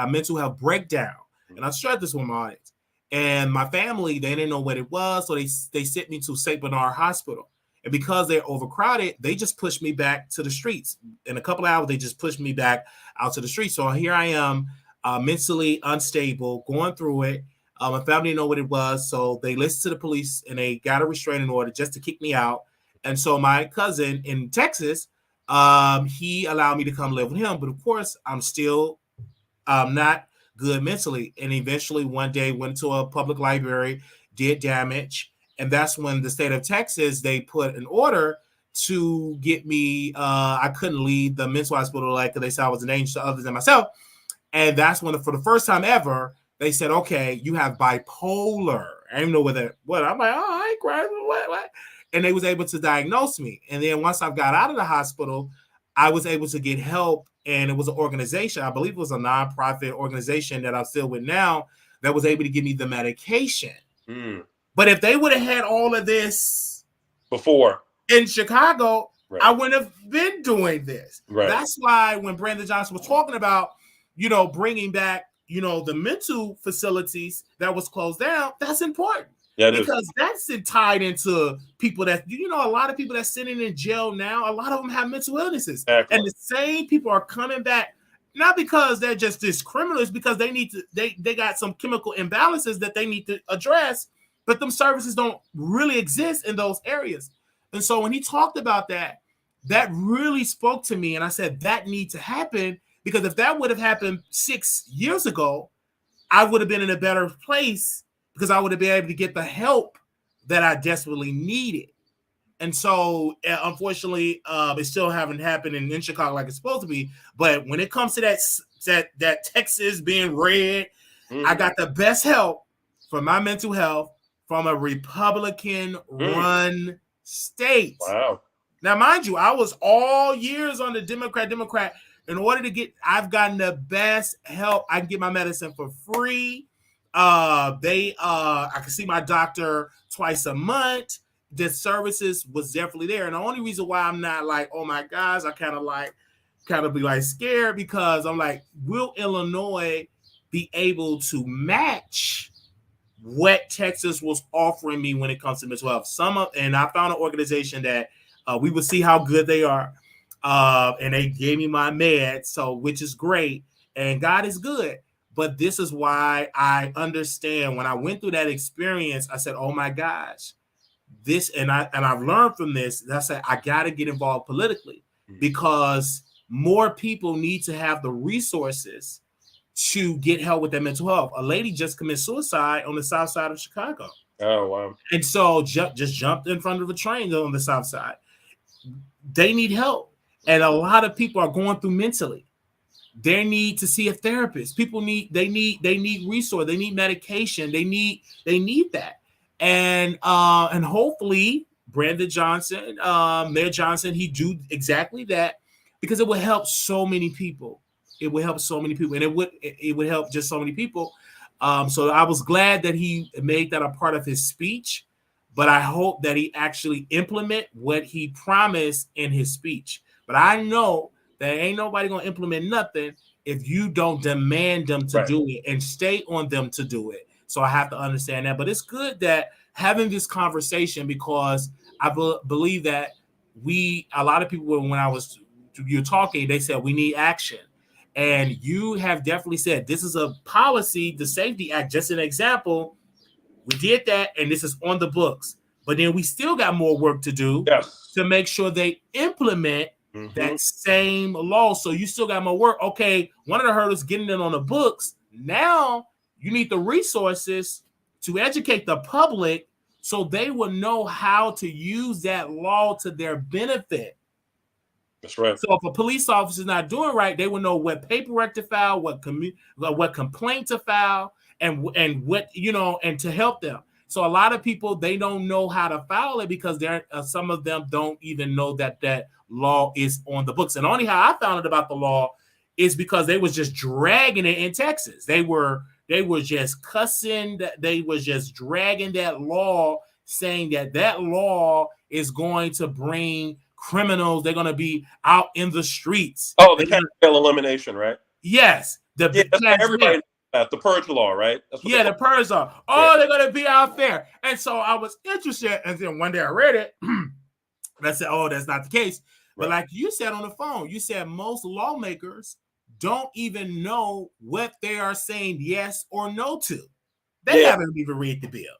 mental health breakdown, and I shared this with my audience. And my family, they didn't know what it was, so they sent me to St. Bernard Hospital. And because they're overcrowded, they just pushed me back to the streets. In a couple of hours, they just pushed me back out to the streets. So here I am, mentally unstable, going through it. My family didn't know what it was, so they listened to the police and they got a restraining order just to kick me out. And so my cousin in Texas, he allowed me to come live with him. But of course, I'm still not good mentally. And eventually one day went to a public library, did damage. And that's when the state of Texas, they put an order to get me. I couldn't leave the mental hospital, because they said I was a danger to others than myself. And that's when, for the first time ever, they said, okay, you have bipolar. I didn't know what. I'm like, oh, I ain't crying. What? And they was able to diagnose me. And then once I got out of the hospital, I was able to get help. And it was an organization, I believe it was a nonprofit organization that I'm still with now, that was able to give me the medication. But if they would have had all of this before in Chicago, right, I wouldn't have been doing this. Right. That's why when Brandon Johnson was talking about, bringing back, the mental facilities that was closed down, that's important. Yeah, because that's tied into people that, a lot of people that's sitting in jail now, a lot of them have mental illnesses. Exactly. And the same people are coming back, not because they're just this criminals, because they need to, they got some chemical imbalances that they need to address, but them services don't really exist in those areas. And so when he talked about that, that really spoke to me. And I said, that needs to happen, because if that would have happened 6 years ago, I would have been in a better place, because I would have been able to get the help that I desperately needed. And so, unfortunately, it still haven't happened in Chicago like it's supposed to be. But when it comes to that Texas being red, I got the best help for my mental health from a Republican-run state. Wow. Now, mind you, I was all years on the Democrat. In order to get, I've gotten the best help. I can get my medicine for free. I can see my doctor twice a month. The services was definitely there. And the only reason why I'm not like, oh my gosh, I kind of be like scared, because I'm like, will Illinois be able to match what Texas was offering me when it comes to mental health? And I found an organization that we will see how good they are. And they gave me my meds, so which is great. And God is good. But this is why I understand when I went through that experience, I said, oh my gosh, I've learned from this. I said, I got to get involved politically, because more people need to have the resources to get help with their mental health. A lady just committed suicide on the south side of Chicago. Oh, wow. And so just jumped in front of a train on the south side. They need help. And a lot of people are going through mentally. They need to see a therapist. People need resource. They need medication. They need that. And hopefully Brandon Johnson, Mayor Johnson, he do exactly that, because it would help so many people. It would help so many people, and it would help just so many people. So I was glad that he made that a part of his speech, but I hope that he actually implement what he promised in his speech. But I know that ain't nobody gonna implement nothing if you don't demand them to do it and stay on them to do it. So I have to understand that. But it's good that having this conversation, because I believe that a lot of people, when you're talking, they said we need action. And you have definitely said this is a policy, the Safety Act, just an example. We did that, and this is on the books. But then we still got more work to do to make sure they implement that same law. So you still got more work. Okay, one of the hurdles getting it on the books. Now you need the resources to educate the public so they will know how to use that law to their benefit. That's right. So if a police officer is not doing right, they will know what paperwork to file, what complaint to file, and what, and to help them. So a lot of people, they don't know how to file it, because some of them don't even know that law is on the books. And only how I found out about the law is because they was just dragging it in Texas. They were just cussing, they was just dragging that law, saying that law is going to bring criminals. They're going to be out in the streets. Oh, the cash bail elimination, right? Yes. Everybody knows the purge law, right? The purge law. Oh, they're going to be out there. And so I was interested. And then one day I read it. And I said, oh, that's not the case. But like you said on the phone, you said most lawmakers don't even know what they are saying yes or no to. They haven't even read the bill.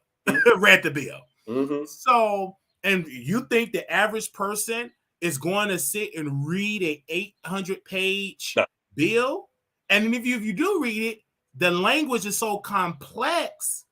Mm-hmm. So, and you think the average person is going to sit and read a 800-page bill? And if you do read it, the language is so complex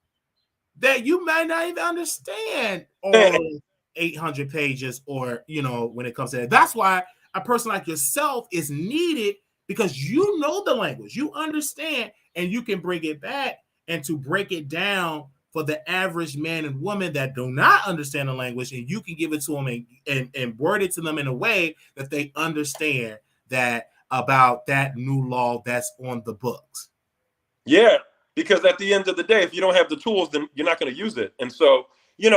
that you might not even understand all 800 pages, or, when it comes to that. That's why a person like yourself is needed, because you know the language, you understand, and you can bring it back and to break it down for the average man and woman that do not understand the language, and you can give it to them and word it to them in a way that they understand that about that new law that's on the books. Yeah, because at the end of the day, if you don't have the tools, then you're not going to use it. And so,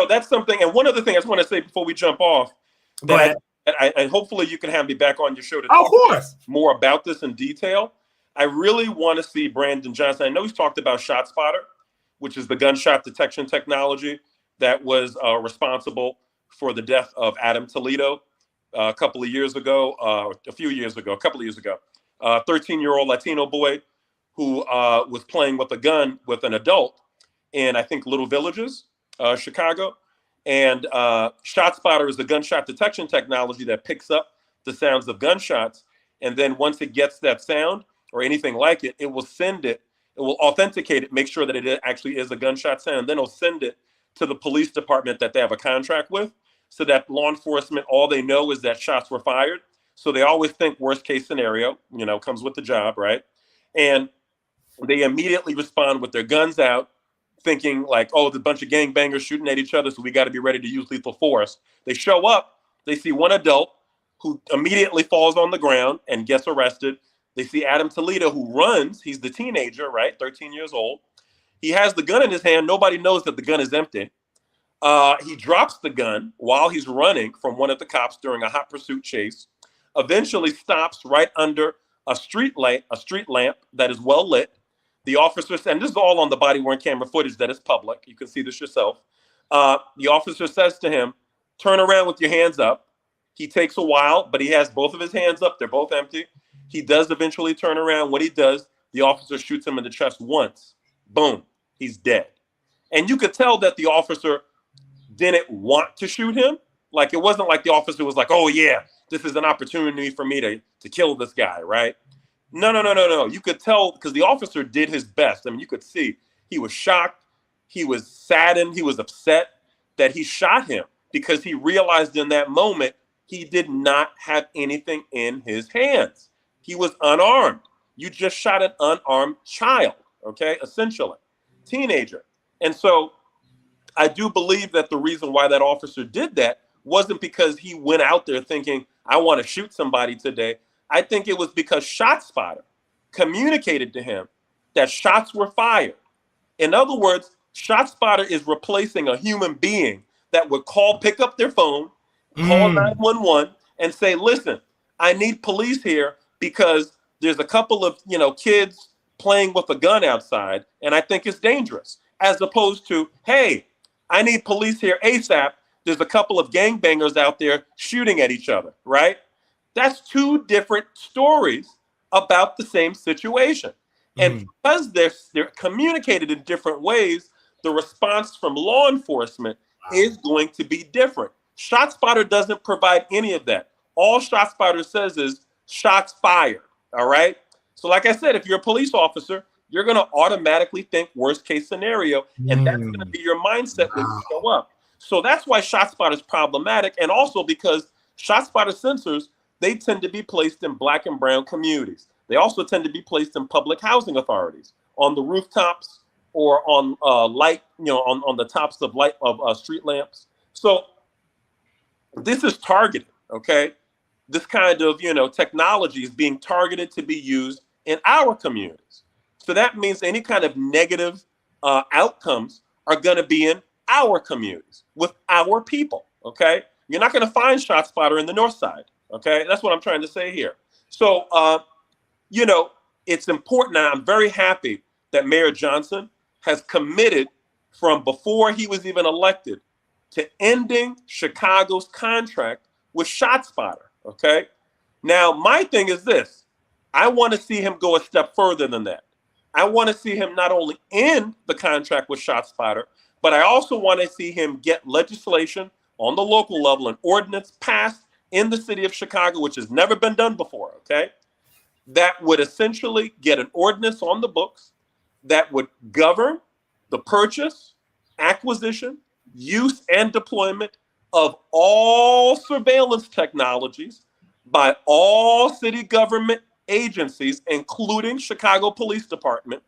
that's something. And one other thing I just want to say before we jump off, that I hopefully you can have me back on your show to talk more about this in detail. I really want to see Brandon Johnson. I know he's talked about ShotSpotter, which is the gunshot detection technology that was responsible for the death of Adam Toledo a couple of years ago. 13-year-old Latino boy who was playing with a gun with an adult in, I think, Little Villages, Chicago. And ShotSpotter is the gunshot detection technology that picks up the sounds of gunshots. And then once it gets that sound or anything like it, it will authenticate it, make sure that it actually is a gunshot sound. Then it'll send it to the police department that they have a contract with, so that law enforcement, all they know is that shots were fired. So they always think worst case scenario, comes with the job, right? And they immediately respond with their guns out, thinking like, oh, there's a bunch of gangbangers shooting at each other, so we got to be ready to use lethal force. They show up, they see one adult who immediately falls on the ground and gets arrested. They see Adam Toledo, who runs. He's the teenager, right? 13 years old. He has the gun in his hand. Nobody knows that the gun is empty. He drops the gun while he's running from one of the cops during a hot pursuit chase. Eventually stops right under a street lamp that is well lit. The officers, and this is all on the body-worn camera footage that is public. You can see this yourself. The officer says to him, "Turn around with your hands up." He takes a while, but he has both of his hands up. They're both empty. He does eventually turn around. What he does, the officer shoots him in the chest once. Boom, he's dead. And you could tell that the officer didn't want to shoot him. Like, it wasn't like the officer was like, oh yeah, this is an opportunity for me to kill this guy, right? No. You could tell because the officer did his best. I mean, you could see he was shocked. He was saddened. He was upset that he shot him because he realized in that moment he did not have anything in his hands. He was unarmed. You just shot an unarmed child, okay, essentially, teenager. And so I do believe that the reason why that officer did that wasn't because he went out there thinking, I want to shoot somebody today. I think it was because ShotSpotter communicated to him that shots were fired. In other words, ShotSpotter is replacing a human being that would pick up their phone, call 911 and say, listen, I need police here because there's a couple of, kids playing with a gun outside and I think it's dangerous. As opposed to, hey, I need police here ASAP. There's a couple of gangbangers out there shooting at each other, right? That's two different stories about the same situation. And because they're communicated in different ways, the response from law enforcement is going to be different. ShotSpotter doesn't provide any of that. All ShotSpotter says is shots fired, all right? So like I said, if you're a police officer, you're going to automatically think worst case scenario, and that's going to be your mindset when you show up. So that's why ShotSpotter is problematic, and also because ShotSpotter sensors, they tend to be placed in Black and brown communities. They also tend to be placed in public housing authorities, on the rooftops or on on the tops of street lamps. So this is targeted, okay? This kind of, technology is being targeted to be used in our communities. So that means any kind of negative outcomes are going to be in our communities with our people, okay? You're not going to find ShotSpotter in the North Side, okay? That's what I'm trying to say here. So, it's important, and I'm very happy that Mayor Johnson has committed from before he was even elected to ending Chicago's contract with ShotSpotter, okay? Now, my thing is this. I want to see him go a step further than that. I want to see him not only end the contract with ShotSpotter, but I also want to see him get legislation on the local level, an ordinance passed in the city of Chicago, which has never been done before, okay? That would essentially get an ordinance on the books that would govern the purchase, acquisition, use, and deployment of all surveillance technologies by all city government agencies, including Chicago Police Department.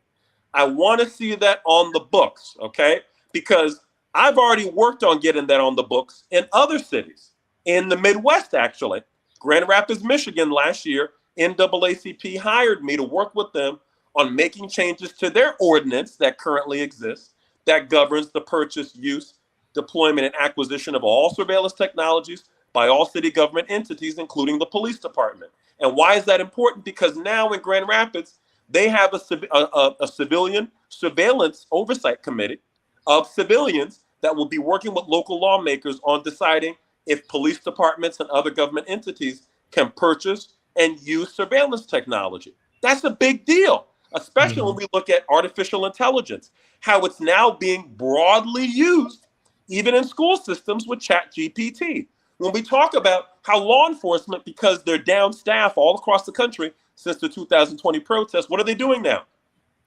I want to see that on the books, okay? Because I've already worked on getting that on the books in other cities, in the Midwest, actually. Grand Rapids, Michigan, last year, NAACP hired me to work with them on making changes to their ordinance that currently exists that governs the purchase, use, deployment, and acquisition of all surveillance technologies by all city government entities, including the police department. And why is that important? Because now in Grand Rapids, they have a civilian surveillance oversight committee of civilians that will be working with local lawmakers on deciding if police departments and other government entities can purchase and use surveillance technology. That's a big deal, especially when we look at artificial intelligence, how it's now being broadly used, even in school systems with ChatGPT. When we talk about how law enforcement, because they're down staff all across the country since the 2020 protests, what are they doing now?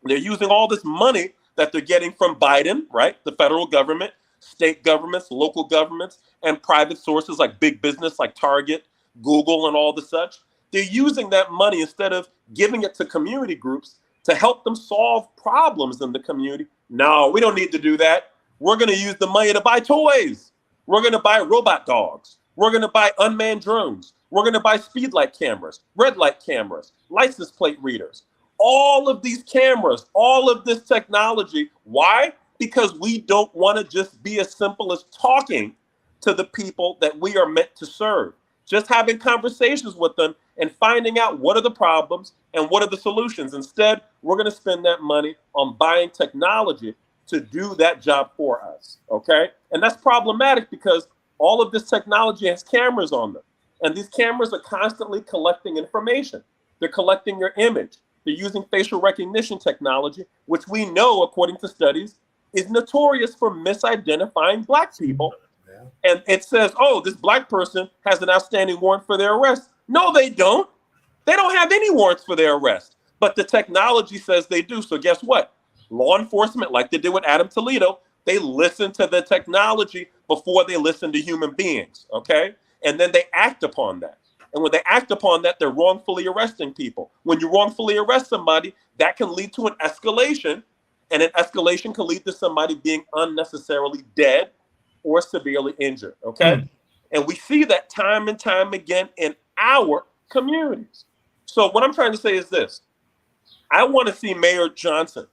They're using all this money that they're getting from Biden, right, the federal government, state governments, local governments, and private sources like big business like Target, Google, and all the such. They're using that money instead of giving it to community groups to help them solve problems in the community. No, we don't need to do that. We're going to use the money to buy toys. We're going to buy robot dogs. We're going to buy unmanned drones. We're going to buy speed light cameras, red light cameras, license plate readers. All of these cameras, all of this technology. Why? Because we don't want to just be as simple as talking to the people that we are meant to serve. Just having conversations with them and finding out what are the problems and what are the solutions. Instead, we're going to spend that money on buying technology to do that job for us, okay? And that's problematic because all of this technology has cameras on them. And these cameras are constantly collecting information. They're collecting your image. They're using facial recognition technology, which we know, according to studies, is notorious for misidentifying Black people. Yeah. And it says, oh, this Black person has an outstanding warrant for their arrest. No, they don't. They don't have any warrants for their arrest. But the technology says they do. So guess what? Law enforcement, like they did with Adam Toledo, they listen to the technology before they listen to human beings, okay? And then they act upon that. And when they act upon that, they're wrongfully arresting people. When you wrongfully arrest somebody, that can lead to an escalation, and an escalation can lead to somebody being unnecessarily dead or severely injured, okay? And we see that time and time again in our communities. So what I'm trying to say is this. I want to see Mayor Johnson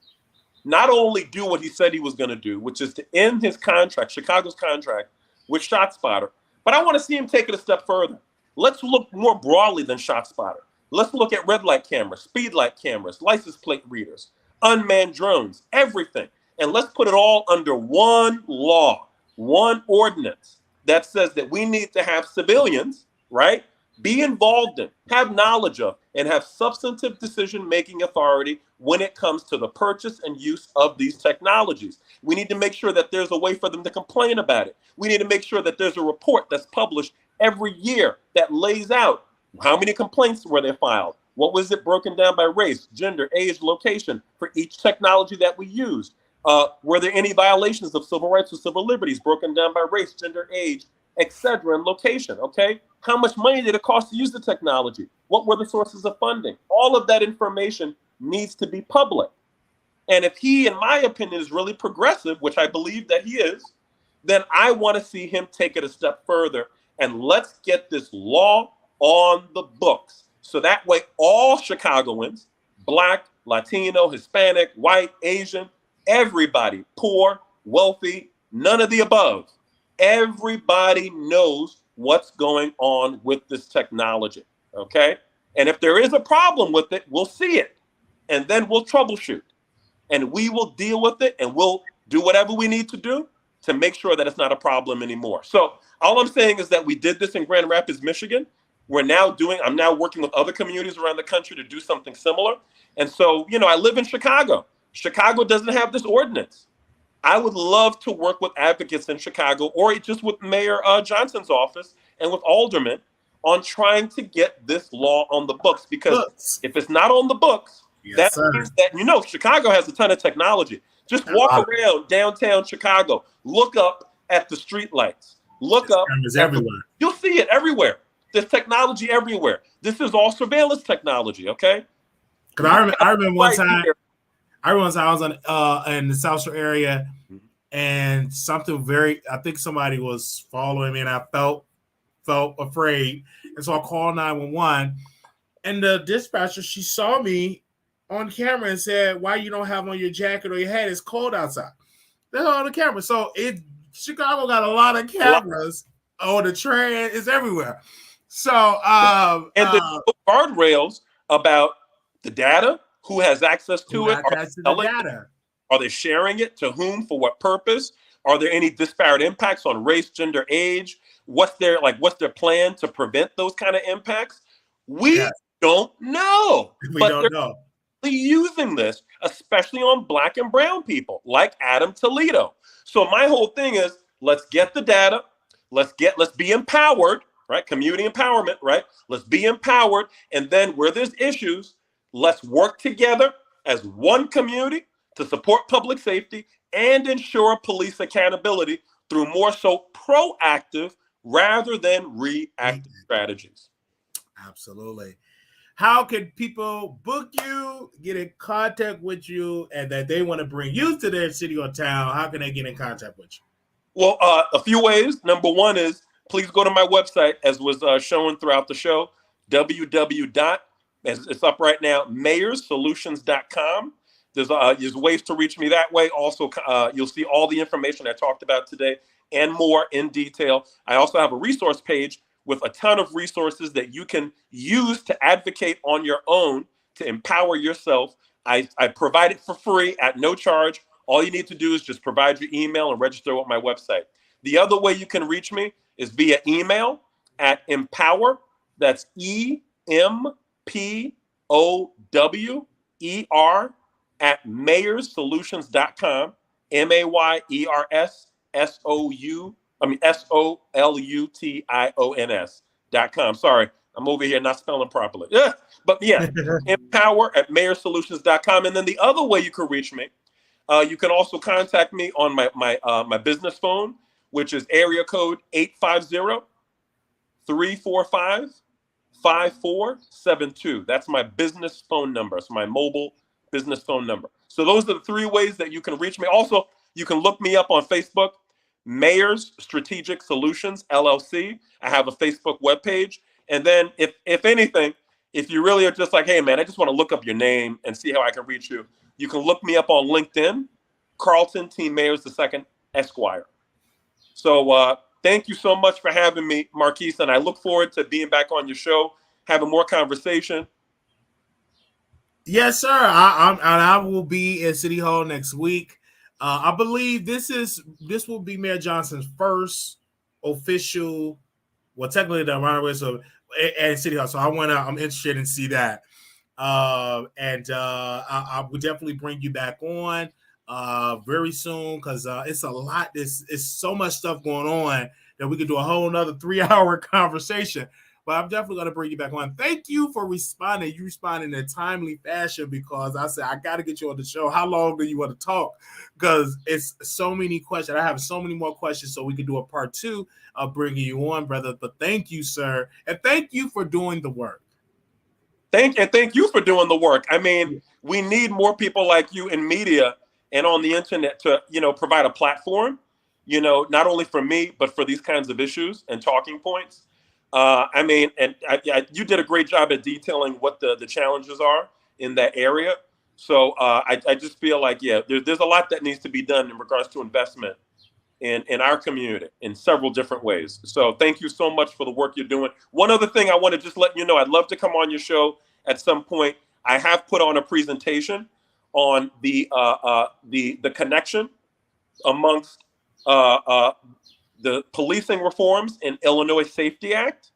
not only do what he said he was going to do, which is to end his contract, Chicago's contract with ShotSpotter, but I want to see him take it a step further. Let's look more broadly than ShotSpotter. Let's look at red light cameras, speed light cameras, license plate readers, unmanned drones, everything. And let's put it all under one law, one ordinance that says that we need to have civilians, right, be involved in, have knowledge of, and have substantive decision-making authority when it comes to the purchase and use of these technologies. We need to make sure that there's a way for them to complain about it. We need to make sure that there's a report that's published every year that lays out how many complaints were there filed, what was it broken down by race, gender, age, location for each technology that we used. Were there any violations of civil rights or civil liberties broken down by race, gender, age, etc., and location, okay? How much money did it cost to use the technology? What were the sources of funding? All of that information needs to be public. And if he, in my opinion, is really progressive, which I believe that he is, then I want to see him take it a step further. And let's get this law on the books. So that way, all Chicagoans, Black, Latino, Hispanic, white, Asian, everybody, poor, wealthy, none of the above, everybody knows what's going on with this technology, okay? And if there is a problem with it, we'll see it, and then we'll troubleshoot, and we will deal with it, and we'll do whatever we need to do to make sure that it's not a problem anymore. So all I'm saying is that we did this in Grand Rapids, Michigan. I'm now working with other communities around the country to do something similar. And so, I live in Chicago. Chicago doesn't have this ordinance. I would love to work with advocates in Chicago or just with Mayor Johnson's office and with aldermen on trying to get this law on the books. Because if it's not on the books, that means that, Chicago has a ton of technology. Just walk around downtown Chicago, look up at the street lights, look up. Everywhere. You'll see it everywhere. There's technology everywhere. This is all surveillance technology, okay? Because I remember one time, I was in the South Shore area, and I think somebody was following me, and I felt afraid. And so I called 911, and the dispatcher, she saw me on camera and said, "Why you don't have on your jacket or your hat? It's cold outside." They're on the camera. So Chicago got a lot of cameras on the train. It's everywhere. So and the guardrails about the data, who has access to it, are they sharing it, to whom, for what purpose? Are there any disparate impacts on race, gender, age? What's their plan to prevent those kind of impacts? We don't know. They're using this, especially on Black and brown people like Adam Toledo. So my whole thing is, let's get the data, let's be empowered, right? Community empowerment, right? Let's be empowered. And then where there's issues, let's work together as one community to support public safety and ensure police accountability through more so proactive rather than reactive strategies. Absolutely. How can people book you, get in contact with you, and that they want to bring you to their city or town? How can they get in contact with you? Well, a few ways. Number one is please go to my website, as was shown throughout the show, as it's up right now, mayorssolutions.com. There's ways to reach me that way. Also, you'll see all the information I talked about today and more in detail. I also have a resource page with a ton of resources that you can use to advocate on your own to empower yourself. I provide it for free at no charge. All you need to do is just provide your email and register with my website. The other way you can reach me is via email at empower. That's EMPOWER at mayorssolutions.com. SOLUTIONS.com. Sorry, I'm over here not spelling properly. Yeah, but yeah, empower at mayorssolutions.com. And then the other way you can reach me, you can also contact me on my business phone, which is area code 850-345-5472. That's my business phone number. It's my mobile business phone number. So those are the three ways that you can reach me. Also, you can look me up on Facebook, Mayor's Strategic Solutions, LLC. I have a Facebook webpage. And then if anything, if you really are just like, hey, man, I just want to look up your name and see how I can reach you, you can look me up on LinkedIn, Carlton T. Mayers II, Esquire. So thank you so much for having me, Marquise, and I look forward to being back on your show, having more conversation. Yes, sir. I will be at City Hall next week. I believe this will be Mayor Johnson's first official, well, technically the runaway at City Hall. So I'm interested in see that. I will definitely bring you back on very soon because it's a lot. It's so much stuff going on that we could do a whole another 3-hour conversation. But I'm definitely going to bring you back on. Thank you for responding. You responded in a timely fashion because I said, I got to get you on the show. How long do you want to talk? Because it's so many questions. I have so many more questions, so we can do a part 2 of bringing you on, brother. But thank you, sir. And thank you for doing the work. Thank you for doing the work. I mean, we need more people like you in media and on the internet to, provide a platform, not only for me, but for these kinds of issues and talking points. You did a great job at detailing what the challenges are in that area. So I just feel like, there's a lot that needs to be done in regards to investment in our community in several different ways. So thank you so much for the work you're doing. One other thing I want to just let you know, I'd love to come on your show at some point. I have put on a presentation on the connection amongst the policing reforms in Illinois Safety Act,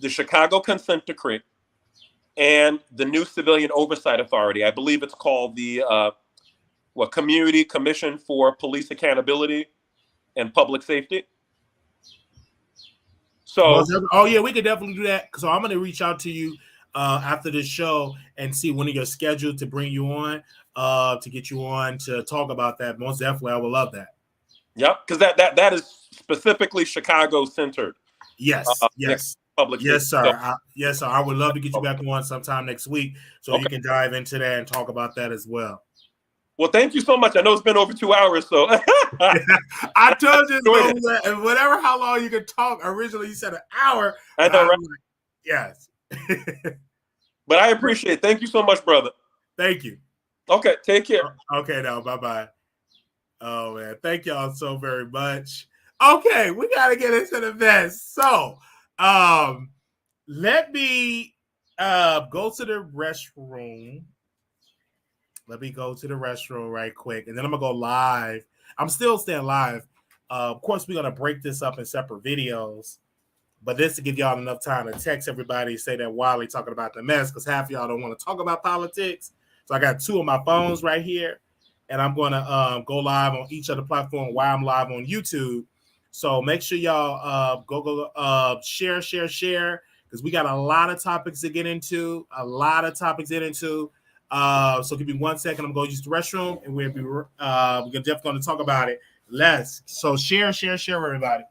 the Chicago Consent Decree, and the new Civilian Oversight Authority. I believe it's called the Community Commission for Police Accountability and Public Safety. So, we could definitely do that. So I'm going to reach out to you after this show and see when you're scheduled to bring you on, to get you on to talk about that. Most definitely, I would love that. Yep, because that is specifically Chicago centered. Yes. Public yes, safety. sir. Yes, sir. I would love to get you back on sometime next week so you can dive into that and talk about that as well. Well, thank you so much. I know it's been over 2 hours, so I told you whatever how long you could talk. Originally, you said an hour. I know, right? Yes. But I appreciate it. Thank you so much, brother. Thank you. Okay, take care. Okay, now, bye-bye. Oh, man. Thank y'all so very much. Okay, we got to get into the best. So, let me go to the restroom. Let me go to the restroom right quick, and then I'm going to go live. I'm still staying live. Of course, we're going to break this up in separate videos, but this to give y'all enough time to text everybody, say that Wiley talking about the mess, because half of y'all don't want to talk about politics. So I got 2 of my phones right here, and I'm going to go live on each of the platforms while I'm live on YouTube. So make sure y'all go share, because we got a lot of topics to get into, So give me 1 second. I'm going to use the restroom, and we're definitely going to talk about it. So share, everybody.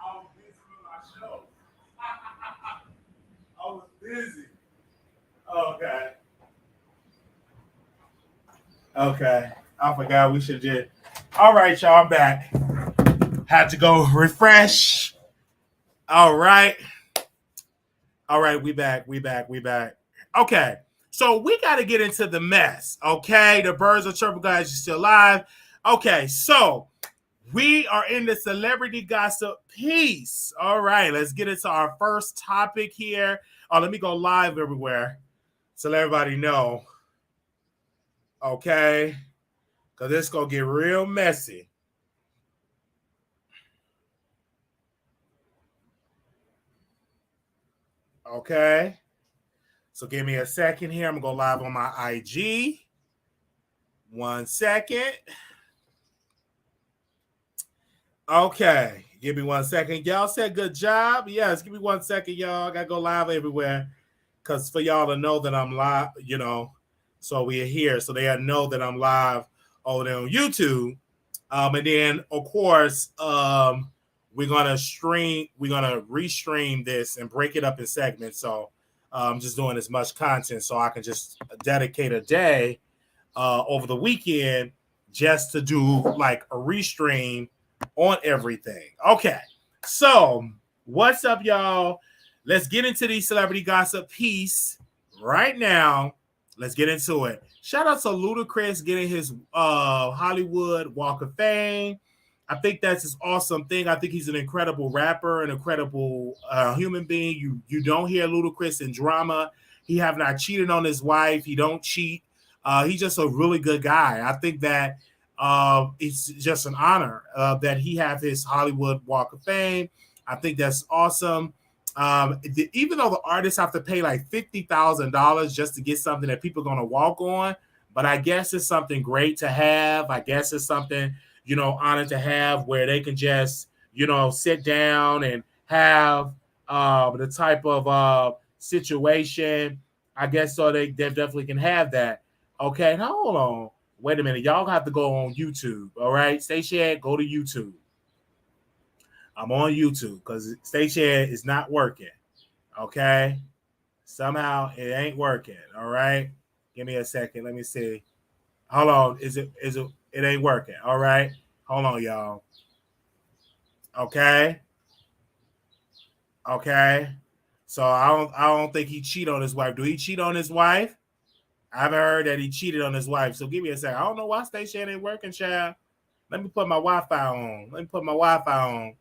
I was busy with my show. I was busy. Okay. Okay. I forgot we should just. All right, y'all. I'm back. Had to go refresh. All right. All right. We back. Okay. So we got to get into the mess. Okay. The birds are chirping, guys. You're still alive. Okay. So we are in the celebrity gossip piece. All right. Let's get into our first topic here. Oh, let me go live everywhere so let everybody know. Okay. Because it's going to get real messy. Okay. So give me a second here. I'm going to go live on my IG. 1 second. Okay. Give me 1 second. Y'all said good job. Yes. Give me 1 second, y'all. I got to go live everywhere. Because for y'all to know that I'm live, so we are here. So they know that I'm live over there on YouTube. And then, of course, we're going to restream this and break it up in segments. So I'm just doing as much content so I can just dedicate a day over the weekend just to do like a restream on everything. Okay. So what's up, y'all? Let's get into the celebrity gossip piece right now. Let's get into it. Shout out to Ludacris getting his Hollywood Walk of Fame. I think that's his awesome thing. I think he's an incredible rapper, an incredible human being. You don't hear Ludacris in drama. He have not cheated on his wife. He don't cheat. He's just a really good guy. I think that it's just an honor that he have his Hollywood Walk of Fame. I think that's awesome. Even though the artists have to pay like $50,000 just to get something that people are going to walk on, but I guess it's something great to have. I guess it's something, honored to have where they can just, sit down and have the type of situation. I guess so they definitely can have that. Okay, now hold on. Wait a minute. Y'all have to go on YouTube. All right, stay shared. Go to YouTube. I'm on YouTube because Stay Shared is not working. Okay. Somehow it ain't working. All right. Give me a second. Let me see. Hold on. It ain't working. All right. Hold on, y'all. Okay. Okay. So I don't think he cheated on his wife. Do he cheat on his wife? I haven't heard that he cheated on his wife. So give me a second. I don't know why Stay Shared ain't working, child. Let me put my Wi-Fi on.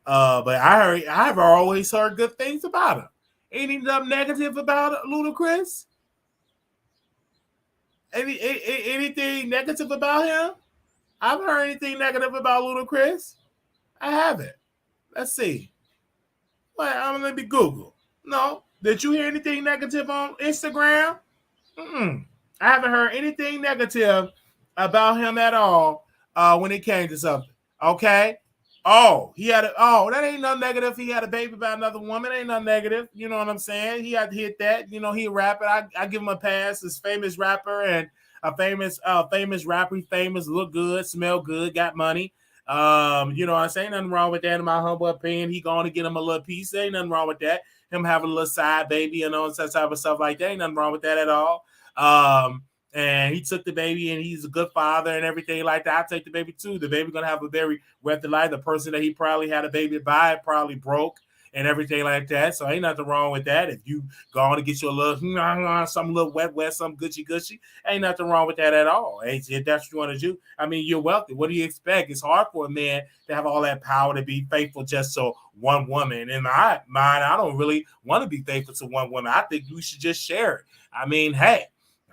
But I've always heard good things about him. Anything negative about Ludacris? Anything negative about him? I haven't heard anything negative about Ludacris. I haven't. Let's see. Well, let me Google. No. Did you hear anything negative on Instagram? Mm-mm. I haven't heard anything negative about him at all when it came to something. Okay. Oh, that ain't nothing negative. He had a baby by another woman. Ain't nothing negative. You know what I'm saying? He had to hit that. You know, he a rapper. I give him a pass. This famous rapper and a famous rapper. He famous, look good, smell good, got money. You know what I'm saying? Nothing wrong with that in my humble opinion. He going to get him a little piece. There ain't nothing wrong with that. Him having a little side baby, you know, and such type of stuff like that. Ain't nothing wrong with that at all. And he took the baby and he's a good father and everything like that. I take the baby too. The baby gonna have a very wealthy life. The person that he probably had a baby by probably broke and everything like that. So ain't nothing wrong with that. If you go on to get you a little some little wet, some gushy, ain't nothing wrong with that at all. If that's what you want to do. I mean, you're wealthy. What do you expect? It's hard for a man to have all that power to be faithful just so one woman. In my mind, I don't really want to be faithful to one woman. I think we should just share it. I mean, hey,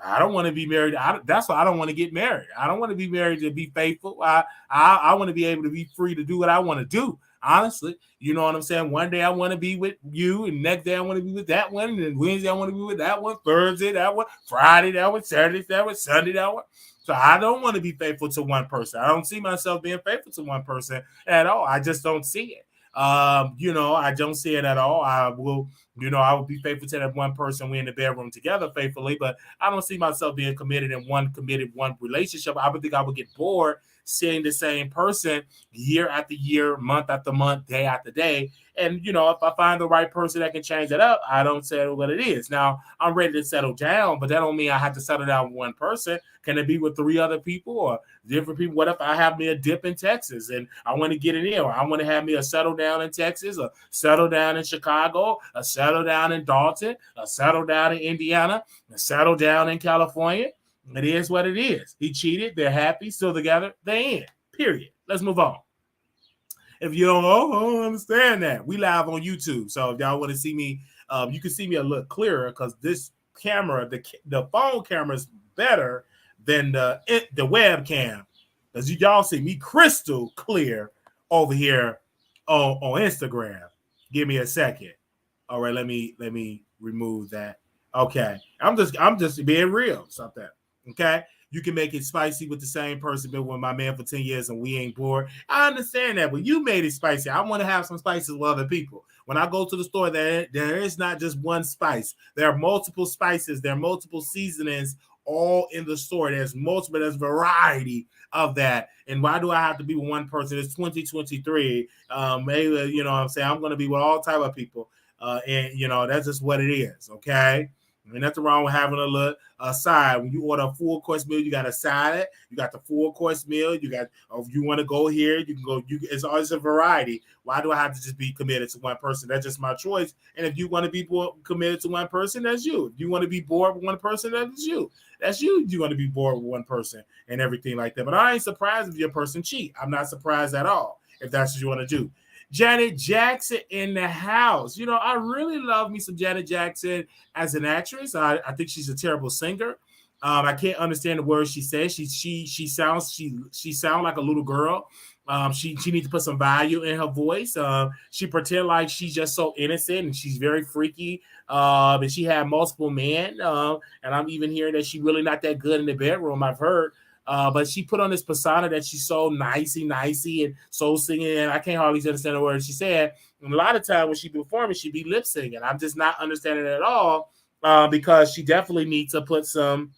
I don't want to be married. That's why I don't want to get married. I don't want to be married to be faithful. I want to be able to be free to do what I want to do. Honestly, you know what I'm saying? One day I want to be with you, and next day I want to be with that one, and then Wednesday I want to be with that one, Thursday that one, Friday that one, Saturday that one, Sunday that one. So I don't want to be faithful to one person. I don't see myself being faithful to one person at all. I just don't see it. You know, I don't see it at all. I will be faithful to that one person. We're in the bedroom together faithfully, but I don't see myself being committed in one relationship. I would think I would get bored seeing the same person year after year, month after month, day after day. And, you know, if I find the right person that can change it up, I don't settle what it is. Now, I'm ready to settle down, but that don't mean I have to settle down with one person. Can it be with 3 other people or different people? What if I have me a dip in Texas and I want to get it in? Or I want to have me a settle down in Texas, or settle down in Chicago, a settle down in Dalton, a settle down in Indiana, a settle down in California. It is what it is. He cheated. They're happy. Still together. They in. Period. Let's move on. If you don't understand that, we live on YouTube. So if y'all want to see me, you can see me a little clearer because this camera, the phone camera is better than the webcam. Because y'all see me crystal clear over here on Instagram. Give me a second. All right, let me remove that. Okay. I'm just being real. Something. Okay. You can make it spicy with the same person, been with my man for 10 years and we ain't bored. I understand that, but you made it spicy. I want to have some spices with other people. When I go to the store, there is not just one spice. There are multiple spices. There are multiple seasonings all in the store. There's variety of that. And why do I have to be with one person? It's 2023. Maybe, you know what I'm saying? I'm going to be with all type of people. And, you know, that's just what it is. Okay. I mean, nothing wrong with having a little side. When you order a full course meal, you got a side. You got the full course meal. You got, if you want to go here, you can go. It's always a variety. Why do I have to just be committed to one person? That's just my choice. And if you want to be committed to one person, that's you. If you want to be bored with one person, that's you. That's you. You want to be bored with one person and everything like that. But I ain't surprised if your person cheat. I'm not surprised at all if that's what you want to do. Janet Jackson in the house. You know, I really love me some Janet Jackson as an actress. I think she's a terrible singer. I can't understand the words she says. She sounds like a little girl. She needs to put some value in her voice. She pretend like she's just so innocent and she's very freaky. And she had multiple men. And I'm even hearing that she's really not that good in the bedroom. I've heard. But she put on this persona that she's so nicey and so singing. And I can't hardly understand the words she said. And a lot of times when she be performing, she be lip singing. I'm just not understanding it at all because she definitely needs to put some.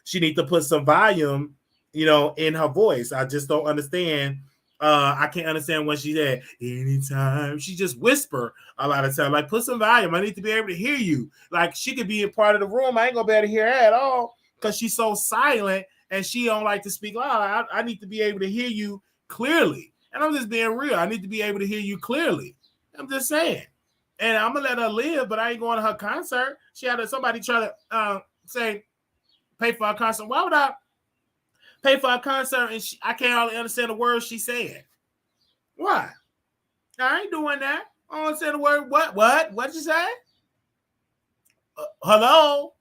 She needs to put some volume, you know, in her voice. I just don't understand. I can't understand what she said. Anytime she just whisper a lot of time, like put some volume. I need to be able to hear you. Like she could be a part of the room. I ain't gonna be able to hear her at all because she's so silent. And she don't like to speak loud. I need to be able to hear you clearly. And I'm just being real. I need to be able to hear you clearly. I'm just saying. And I'm going to let her live, but I ain't going to her concert. She had somebody try to pay for a concert. Why would I pay for a concert and I can't hardly understand the words she said? Why? I ain't doing that. I don't understand the word. What? What'd you say? Hello?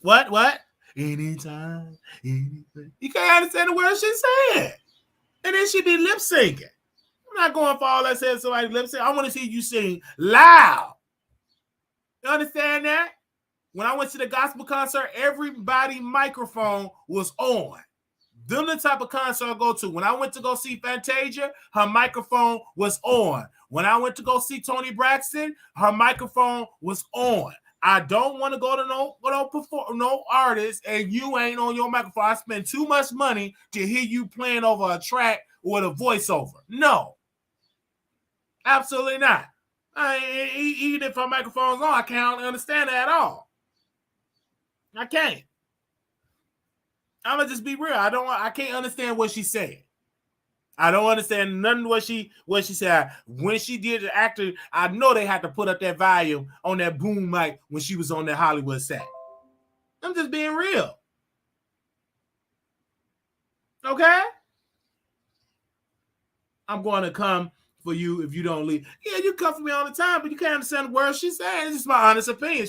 What? Anytime, anything. You can't understand the words she's saying. And then she be lip syncing. not going for all that says somebody lip sync. I want to see you sing loud. You understand that? When I went to the gospel concert, everybody's microphone was on. Them the type of concert I go to. When I went to go see Fantasia, her microphone was on. When I went to go see Toni Braxton, her microphone was on. I don't want to go to no artist and you ain't on your microphone. I spend too much money to hear you playing over a track with a voiceover. No, absolutely not. Even if her microphone's on, I can't understand that at all. I can't. I'm gonna just be real. I can't understand what she said. I don't understand none of what she said. When she did the actor, I know they had to put up that volume on that boom mic when she was on that Hollywood set. I'm just being real. Okay? I'm going to come for you if you don't leave. Yeah, you come for me all the time, but you can't understand the words she's saying. It's just my honest opinion.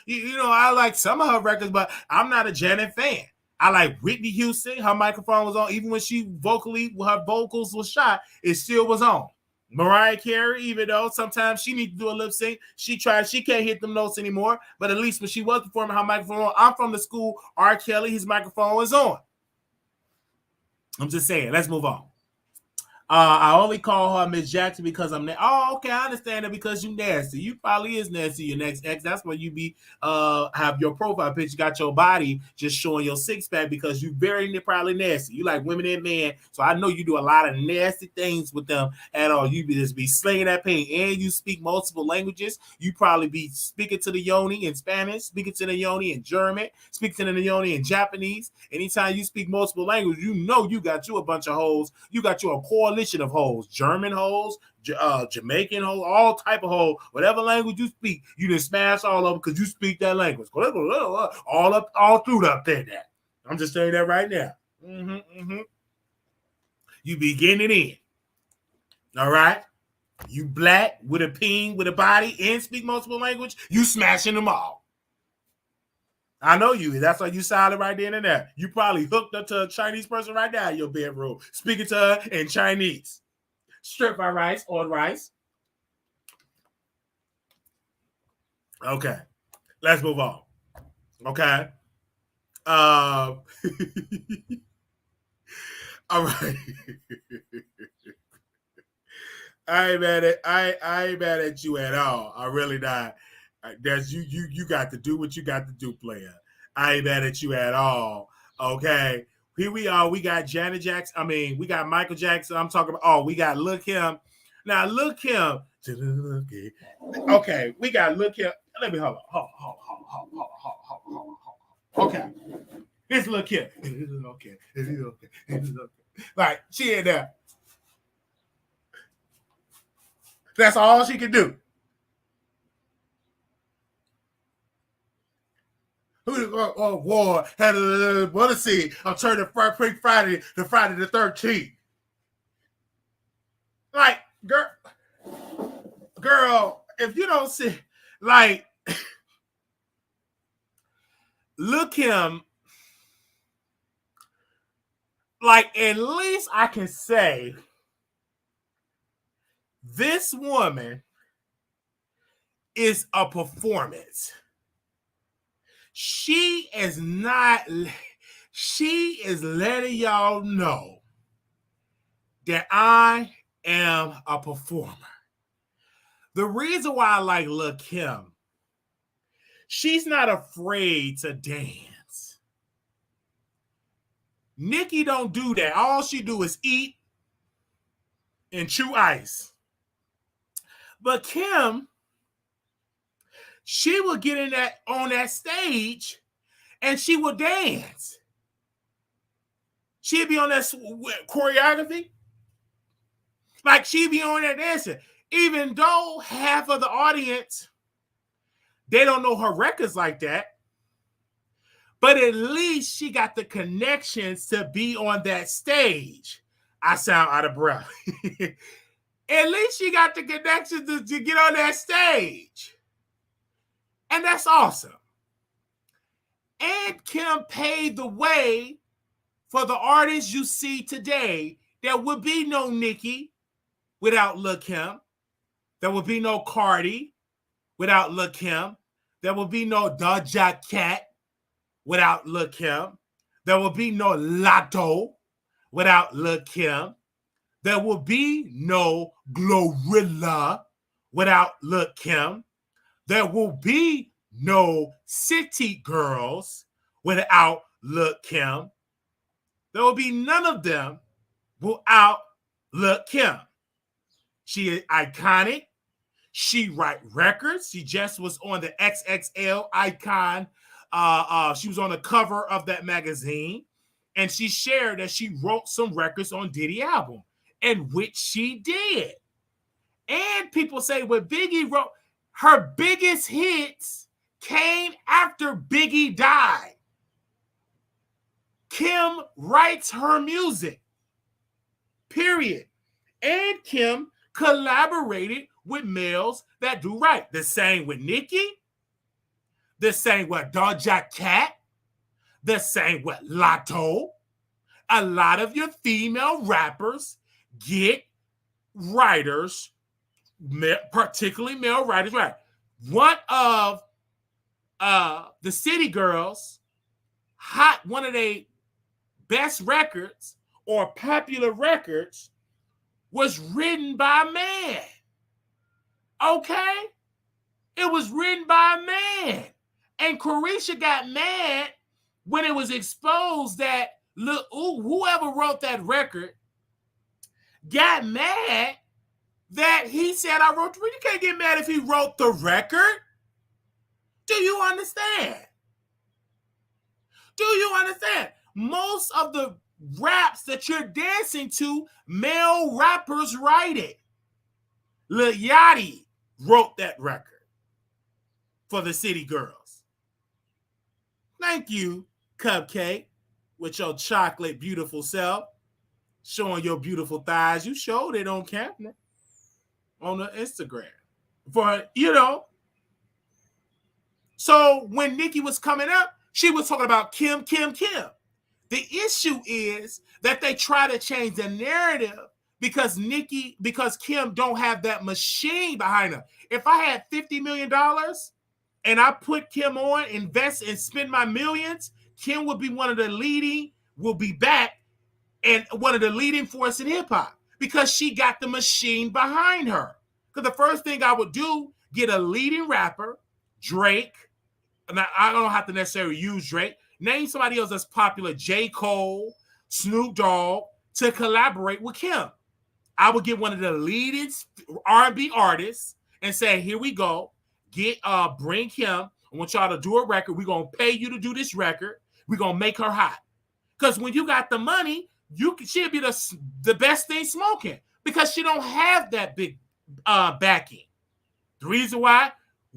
I like some of her records, but I'm not a Janet fan. I like Whitney Houston. Her microphone was on. Even when her vocals were shot, it still was on. Mariah Carey, even though sometimes she needs to do a lip sync, she can't hit them notes anymore. But at least when she was performing, her microphone on. I'm from the school, R. Kelly, his microphone was on. I'm just saying, let's move on. I only call her Miss Jackson because I'm okay, I understand it because you nasty. You probably is nasty, your next ex. That's why you be have your profile picture, got your body just showing your six-pack because you very probably nasty. You like women and men, so I know you do a lot of nasty things with them at all. You just be slinging that pain, and you speak multiple languages. You probably be speaking to the yoni in Spanish, speaking to the yoni in German, speaking to the yoni in Japanese. Anytime you speak multiple languages, you know you got you a bunch of hoes. You got you a coalition of hoes, German hoes, Jamaican hoes, all type of hoes, whatever language you speak, you just smash all of them because you speak that language. All through up there. That I'm just saying that right now. You be getting it in. All right. You black with a peen, with a body, and speak multiple language, you smashing them all. I know you. That's why you silent right then and there. You probably hooked up to a Chinese person right now in your bedroom, speaking to her in Chinese. Strip fried rice on rice. Okay. Let's move on. Okay. All right. I ain't mad at you at all. I really not. That's you got to do what you got to do, player. I ain't mad at you at all. Okay. Here we are. We got Janet Jackson. We got Michael Jackson. I'm talking about, we got Lil' Kim. Now, Lil' Kim. Okay, we got Lil' Kim. Let me hold on. Okay. This Lil' Kim. Okay. Like, she in there. That's all she can do. War had want to see. I'm turning Friday to Friday the 13th. Like, girl, if you don't see, like, look him. Like, at least I can say this woman is a performance. She is letting y'all know that I am a performer. The reason why I like Lil' Kim, she's not afraid to dance. Nicki don't do that. All she do is eat and chew ice. But Kim, she will get on that stage and she will dance. She'd be on that choreography. Like, she'd be on that dancing. Even though half of the audience, they don't know her records like that. But at least she got the connections to be on that stage. I sound out of breath. At least she got the connections to get on that stage. And that's awesome. And Kim paved the way for the artists you see today. There would be no Nicki. without Lil' Kim. There will be no Cardi without Lil' Kim. There will be no Doja Cat without Lil' Kim. There will be no Lotto without Lil' Kim. There will be no Glorilla without Lil' Kim. There will be no City Girls without Lil' Kim. There will be none of them without Lil' Kim. She is iconic. She write records. She just was on the XXL Icon. She was on the cover of that magazine. And she shared that she wrote some records on Diddy album, and which she did. And people say when Biggie wrote, her biggest hits came after Biggie died. Kim writes her music, period. And Kim collaborated with males that do right. The same with Nicki. The same with Doja Cat. The same with Lotto. A lot of your female rappers get writers, particularly male writers, right? One of the City Girls, one of their best records or popular records was written by a man. Okay? It was written by a man. And Carisha got mad when it was exposed that whoever wrote that record got mad that he said, I wrote the record. You can't get mad if he wrote the record. Do you understand? Do you understand? Most of the raps that you're dancing to, male rappers write it. Lil Yachty wrote that record for the City Girls. Thank you, Cupcake, with your chocolate beautiful self, showing your beautiful thighs. You showed it on camera, on the Instagram. So when Nicki was coming up, she was talking about Kim. The issue is that they try to change the narrative because Kim don't have that machine behind her. If I had $50 million and I put Kim on, invest and spend my millions, Kim would be will be back and one of the leading force in hip hop because she got the machine behind her. Because the first thing I would do, get a leading rapper, Drake. Now, I don't have to necessarily use Drake. Name somebody else that's popular, J. Cole, Snoop Dogg, to collaborate with Kim. I would get one of the leading R&B artists and say, here we go. Bring Kim. I want y'all to do a record. We're going to pay you to do this record. We're going to make her hot. Because when you got the money, she'll be the best thing smoking because she don't have that big backing. The reason why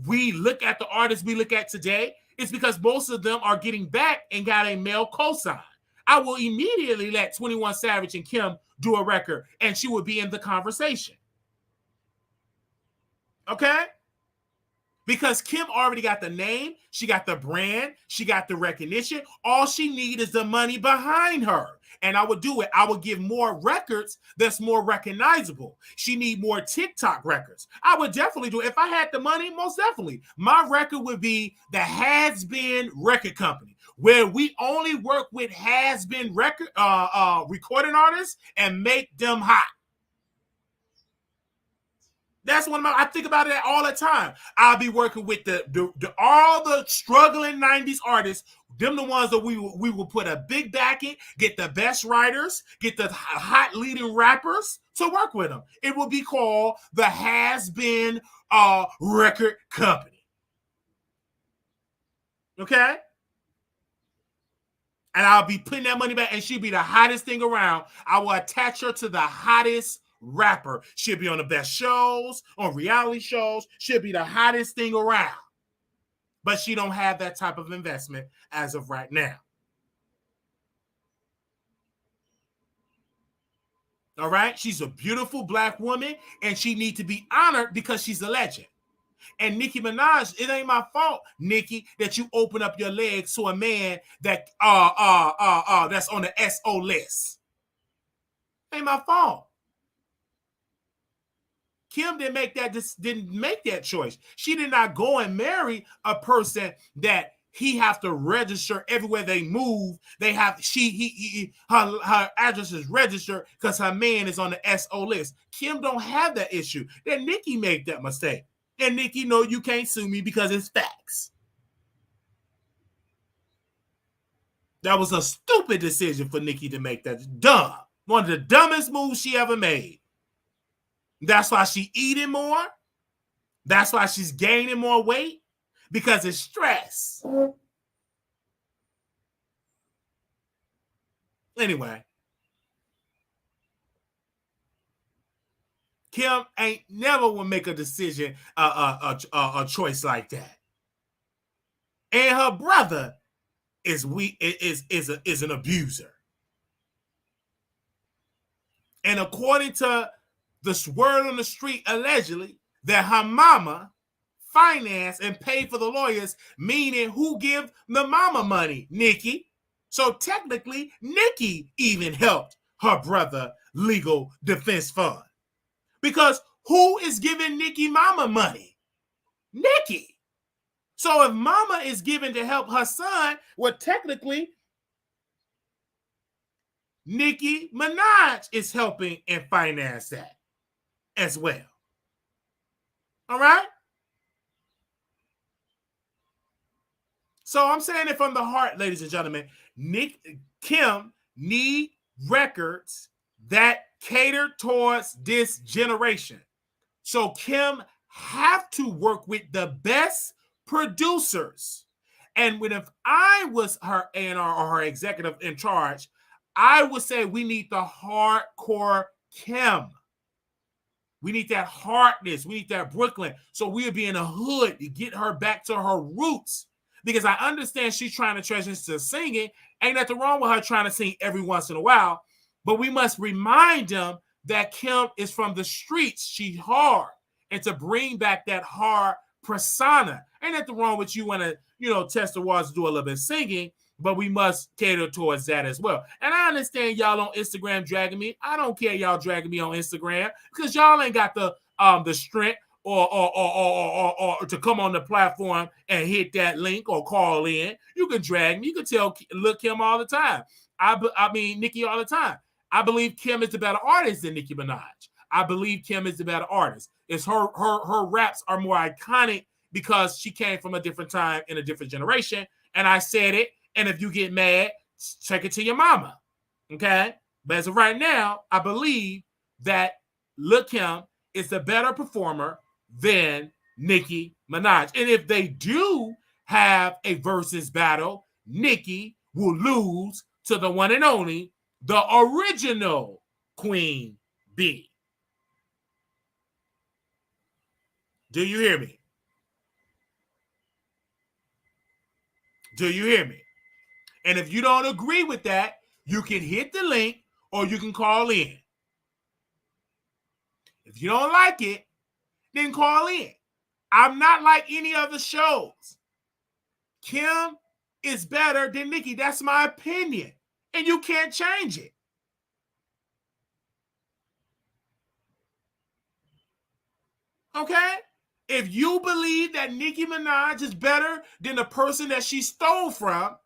we look at the artists we look at today is because most of them are getting back and got a male cosign. I will immediately let 21 Savage and Kim do a record and she will be in the conversation. Okay? Because Kim already got the name, she got the brand, she got the recognition. All she needs is the money behind her. And I would do it. I would give more records that's more recognizable. She need more TikTok records. I would definitely do it. If I had the money, most definitely. My record would be the Has Been Record Company, where we only work with Has Been recording artists and make them hot. That's one of I think about it all the time. I'll be working with all the struggling 90s artists, them the ones that we will put a big backing, get the best writers, get the hot leading rappers to work with them. It will be called the Has Been Record Company. Okay? And I'll be putting that money back and she'll be the hottest thing around. I will attach her to the hottest rapper. She'll be on the best shows, on reality shows. She'll be the hottest thing around. But she don't have that type of investment as of right now. All right? She's a beautiful black woman and she needs to be honored because she's a legend. And Nicki Minaj, it ain't my fault, Nicki, that you open up your legs to a man that that's on the SO list. Ain't my fault. Kim didn't make that choice. She did not go and marry a person that he have to register everywhere they move. They have her address is registered because her man is on the SO list. Kim don't have that issue. Then Nicki made that mistake. And Nicki, no, you can't sue me because it's facts. That was a stupid decision for Nicki to make. That's dumb. One of the dumbest moves she ever made. That's why she eating more. That's why she's gaining more weight. Because it's stress. Anyway. Kim ain't never will make a decision, a choice like that. And her brother is an abuser. And according to the word on the street, allegedly, that her mama financed and paid for the lawyers, meaning who give the mama money? Nicki. So technically, Nicki even helped her brother legal defense fund. Because who is giving Nicki mama money? Nicki. So if mama is giving to help her son, well, technically, Nicki Minaj is helping and finance that as well. All right? So I'm saying it from the heart, ladies and gentlemen. Kim need records that cater towards this generation. So Kim have to work with the best producers. And if I was her A&R or her executive in charge, I would say we need the hardcore Kim. We need that hardness. We need that Brooklyn. So we'll be in the hood to get her back to her roots. Because I understand she's trying to transition to singing. Ain't nothing wrong with her trying to sing every once in a while. But we must remind them that Kim is from the streets. She's hard. And to bring back that hard persona. Ain't nothing wrong with you want to, test the waters, do a little bit of singing. But we must cater towards that as well. And I understand y'all on Instagram dragging me. I don't care y'all dragging me on Instagram because y'all ain't got the strength or to come on the platform and hit that link or call in. You can drag me. You can tell Kim all the time. I mean Nicki all the time. I believe Kim is the better artist than Nicki Minaj. I believe Kim is the better artist. It's her raps are more iconic because she came from a different time in a different generation. And I said it. And if you get mad, check it to your mama. Okay? But as of right now, I believe that Lil' Kim is the better performer than Nicki Minaj. And if they do have a versus battle, Nicki will lose to the one and only, the original Queen Bee. Do you hear me? Do you hear me? And if you don't agree with that, you can hit the link or you can call in. If you don't like it, then call in. I'm not like any other shows. Kim is better than Nicki. That's my opinion. And you can't change it. Okay? If you believe that Nicki Minaj is better than the person that she stole from,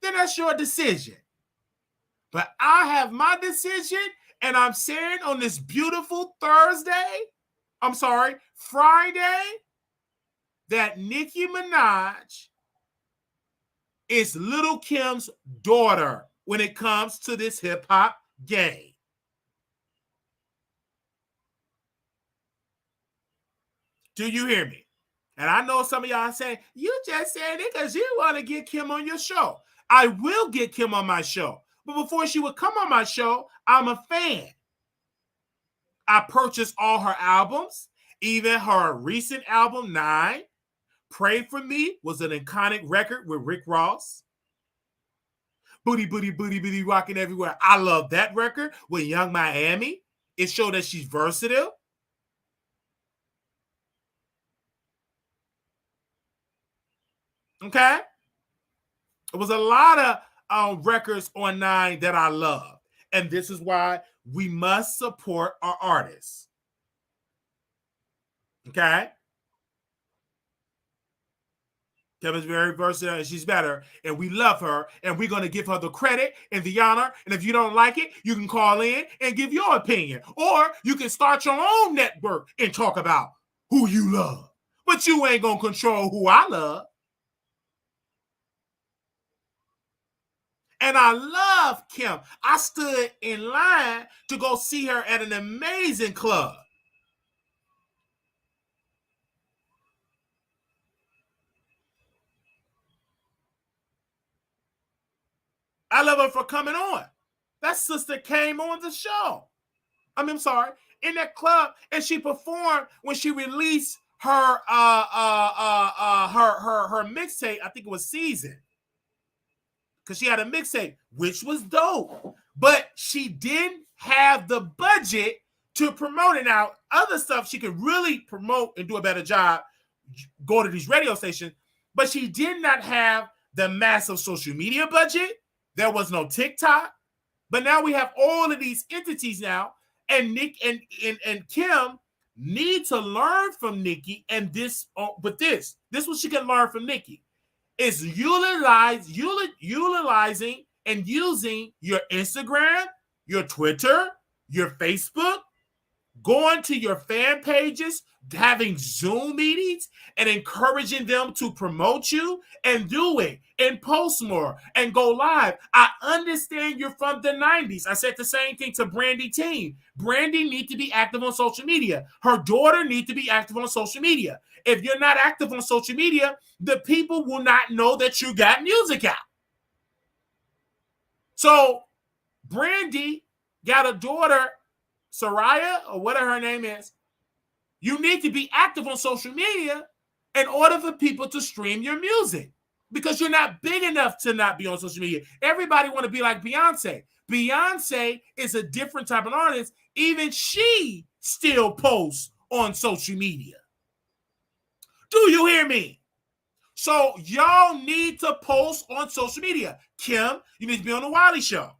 then that's your decision. But I have my decision, and I'm saying on this beautiful Friday, that Nicki Minaj is Lil' Kim's daughter when it comes to this hip-hop game. Do you hear me? And I know some of y'all are saying, you just said it because you want to get Kim on your show. I will get Kim on my show. But before she would come on my show, I'm a fan. I purchased all her albums, even her recent album, 9. Pray For Me was an iconic record with Rick Ross. Booty, booty, booty, booty, rocking everywhere. I love that record with Young Miami. It showed that she's versatile. Okay? It was a lot of records on 9 that I love. And this is why we must support our artists. Okay? Kim is very versatile and she's better, and we love her, and we're going to give her the credit and the honor. And if you don't like it, you can call in and give your opinion, or you can start your own network and talk about who you love. But you ain't going to control who I love. And I love Kim. I stood in line to go see her at an amazing club. I love her for coming on. That sister came on the show. I'm sorry, in that club, and she performed when she released her her mixtape. I think it was Season, because she had a mixtape, which was dope. But she didn't have the budget to promote it. Now, other stuff she could really promote and do a better job, go to these radio stations, but she did not have the massive social media budget. There was no TikTok. But now we have all of these entities now, and Nick and Kim need to learn from Nicki. And this what she can learn from Nicki is utilizing and using your Instagram, your Twitter, your Facebook, going to your fan pages, having Zoom meetings, and encouraging them to promote you, and do it and post more and go live. I understand you're from the 90s. I said the same thing to Brandy Team. Brandy needs to be active on social media. Her daughter needs to be active on social media. If you're not active on social media, the people will not know that you got music out. So Brandy got a daughter, Soraya, or whatever her name is. You need to be active on social media in order for people to stream your music, because you're not big enough to not be on social media. Everybody want to be like Beyonce. Beyonce is a different type of artist. Even she still posts on social media. Do you hear me? So y'all need to post on social media. Kim, you need to be on the Wiley Show.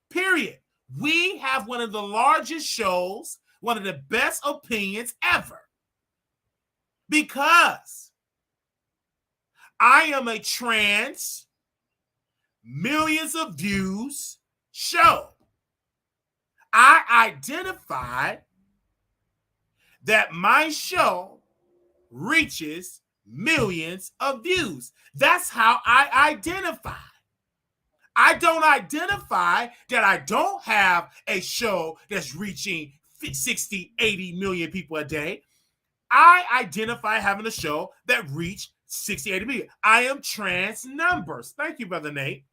Period. We have one of the largest shows, one of the best opinions ever, because I am a trans, millions of views show. I identify that my show reaches millions of views. That's how I identify. I don't identify that I don't have a show that's reaching 60, 80 million people a day. I identify having a show that reached 60, 80 million. I am trans numbers. Thank you, Brother Nate.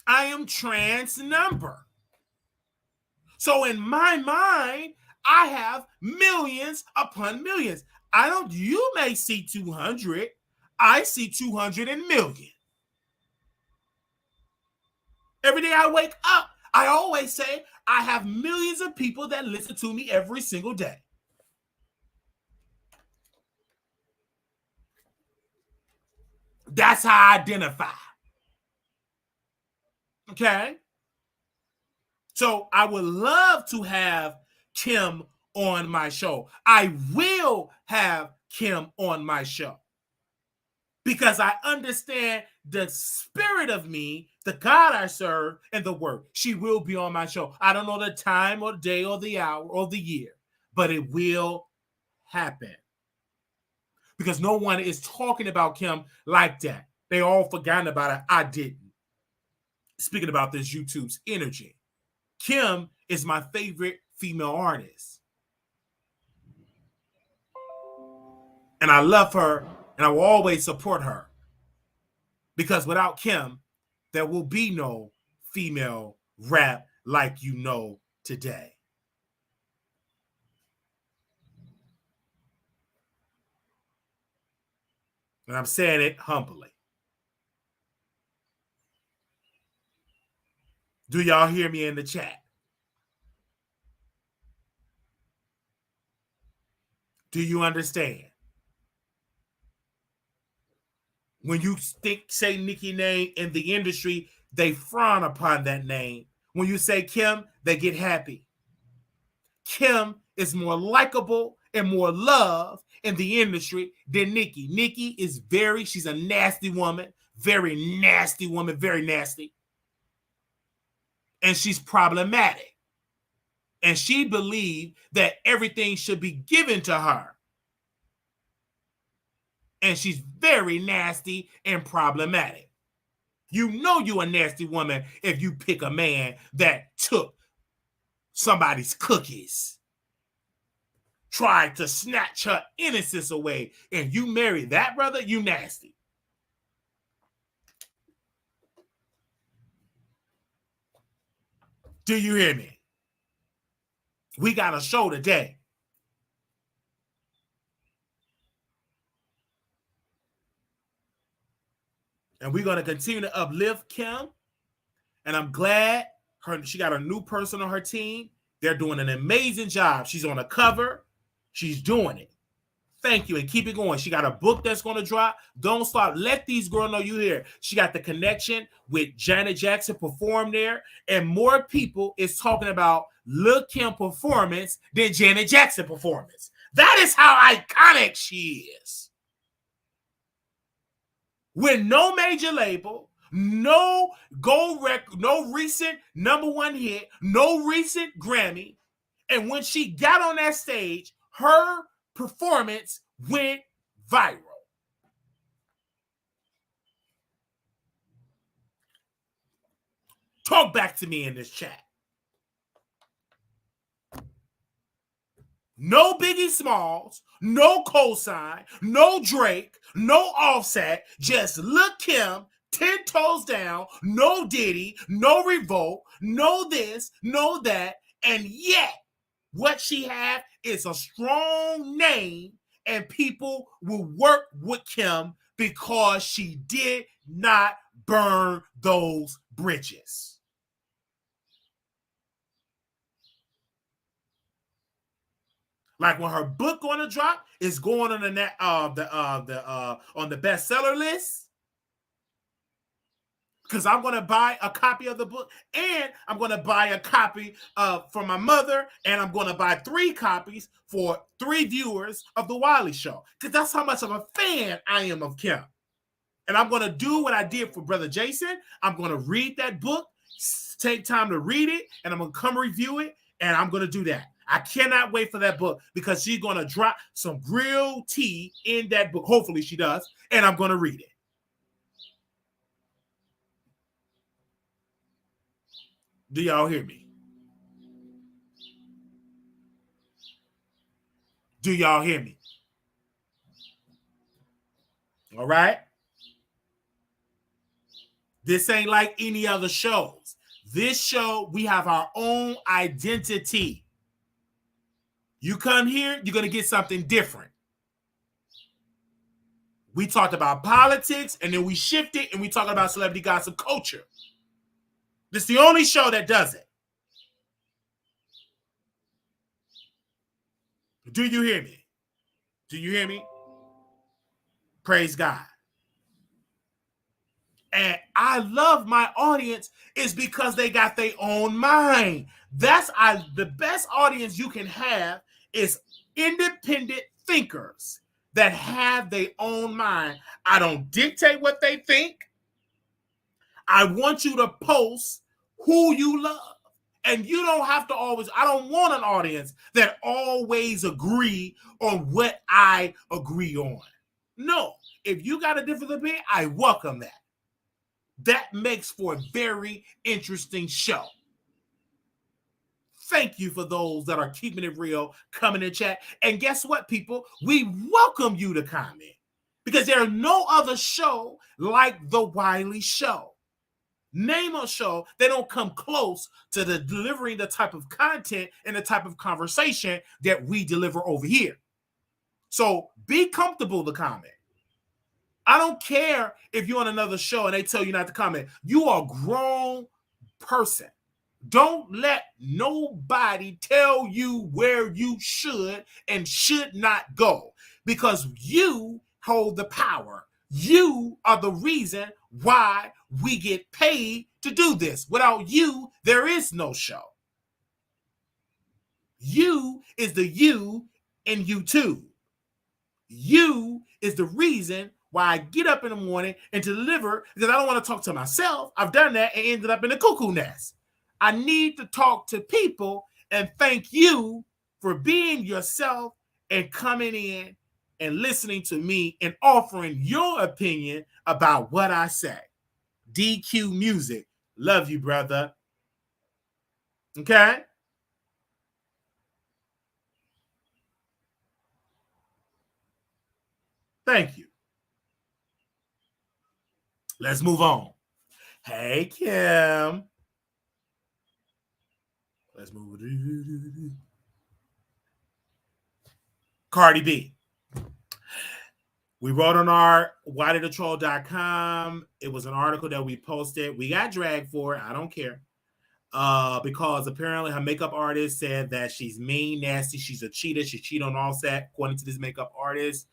I am trans number. So in my mind, I have millions upon millions. You may see 200. I see 200 million. Every day I wake up, I always say I have millions of people that listen to me every single day. That's how I identify. Okay? So I would love to have Kim on my show. I will have Kim on my show, because I understand the spirit of me, the God I serve, and the work. She will be on my show. I don't know the time or day or the hour or the year, but it will happen, because no one is talking about Kim like that. They all forgotten about it. I didn't. Speaking about this YouTube's energy, Kim is my favorite female artist. And I love her, and I will always support her, because without Kim, there will be no female rap like you know today. And I'm saying it humbly. Do y'all hear me in the chat? Do you understand? When you say Nicki name in the industry, they frown upon that name. When you say Kim, they get happy. Kim is more likable and more loved in the industry than Nicki. Nicki is she's a nasty woman, very nasty woman, very nasty. And she's problematic. And she believed that everything should be given to her. And she's very nasty and problematic. You know you a nasty woman if you pick a man that took somebody's cookies, tried to snatch her innocence away, and you marry that brother, you nasty. Do you hear me? We got a show today. And we're going to continue to uplift Kim. And I'm glad she got a new person on her team. They're doing an amazing job. She's on the cover. She's doing it. Thank you. And keep it going. She got a book that's going to drop. Don't stop. Let these girls know you here. She got the connection with Janet Jackson perform there. And more people is talking about Lil' Kim performance than Janet Jackson performance. That is how iconic she is. With no major label, no gold record, no recent #1 hit, no recent Grammy. And when she got on that stage, her performance went viral. Talk back to me in this chat. No Biggie Smalls, no Cosign, no Drake, no Offset, just Lil' Kim, 10 toes down, no Diddy, no Revolt, no this, no that, and yet what she had is a strong name, and people will work with Kim because she did not burn those bridges. Like when her book gonna drop, it's going on the on the bestseller list. Because I'm gonna buy a copy of the book, and I'm gonna buy a copy for my mother, and I'm gonna buy 3 copies for 3 viewers of the Wiley Show. Because that's how much of a fan I am of Kim. And I'm gonna do what I did for Brother Jason. I'm gonna read that book, take time to read it, and I'm gonna come review it, and I'm gonna do that. I cannot wait for that book because she's going to drop some real tea in that book. Hopefully she does. And I'm going to read it. Do y'all hear me? Do y'all hear me? All right? This ain't like any other shows. This show, we have our own identity. You come here, you're going to get something different. We talked about politics, and then we shifted, and we talked about celebrity gossip culture. This is the only show that does it. Do you hear me? Do you hear me? Praise God. And I love my audience is because they got their own mind. That's the best audience you can have is independent thinkers that have their own mind. I don't dictate what they think. I want you to post who you love. And you don't have to always, I don't want an audience that always agree on what I agree on. No, if you got a different opinion, I welcome that. That makes for a very interesting show. Thank you for those that are keeping it real, coming in chat. And guess what, people? We welcome you to comment because there's no other show like The Wiley Show. Name a show that don't come close to delivering the type of content and the type of conversation that we deliver over here. So be comfortable to comment. I don't care if you're on another show and they tell you not to comment. You are a grown person. Don't let nobody tell you where you should and should not go because you hold the power. You are the reason why we get paid to do this. Without you, there is no show. You is the you in YouTube. You is the reason why I get up in the morning and deliver, because I don't want to talk to myself. I've done that and ended up in the cuckoo nest. I need to talk to people and thank you for being yourself and coming in and listening to me and offering your opinion about what I say. DQ Music. Love you, brother. Okay? Thank you. Let's move on. Hey, Kim. Let's move. Cardi B. We wrote on our whyDidTheTroll.com. It was an article that we posted. We got dragged for it. I don't care. Because apparently her makeup artist said that she's mean, nasty, she's a cheater, she cheated on Offset, according to this makeup artist.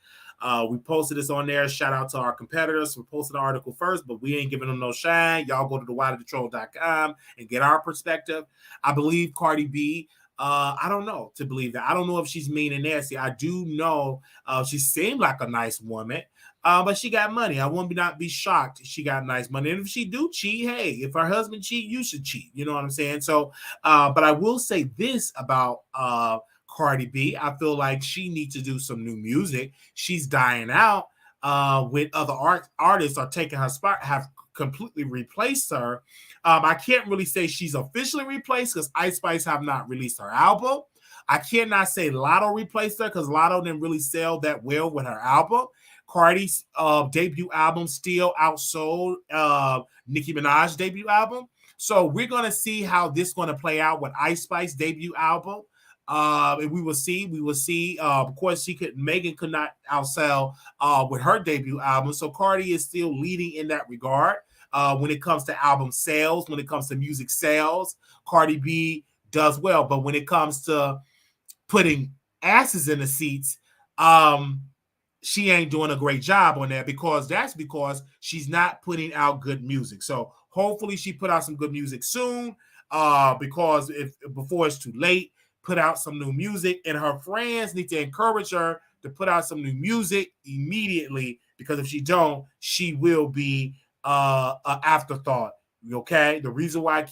We posted this on there. Shout out to our competitors. We posted the article first, but we ain't giving them no shine. Y'all go to the whyDidTheTroll.com and get our perspective. I believe Cardi B. I don't know to believe that. I don't know if she's mean and nasty. I do know she seemed like a nice woman. But she got money. I won't not be shocked if she got nice money. And if she do cheat, hey, if her husband cheat, you should cheat. You know what I'm saying? So, but I will say this about Cardi B. I feel like she needs to do some new music. She's dying out with other artists are taking her spot, have completely replaced her. I can't really say she's officially replaced because Ice Spice have not released her album. I cannot say Lotto replaced her because Lotto didn't really sell that well with her album. Cardi's debut album still outsold Nicki Minaj's debut album. So we're going to see how this is going to play out with Ice Spice's debut album. And we will see. Of course, Megan could not outsell with her debut album. So Cardi is still leading in that regard. When it comes to album sales, when it comes to music sales, Cardi B does well. But when it comes to putting asses in the seats, she ain't doing a great job on that because she's not putting out good music. So hopefully she put out some good music soon because before it's too late, put out some new music, and her friends need to encourage her to put out some new music immediately because if she don't, she will be an afterthought. Okay, the reason why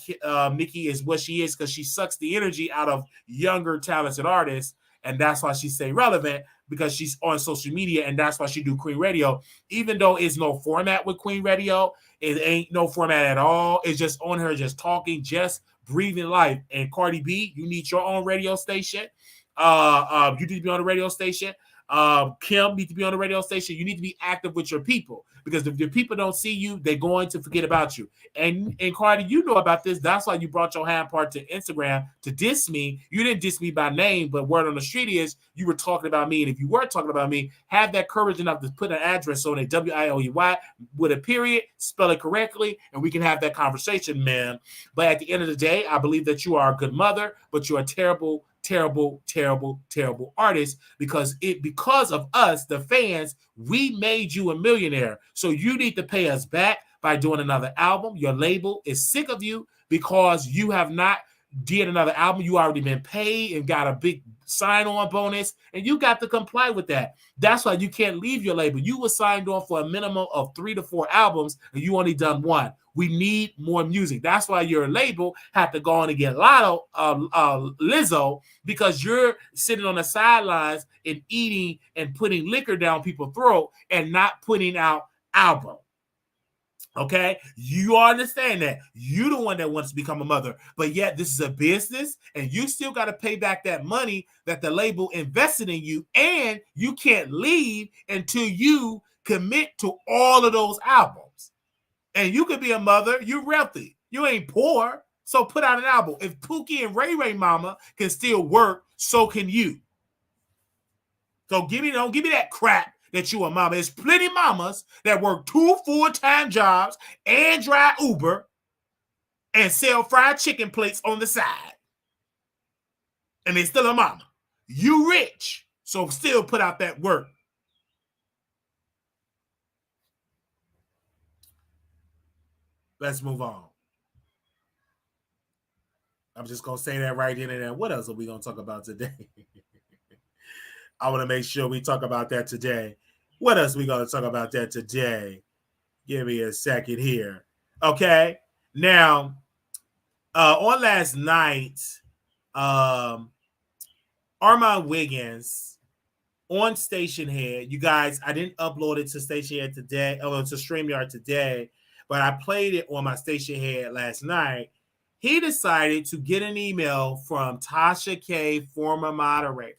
Nicki is what she is because she sucks the energy out of younger talented artists, and that's why she stay relevant because she's on social media, and that's why she do Queen Radio. Even though it's no format with Queen Radio, it ain't no format at all. It's just on her, just talking, just breathing life. And Cardi B, you need your own radio station. You need to be on a radio station. Kim needs to be on the radio station. You need to be active with your people because if your people don't see you, they're going to forget about you. And Cardi, you know about this. That's why you brought your hand part to Instagram to diss me. You didn't diss me by name, but word on the street is you were talking about me. And if you were talking about me, have that courage enough to put an address on it, WIOUY with a period, spell it correctly, and we can have that conversation, man. But at the end of the day, I believe that you are a good mother, but you're a terrible artist because of us, the fans, we made you a millionaire. So you need to pay us back by doing another album. Your label is sick of you because you have not did another album. You already been paid and got a big sign-on bonus, and you got to comply with that. That's why you can't leave your label. You were signed on for a minimum of 3 to 4 albums, and you only done 1. We need more music. That's why your label had to go on and get Lizzo, because you're sitting on the sidelines and eating and putting liquor down people's throat and not putting out album. Okay, you understand that you're the one that wants to become a mother, but yet this is a business and you still got to pay back that money that the label invested in you, and you can't leave until you commit to all of those albums. And you could be a mother, you're wealthy, you ain't poor, so put out an album. If Pookie and Ray Ray Mama can still work, so can you. So don't give me that crap that you a mama. There's plenty mamas that work 2 full-time jobs and drive Uber and sell fried chicken plates on the side. And they still a mama. You rich, so still put out that work. Let's move on. I'm just going to say that right in and there. What else are we going to talk about today? I want to make sure we talk about that today. What else are we going to talk about that today? Give me a second here. Okay. Now, on last night, Armon Wiggins on Station Head. You guys, I didn't upload it to Station Head today, to StreamYard today, but I played it on my Station Head last night. He decided to get an email from Tasha K, former moderator,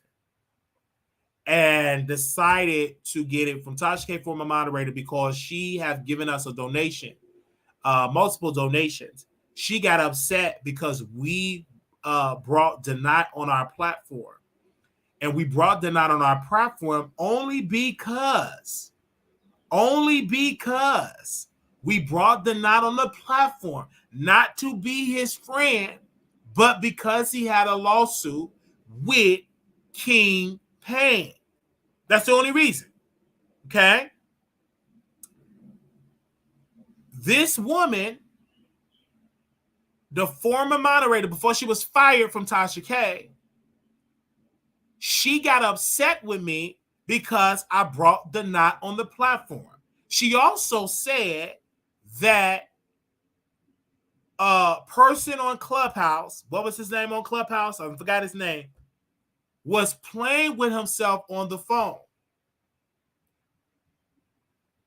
and decided to get it from Tasha K, former moderator, because she has given us a donation, multiple donations. She got upset because we brought Denat on our platform. And we brought Denat on our platform only because we brought Denat on the platform, not to be his friend, but because he had a lawsuit with King Payne. That's the only reason. Okay? This woman, the former moderator, before she was fired from Tasha K, she got upset with me because I brought Denat on the platform. She also said that a person on Clubhouse, what was his name on Clubhouse? I forgot his name, was playing with himself on the phone.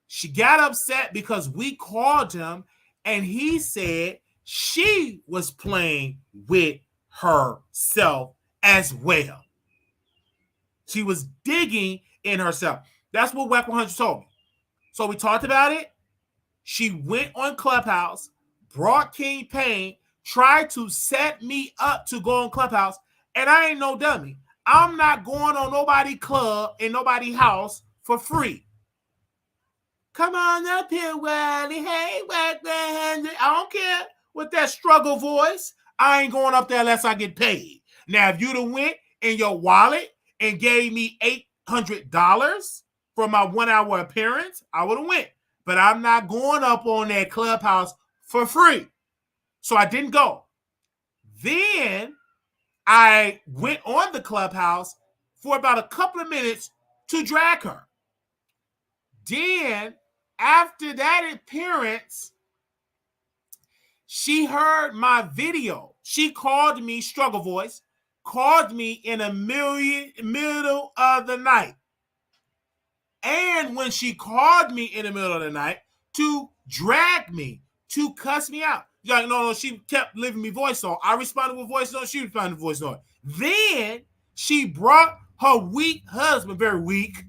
She got upset because we called him and he said she was playing with herself as well. She was digging in herself. That's what Whack 100 told me. So we talked about it. She went on Clubhouse, brought King Payne, tried to set me up to go on Clubhouse, and I ain't no dummy. I'm not going on nobody club in nobody house for free. Come on up here, Wiley. Hey, Whack 100. I don't care with that struggle voice. I ain't going up there unless I get paid. Now, if you'd have went in your wallet and gave me $800 for my 1 hour appearance, I would have went. But I'm not going up on that Clubhouse for free. So I didn't go. Then I went on the Clubhouse for about a couple of minutes to drag her. Then, after that appearance, she heard my video. She called me, struggle voice, called me in the middle of the night. And when she called me in the middle of the night to drag me, to cuss me out. Like, no, she kept leaving me voice on. I responded with voice on. She responded with voice on. Then she brought her weak husband, very weak,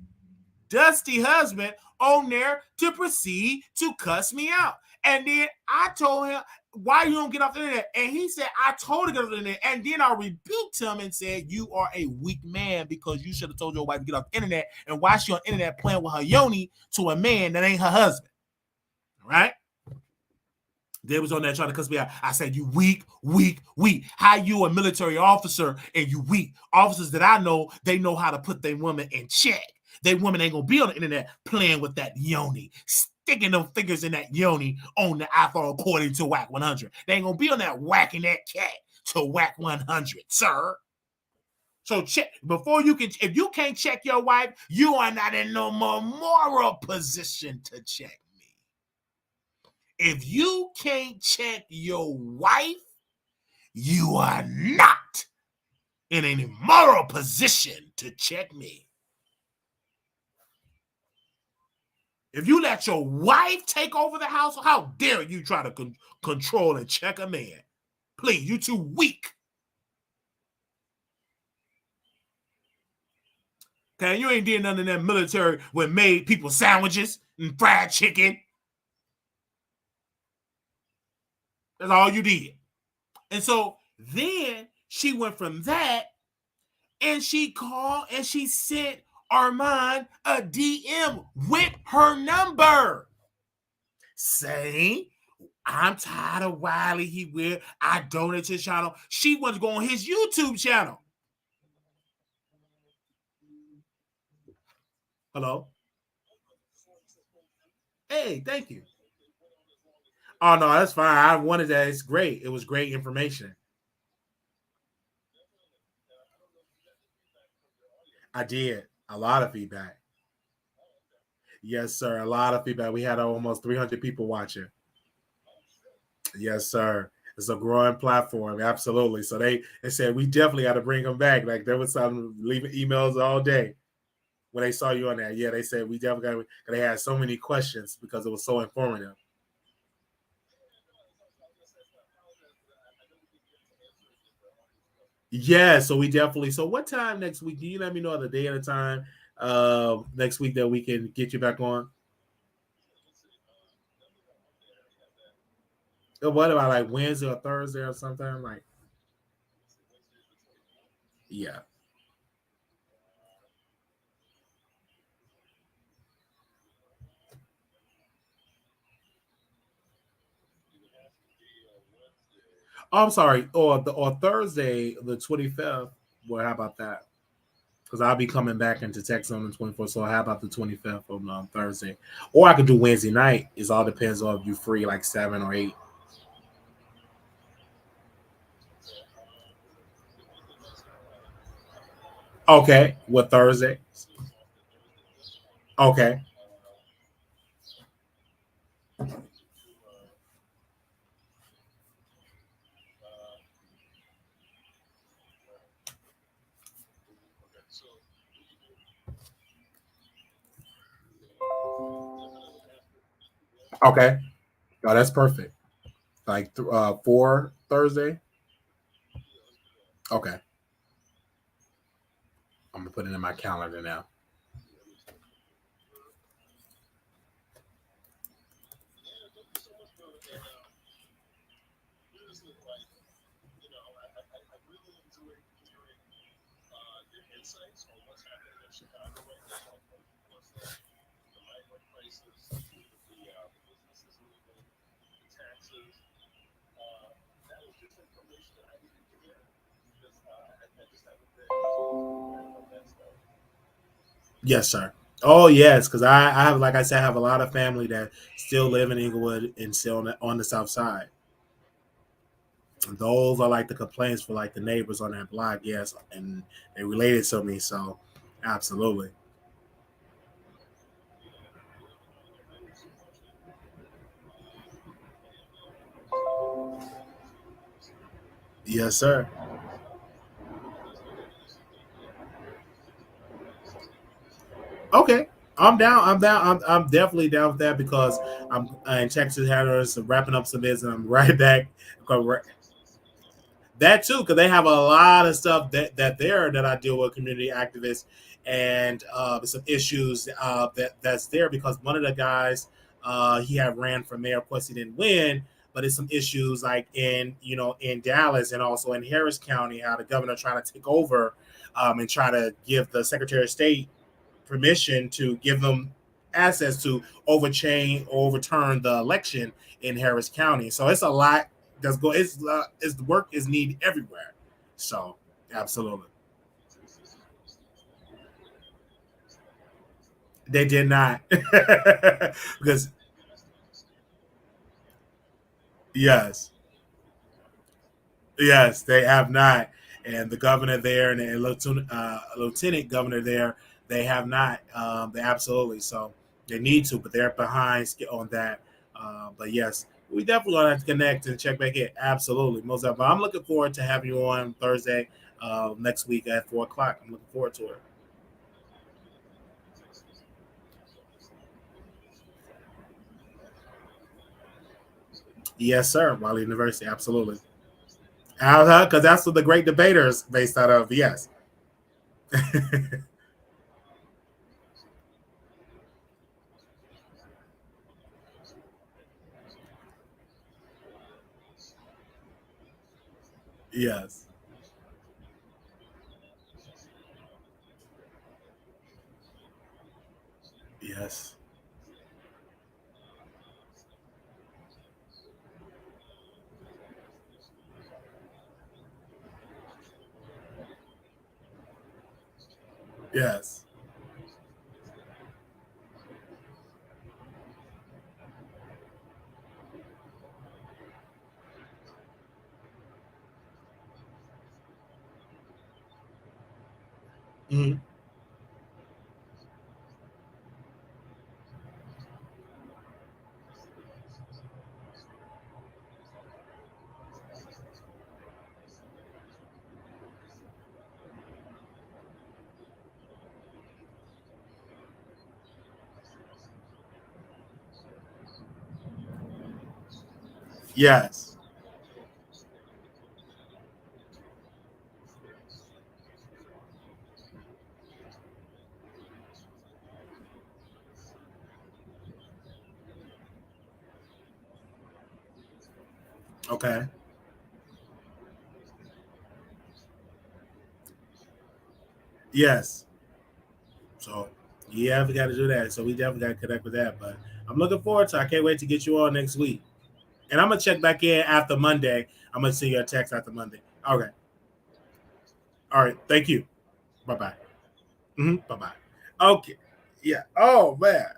dusty husband, on there to proceed to cuss me out. And then I told him, why you don't get off the internet? And he said, I told her to get off the internet. And then I rebuked him and said, you are a weak man because you should have told your wife to get off the internet. And why she on the internet playing with her yoni to a man that ain't her husband? All right? They was on there trying to cuss me out. I said, you weak. How you a military officer and you weak? Officers that I know, they know how to put their women in check. They women ain't gonna be on the internet playing with that yoni, sticking them fingers in that yoni on the iPhone according to Whack 100. They ain't gonna be on that whacking that cat to Whack 100, sir. So check before you can. If you can't check your wife, you are not in no more moral position to check me. If you can't check your wife, you are not in any moral position to check me. If you let your wife take over the house, how dare you try to control and check a man? Please, you too weak. Okay, you ain't did nothing in that military where made people sandwiches and fried chicken. That's all you did. And so then she went from that and she called and she sent Armon a DM with her number saying, I'm tired of Wiley. He will. I donate to his channel. She wants to go on his YouTube channel. Hello? Hey, thank you. Oh no, that's fine. I wanted that. It's great. It was great information. I did a lot of feedback. Yes, sir. A lot of feedback. We had almost 300 people watching. Yes, sir. It's a growing platform, absolutely. So they said we definitely got to bring them back. Like there was some leaving emails all day when they saw you on there. Yeah, they said we definitely got. They had so many questions because it was so informative. Yeah, so we definitely. So what time next week? Do you let me know the day and the time next week that we can get you back on? What about like Wednesday or Thursday or something? Like, yeah. Oh, I'm sorry. Or Thursday, the 25th. Well, how about that? Because I'll be coming back into Texas on the 24th. So how about the 25th on Thursday? Or I could do Wednesday night. It all depends on if you free like 7 or 8. Okay. What Thursday? Okay. Okay. Oh, that's perfect. Like 4 Thursday. Okay. I'm gonna put it in my calendar now. Yes, sir. Oh yes, because I have, like I said, I have a lot of family that still live in Inglewood and still on the south side. And those are like the complaints for like the neighbors on that block. Yes, and they related to me. So, absolutely. Yes, sir. Okay. I'm down. I'm down. I'm definitely down with that because I'm in Texas Hatters wrapping up some business. I'm right back. That too, because they have a lot of stuff that I deal with, community activists, and some issues that's there because one of the guys he had ran for mayor. Of course, he didn't win, but it's some issues like in Dallas and also in Harris County, how the governor trying to take over and try to give the Secretary of State permission to give them access to overturn the election in Harris County. So it's a lot that's go. It's the work is needed everywhere. So absolutely, they did not because yes, yes, they have not. And the governor there and the lieutenant governor there, they have not. They absolutely so they need to, but they're behind on that. But yes, we definitely gonna have to connect and check back in. Absolutely, most of. But I'm looking forward to having you on Thursday next week at 4 o'clock. I'm looking forward to it. Yes, sir. Wiley University, absolutely. Because that's what the great debaters based out of. Yes. Yes. Yes. Yes. Mhm. Yes. Okay. Yes. So yeah, we got to do that. So we definitely got to connect with that. But I'm looking forward to it. I can't wait to get you on next week. And I'm gonna check back in after Monday. I'm gonna send you a text after Monday. Okay. All right. Thank you. Bye bye. Bye bye. Okay. Yeah. Oh man.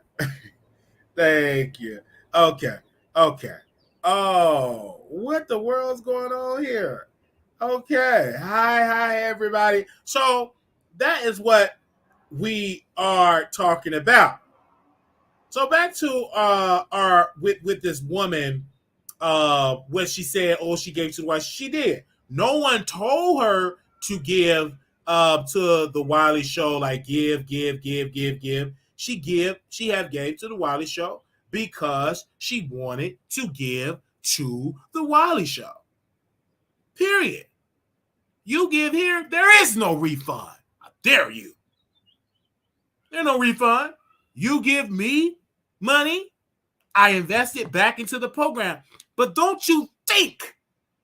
Thank you. Okay. Okay. Oh, what the world's going on here? Okay. Hi, everybody. So that is what we are talking about. So back to our with this woman, when she said, "Oh, she gave to the wife." She did. No one told her to give to the Wiley Show, like give. She have gave to the Wiley Show because she wanted to give to the Wiley Show. Period. You give here, there is no refund. How dare you? There's no refund. You give me money, I invest it back into the program. But don't you think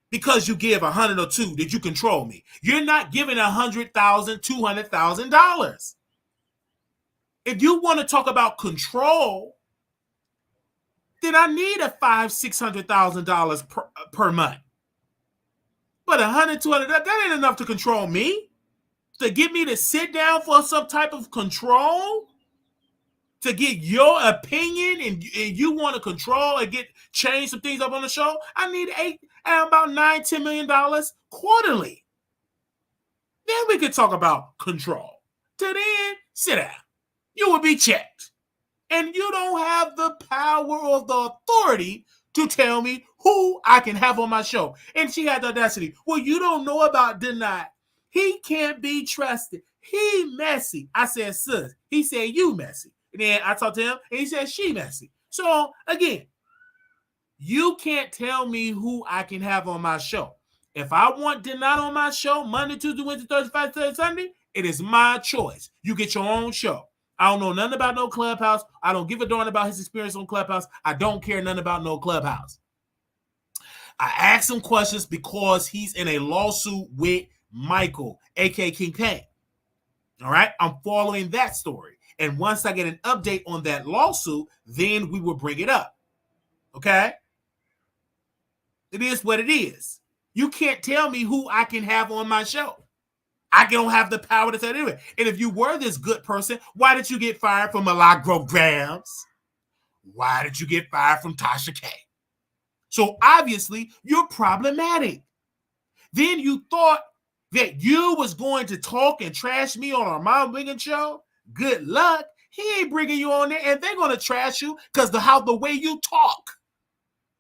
because you give 100 or two that you control me? You're not giving $100,000, $200,000. If you want to talk about control, then I need a $500,000, $600,000 per month. But 100, 200, that ain't enough to control me. To get me to sit down for some type of control, to get your opinion, and you want to control and change some things up on the show, I need about $9-10 million quarterly. Then we could talk about control. Till then, sit down. You will be checked. And you don't have the power or the authority to tell me who I can have on my show. And she had the audacity. Well, you don't know about Denied. He can't be trusted. He messy. I said, sis. He said, you messy. And then I talked to him, and he said, she messy. So, again, you can't tell me who I can have on my show. If I want Denied on my show, Monday, Tuesday, Wednesday, Thursday, Friday, Saturday, Sunday, it is my choice. You get your own show. I don't know nothing about no Clubhouse. I don't give a darn about his experience on Clubhouse. I don't care nothing about no Clubhouse. I asked him questions because he's in a lawsuit with Michael, a.k.a. King Kane. All right? I'm following that story. And once I get an update on that lawsuit, then we will bring it up. Okay? It is what it is. You can't tell me who I can have on my show. I don't have the power to tell anyway. And if you were this good person, why did you get fired from Milagro Why did you get fired from Tasha K? So obviously, you're problematic. Then you thought that you was going to talk and trash me on our Wiggins show? Good luck. He ain't bringing you on there, and they're going to trash you because the way you talk.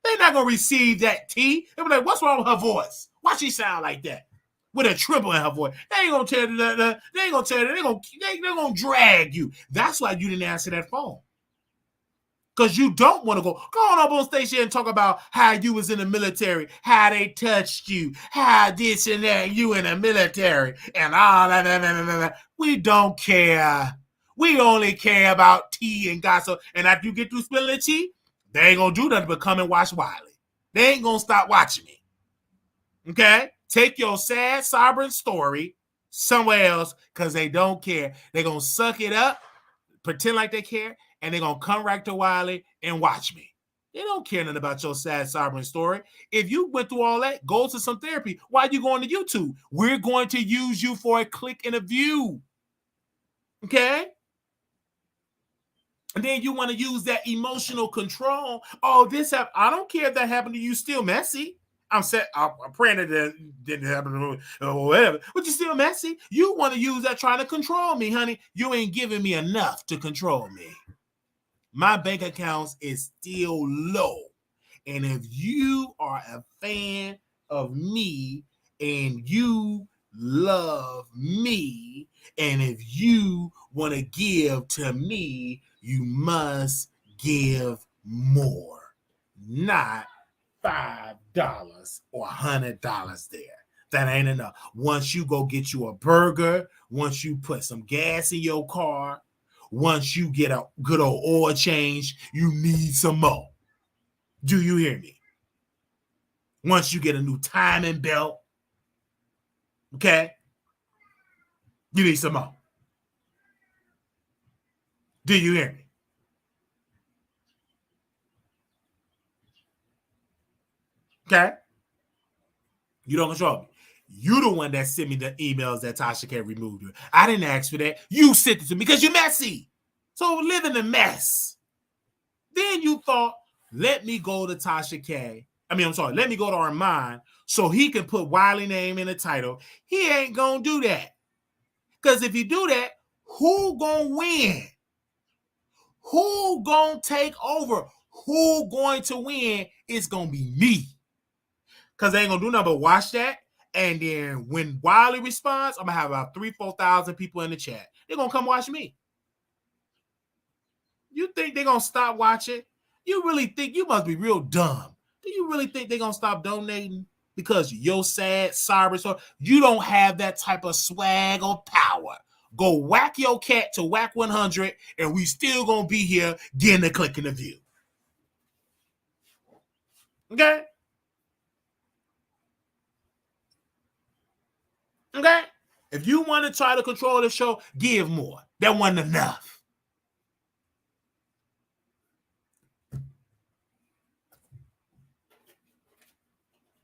They're not going to receive that tea. They'll be like, what's wrong with her voice? Why she sound like that? With a tremble in her voice. They ain't going to tell you that. They ain't going to tell you. They're going to drag you. That's why you didn't answer that phone. Because you don't want to go on up on station and talk about how you was in the military, how they touched you, how this and that, you in the military, and all that. We don't care. We only care about tea and gossip. And after you get through spilling the tea, they ain't going to do nothing but come and watch Wiley. They ain't going to stop watching me. Okay? Take your sad, sovereign story somewhere else because they don't care. They're going to suck it up, pretend like they care, and they're going to come right to Wiley and watch me. They don't care nothing about your sad, sovereign story. If you went through all that, go to some therapy. Why are you going to YouTube? We're going to use you for a click and a view. Okay? And then you want to use that emotional control. Oh, this happened. I don't care if that happened to you. Still messy. I'm praying that it didn't happen or whatever. But you're still messy. You want to use that trying to control me, honey. You ain't giving me enough to control me. My bank accounts is still low. And if you are a fan of me and you love me, and if you want to give to me, you must give more, not $5 or $100 there. That ain't enough. Once you go get you a burger, once you put some gas in your car, once you get a good old oil change, you need some more. Do you hear me? Once you get a new timing belt, okay, you need some more. Do you hear me? Okay? You don't control me. You the one that sent me the emails that Tasha can't remove you. I didn't ask for that. You sent it to me because you're messy. So live in the mess. Then you thought, let me go to Tasha K. Let me go to Armon so he can put Wiley name in the title. He ain't gonna do that. Because if you do that, who gonna win? Who gonna take over? Who going to win? It's gonna be me. Because they ain't gonna do nothing but watch that. And then when Wiley responds, I'm gonna have about 3,000-4,000 people in the chat. They're gonna come watch me. You think they're gonna stop watching? You really think you must be real dumb. Do you really think they're gonna stop donating because you're sad, sorry, so you don't have that type of swag or power? Go whack your cat to whack 100, and we still gonna be here getting a click and a view. Okay? Okay? If you want to try to control the show, give more. That wasn't enough.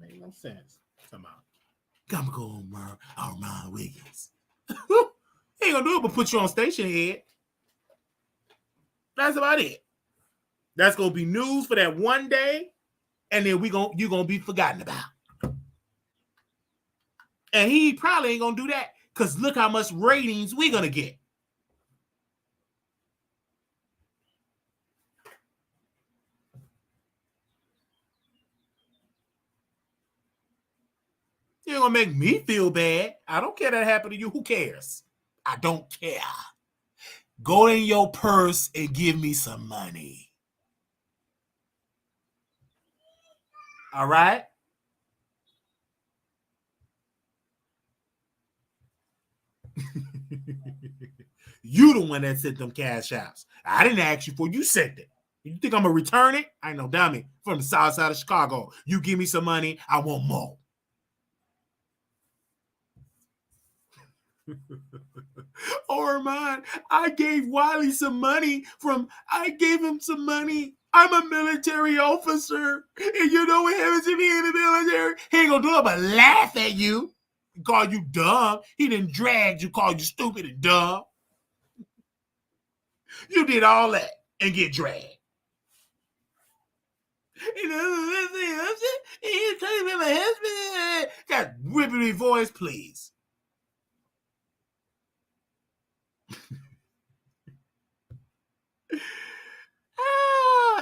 Make no sense. Somehow. Come go on, Armon Wiggins. He ain't gonna do it but put you on station head. That's about it. That's gonna be news for that one day, and then you're gonna be forgotten about. And he probably ain't gonna do that because look how much ratings we're gonna get. You're gonna make me feel bad. I don't care that happened to you. Who cares? I don't care. Go in your purse and give me some money. All right? You the one that sent them cash outs. I didn't ask you for. You sent it. You think I'm gonna return it? I ain't no dummy. From the south side of Chicago. You give me some money, I want more. Armon, I gave Wiley some money I gave him some money. I'm a military officer. And you know what happens to me in the military? He ain't gonna do it but laugh at you. Call you dumb. He done dragged you, called you stupid and dumb. You did all that and get dragged. He's talking about my husband. Got ripping voice, please.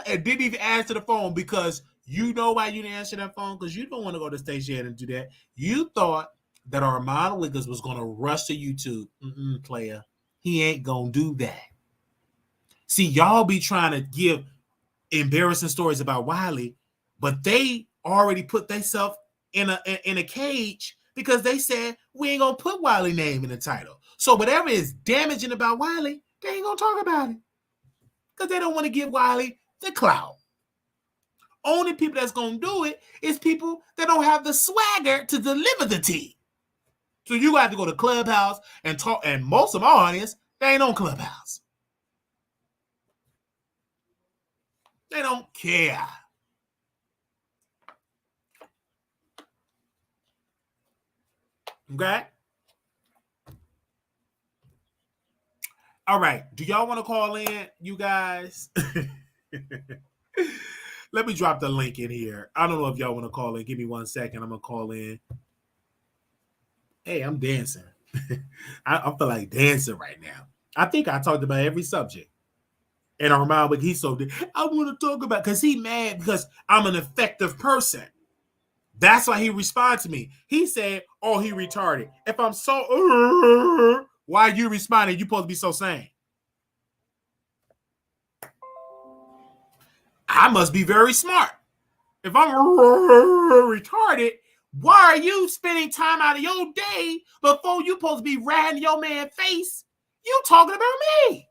And didn't even answer the phone because you know why you didn't answer that phone? Because you don't want to go to station and do that. You thought that Armon Wiggins was going to rush to YouTube. Player. He ain't going to do that. See, y'all be trying to give embarrassing stories about Wiley, but they already put themselves in a cage because they said we ain't going to put Wiley name in the title. So whatever is damaging about Wiley, they ain't going to talk about it because they don't want to give Wiley the clout. Only people that's going to do it is people that don't have the swagger to deliver the tea. So you have to go to Clubhouse and talk, and most of our audience, they ain't on Clubhouse. They don't care. Okay? All right. Do y'all want to call in, you guys? Let me drop the link in here. I don't know if y'all want to call in. Give me 1 second. I'm gonna call in. Hey, I'm dancing. I feel like dancing right now. I think I talked about every subject. And Armon, but he's so I want to talk about because he mad because I'm an effective person. That's why he responded to me. He said, "Oh, he retarded." If I'm so, why are you responding? You supposed to be so sane. I must be very smart. If I'm retarded, why are you spending time out of your day before you supposed to be ratting your man's face? You talking about me.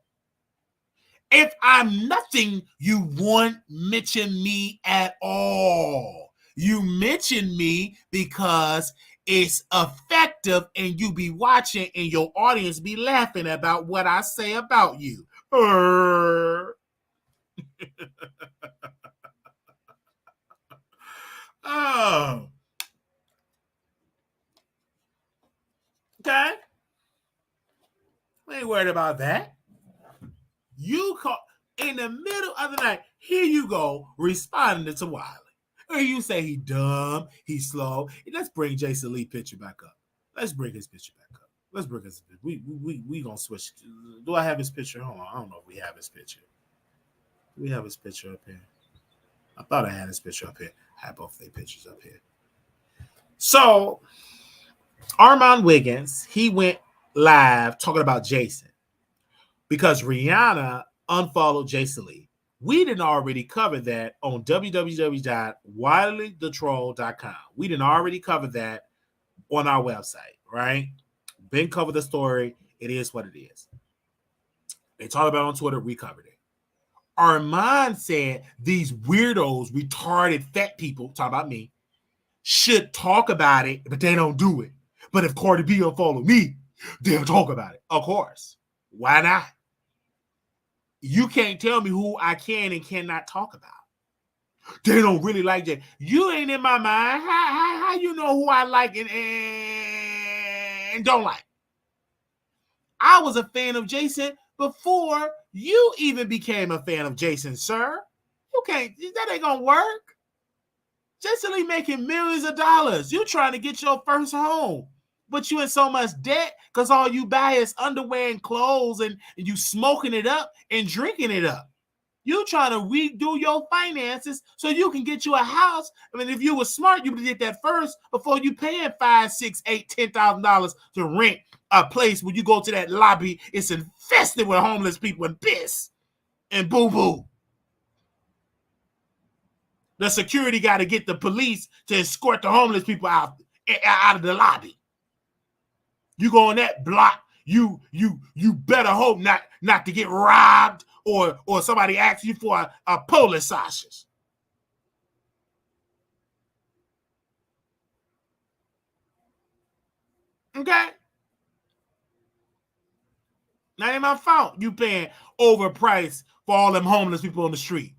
If I'm nothing, you won't mention me at all. You mention me because it's effective and you be watching and your audience be laughing about what I say about you. Oh. Okay. I ain't worried about that. You call in the middle of the night. Here you go, responding to Wiley. Or you say he dumb, he's slow. Let's bring Jason Lee picture back up. Let's bring his picture back up. Let's bring his we gonna switch. Do I have his picture? Hold on. I don't know if we have his picture. Do we have his picture up here? I thought I had his picture up here. I have both their pictures up here. So Armon Wiggins, he went live talking about Jason because Rihanna unfollowed Jason Lee. We didn't already cover that on www.wileythetroll.com. We didn't already cover that on our website, right? Been covered the story. It is what it is. They talked about it on Twitter. We covered it. Armon said these weirdos, retarded fat people, talk about me, should talk about it, but they don't do it. But if Cardi B unfollow me, they'll talk about it. Of course. Why not? You can't tell me who I can and cannot talk about. They don't really like that. You ain't in my mind. How you know who I like and don't like? I was a fan of Jason before you even became a fan of Jason, sir. You can't. That ain't gonna work. Jason Lee making millions of dollars. You trying to get your first home, but you in so much debt because all you buy is underwear and clothes, and you smoking it up and drinking it up. You trying to redo your finances so you can get you a house. I mean, if you were smart, you would have did that first before you paying $5, $6, $8, $10,000 to rent a place where you go to that lobby. It's infested with homeless people and piss and boo-boo. The security got to get the police to escort the homeless people out of the lobby. You go on that block, you better hope not to get robbed or somebody asks you for a police sausage. Okay? Now ain't my fault you paying overpriced for all them homeless people on the street.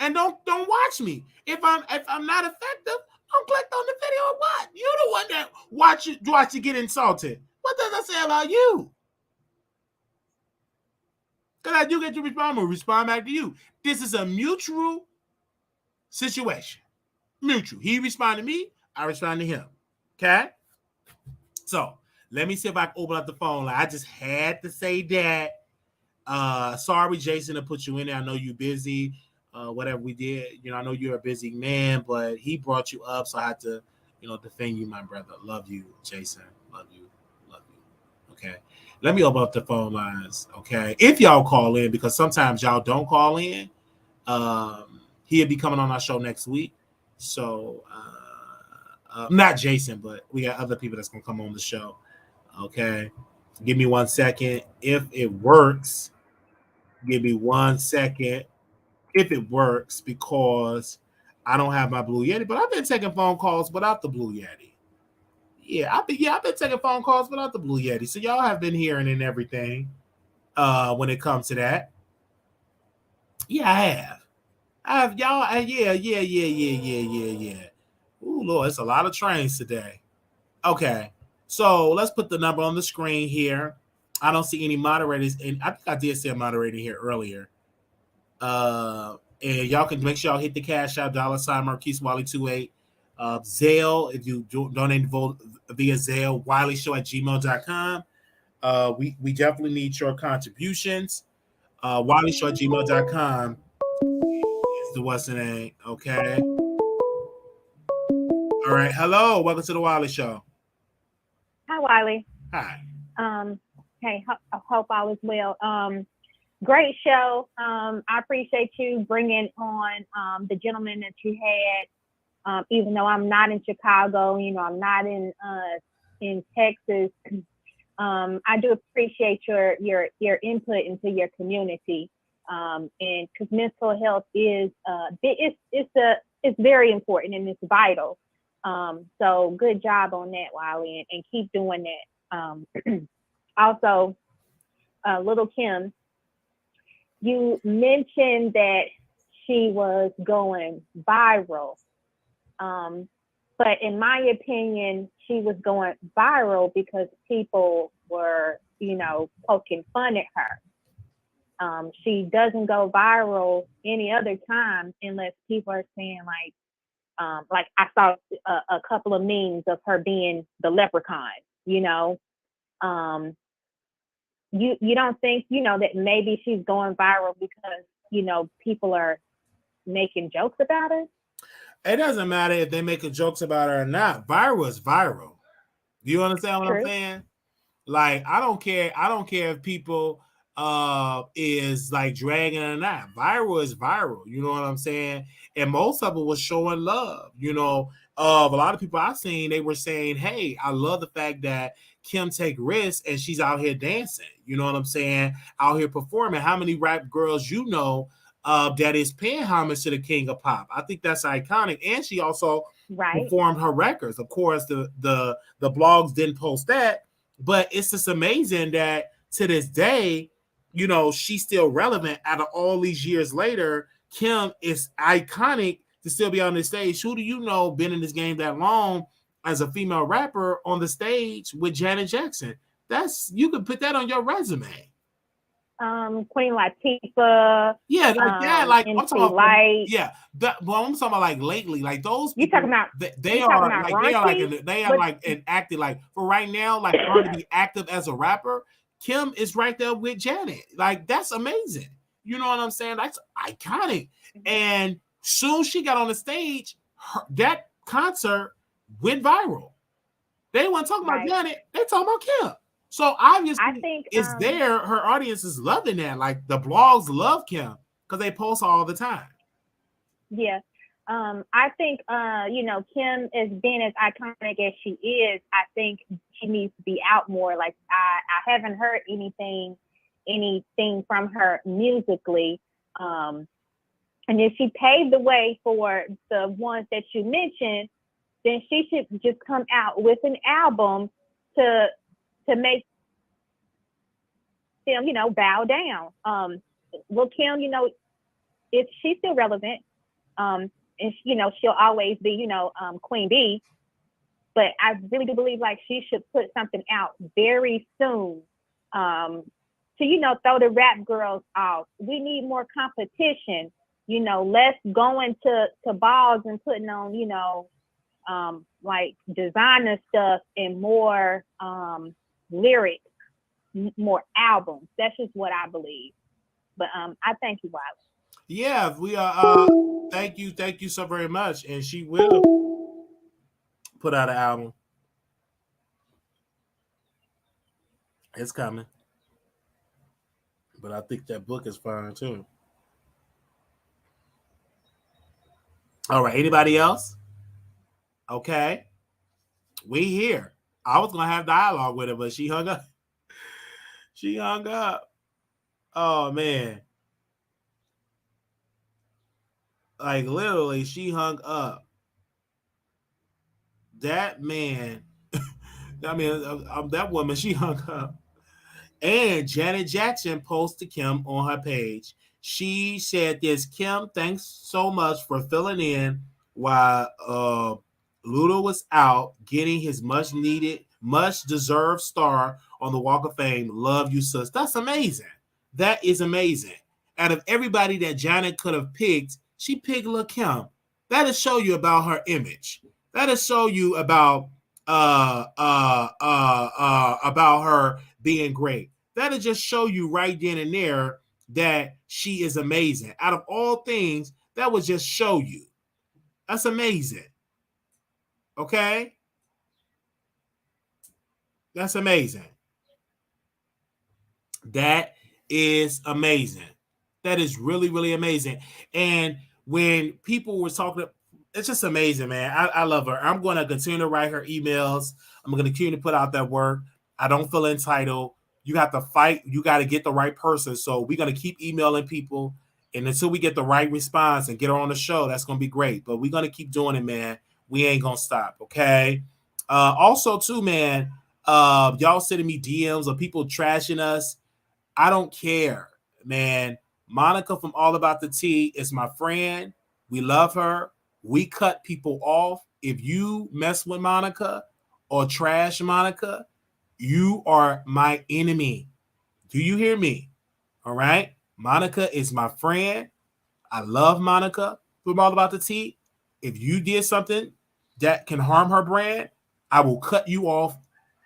And don't watch me. If I'm not effective, don't click on the video or what? You the one that watch you get insulted. What does that say about you? Because I do get to respond, I'm going to respond back to you. This is a mutual situation. Mutual. He responded to me, I respond to him. Okay? So, let me see if I can open up the phone line. I just had to say that. Sorry, Jason, to put you in there. I know you're busy. Whatever we did, I know you're a busy man, but he brought you up, so I had to, defend you, my brother. Love you, Jason. Love you. Okay. Let me open up the phone lines. Okay. If y'all call in, because sometimes y'all don't call in, he'll be coming on our show next week. So, not Jason, but we got other people that's going to come on the show. Okay. Give me 1 second. If it works, give me 1 second. If it works, because I don't have my Blue Yeti, but I've been taking phone calls without the Blue Yeti. I've been taking phone calls without the Blue Yeti. So y'all have been hearing and everything when it comes to that. Yeah, I have. Y'all. Yeah. Ooh, Lord, it's a lot of trains today. Okay, so let's put the number on the screen here. I don't see any moderators, and I think I did see a moderator here earlier. And y'all can make sure y'all hit the cash out $ Marquise Wiley 28. Zelle, if you donate vote via Zelle, wileyshow@gmail.com. We definitely need your contributions. wileyshow@gmail.com is the what's the name. Okay. All right. Hello. Welcome to the Wiley Show. Hi, Wiley. Hi. Hey, I hope all is well. Great show. I appreciate you bringing on the gentleman that you had. Even though I'm not in Chicago, I'm not in Texas. I do appreciate your input into your community. And because mental health is it's very important and it's vital. So good job on that, Wiley, and keep doing that. Also, Little Kim, you mentioned that she was going viral. But in my opinion, she was going viral because people were, poking fun at her. She doesn't go viral any other time unless people are saying like I saw a couple of memes of her being the leprechaun, You don't think, that maybe she's going viral because, people are making jokes about her? It doesn't matter if they're making jokes about her or not. Viral is viral. Do you understand what I'm saying? Like, I don't care if people is like dragging or not. Viral is viral. You know what I'm saying? And most of it was showing love. A lot of people I've seen, they were saying, hey, I love the fact that Kim take risks and she's out here dancing. You know what I'm saying? Out here performing. How many rap girls that is paying homage to the king of pop? I think that's iconic. And she also performed her records. Of course, the blogs didn't post that, but it's just amazing that to this day, she's still relevant. Out of all these years later, Kim is iconic to still be on the stage. Who do you know been in this game that long as a female rapper on the stage with Janet Jackson? You could put that on your resume. Queen Latifah. Yeah, like that. Like I'm talking about, Light. Yeah, well, I'm talking about like lately, like those. You talking about? They are acting like for right now, like trying to be active as a rapper. Kim is right there with Janet. Like that's amazing. You know what I'm saying? That's iconic. And soon she got on the stage, that concert went viral. They weren't talking about Janet. They talking about Kim. So obviously, I think it's there. Her audience is loving that. Like the blogs love Kim because they post her all the time. Yeah. I think, Kim, as being as iconic as she is, I think she needs to be out more. Like I haven't heard anything from her musically. And if she paved the way for the ones that you mentioned, then she should just come out with an album to make them, bow down. Well, Kim, if she's still relevant, and she'll always be, Queen Bee. But I really do believe like she should put something out very soon to, throw the rap girls off. We need more competition. Less going to balls and putting on, like designer stuff and more lyrics, more albums. That's just what I believe. But I thank you, Wiley. Yeah, we are. Thank you so very much. And she will put out an album. It's coming. But I think that book is fine too. All right. Anybody else? Okay. We here. I was gonna have dialogue with her, but she hung up. She hung up. Oh man. Like literally, she hung up. That man, that woman, she hung up. And Janet Jackson posted Kim on her page. She said this, Kim, thanks so much for filling in while Luda was out getting his much deserved star on the Walk of Fame. Love you, sis. That's amazing. That is amazing. Out of everybody that Janet could have picked, she picked Lil' Kim. That'll show you about her image. That'll show you about her being great. That'll just show you right then and there that she is amazing. Out of all things, that would just show you. That's amazing. Okay? That's amazing. That is amazing. That is really, really amazing. And when people were talking, it's just amazing, man. I love her. I'm going to continue to write her emails. I'm going to continue to put out that work. I don't feel entitled. You have to fight. You got to get the right person. So we're going to keep emailing people. And until we get the right response and get her on the show, that's going to be great. But we're going to keep doing it, man. We ain't going to stop, okay? Also, too, man, y'all sending me DMs of people trashing us. I don't care, man. Monica from All About the Tea is my friend. We love her. We cut people off. If you mess with Monica or trash Monica, you are my enemy. Do you hear me? All right? Monica is my friend. I love Monica from All About the Tea. If you did something that can harm her brand, I will cut you off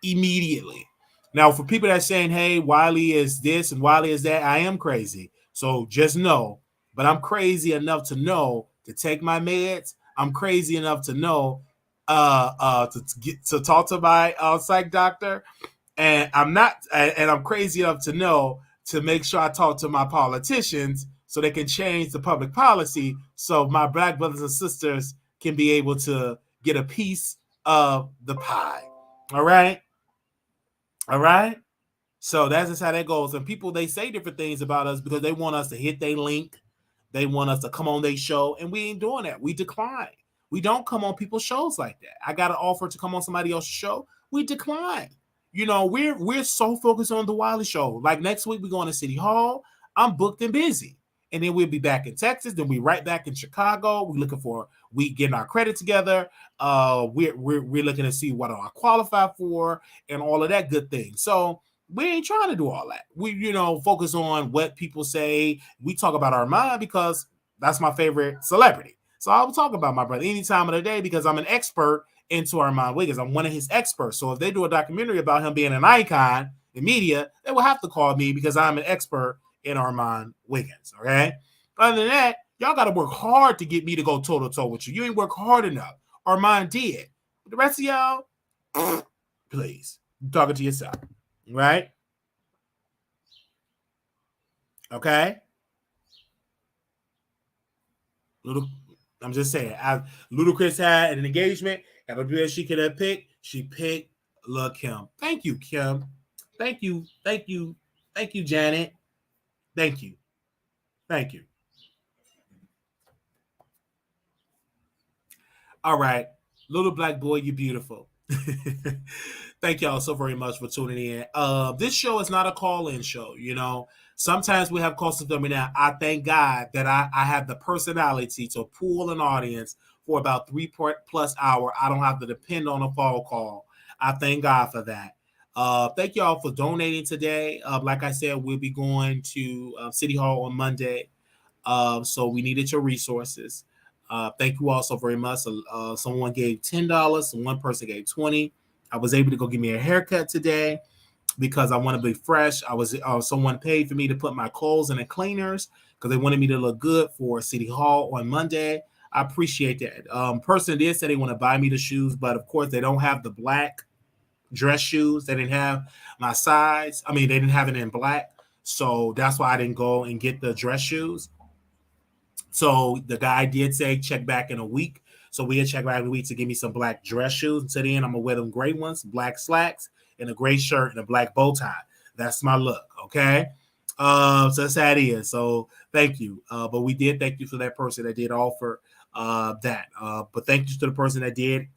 immediately. Now, for people that are saying, hey, Wiley is this and Wiley is that, I am crazy. So just know, but I'm crazy enough to know to take my meds. I'm crazy enough to know to talk to my psych doctor. And I'm crazy enough to know to make sure I talk to my politicians so they can change the public policy so my Black brothers and sisters can be able to get a piece of the pie. All right? All right? So that's just how that goes. And people, they say different things about us because they want us to hit their link. They want us to come on their show, and we ain't doing that. We decline. We don't come on people's shows like that. I got an offer to come on somebody else's show. We decline. You know, we're so focused on the Wiley Show. Like next week, we're going to City Hall. I'm booked and busy. And then we'll be back in Texas. Then we right back in Chicago. We getting our credit together. We're looking to see what I qualify for and all of that good thing. So we ain't trying to do all that. We, focus on what people say. We talk about Armon because that's my favorite celebrity. So I will talk about my brother any time of the day because I'm an expert into Armon Wiggins. I'm one of his experts. So if they do a documentary about him being an icon in media, they will have to call me because I'm an expert in Armon Wiggins. Okay. Other than that, y'all got to work hard to get me to go toe to toe with you. You ain't work hard enough. Armon did. But the rest of y'all, please, you're talking to yourself. Right? Okay. I'm just saying. Ludacris had an engagement. Everybody she could have picked. She picked Lil' Kim. Thank you, Kim. Thank you. Thank you. Thank you, Janet. Thank you. Thank you. All right. Little black boy, you're beautiful. Thank y'all so very much for tuning in. This show is not a call-in show, Sometimes we have calls coming out. I thank God that I have the personality to pull an audience for about 3+ hours. I don't have to depend on a phone call. I thank God for that. Thank y'all for donating today. Like I said, we'll be going to City Hall on Monday. So we needed your resources. Thank you all so very much. Someone gave $10. One person gave $20. I was able to go get me a haircut today because I want to be fresh. Someone paid for me to put my clothes in the cleaners because they wanted me to look good for City Hall on Monday. I appreciate that. Person did say they want to buy me the shoes, but of course they don't have the black dress shoes. They didn't have my size. I mean, they didn't have it in black. So that's why I didn't go and get the dress shoes. So the guy did say check back in a week. So we'll check back in a week to give me some black dress shoes. Until then, I'm going to wear them gray ones, black slacks, and a gray shirt and a black bow tie. That's my look, okay? So that's how it is. So thank you. But we did thank you for that person that did offer that. But thank you to the person that did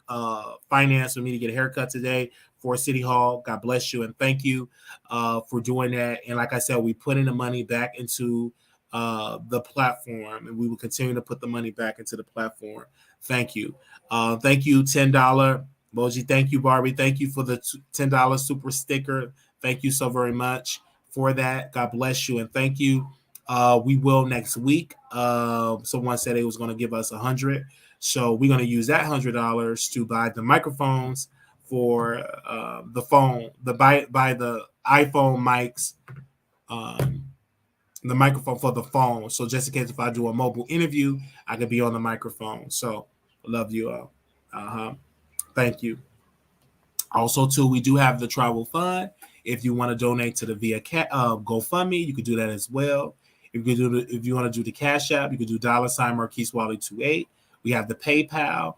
finance for me to get a haircut today for City Hall. God bless you. And thank you for doing that. And like I said, we put in the money back into the platform, and we will continue to put the money back into the platform. Thank you. Thank you, $10 emoji. Thank you, Barbie. Thank you for the $10 super sticker. Thank you so very much for that. God bless you and thank you. We will next week. Someone said it was going to give us $100, so we're going to use that $100 to buy the microphones for the phone, buy the iPhone mics, the microphone for the phone. So just in case if I do a mobile interview, I could be on the microphone. So love you all. Thank you. Also, too, we do have the travel fund. If you want to donate to the via GoFundMe, you can do that as well. If you want to do the Cash App, you can do $ Marquise Wiley 28. We have the PayPal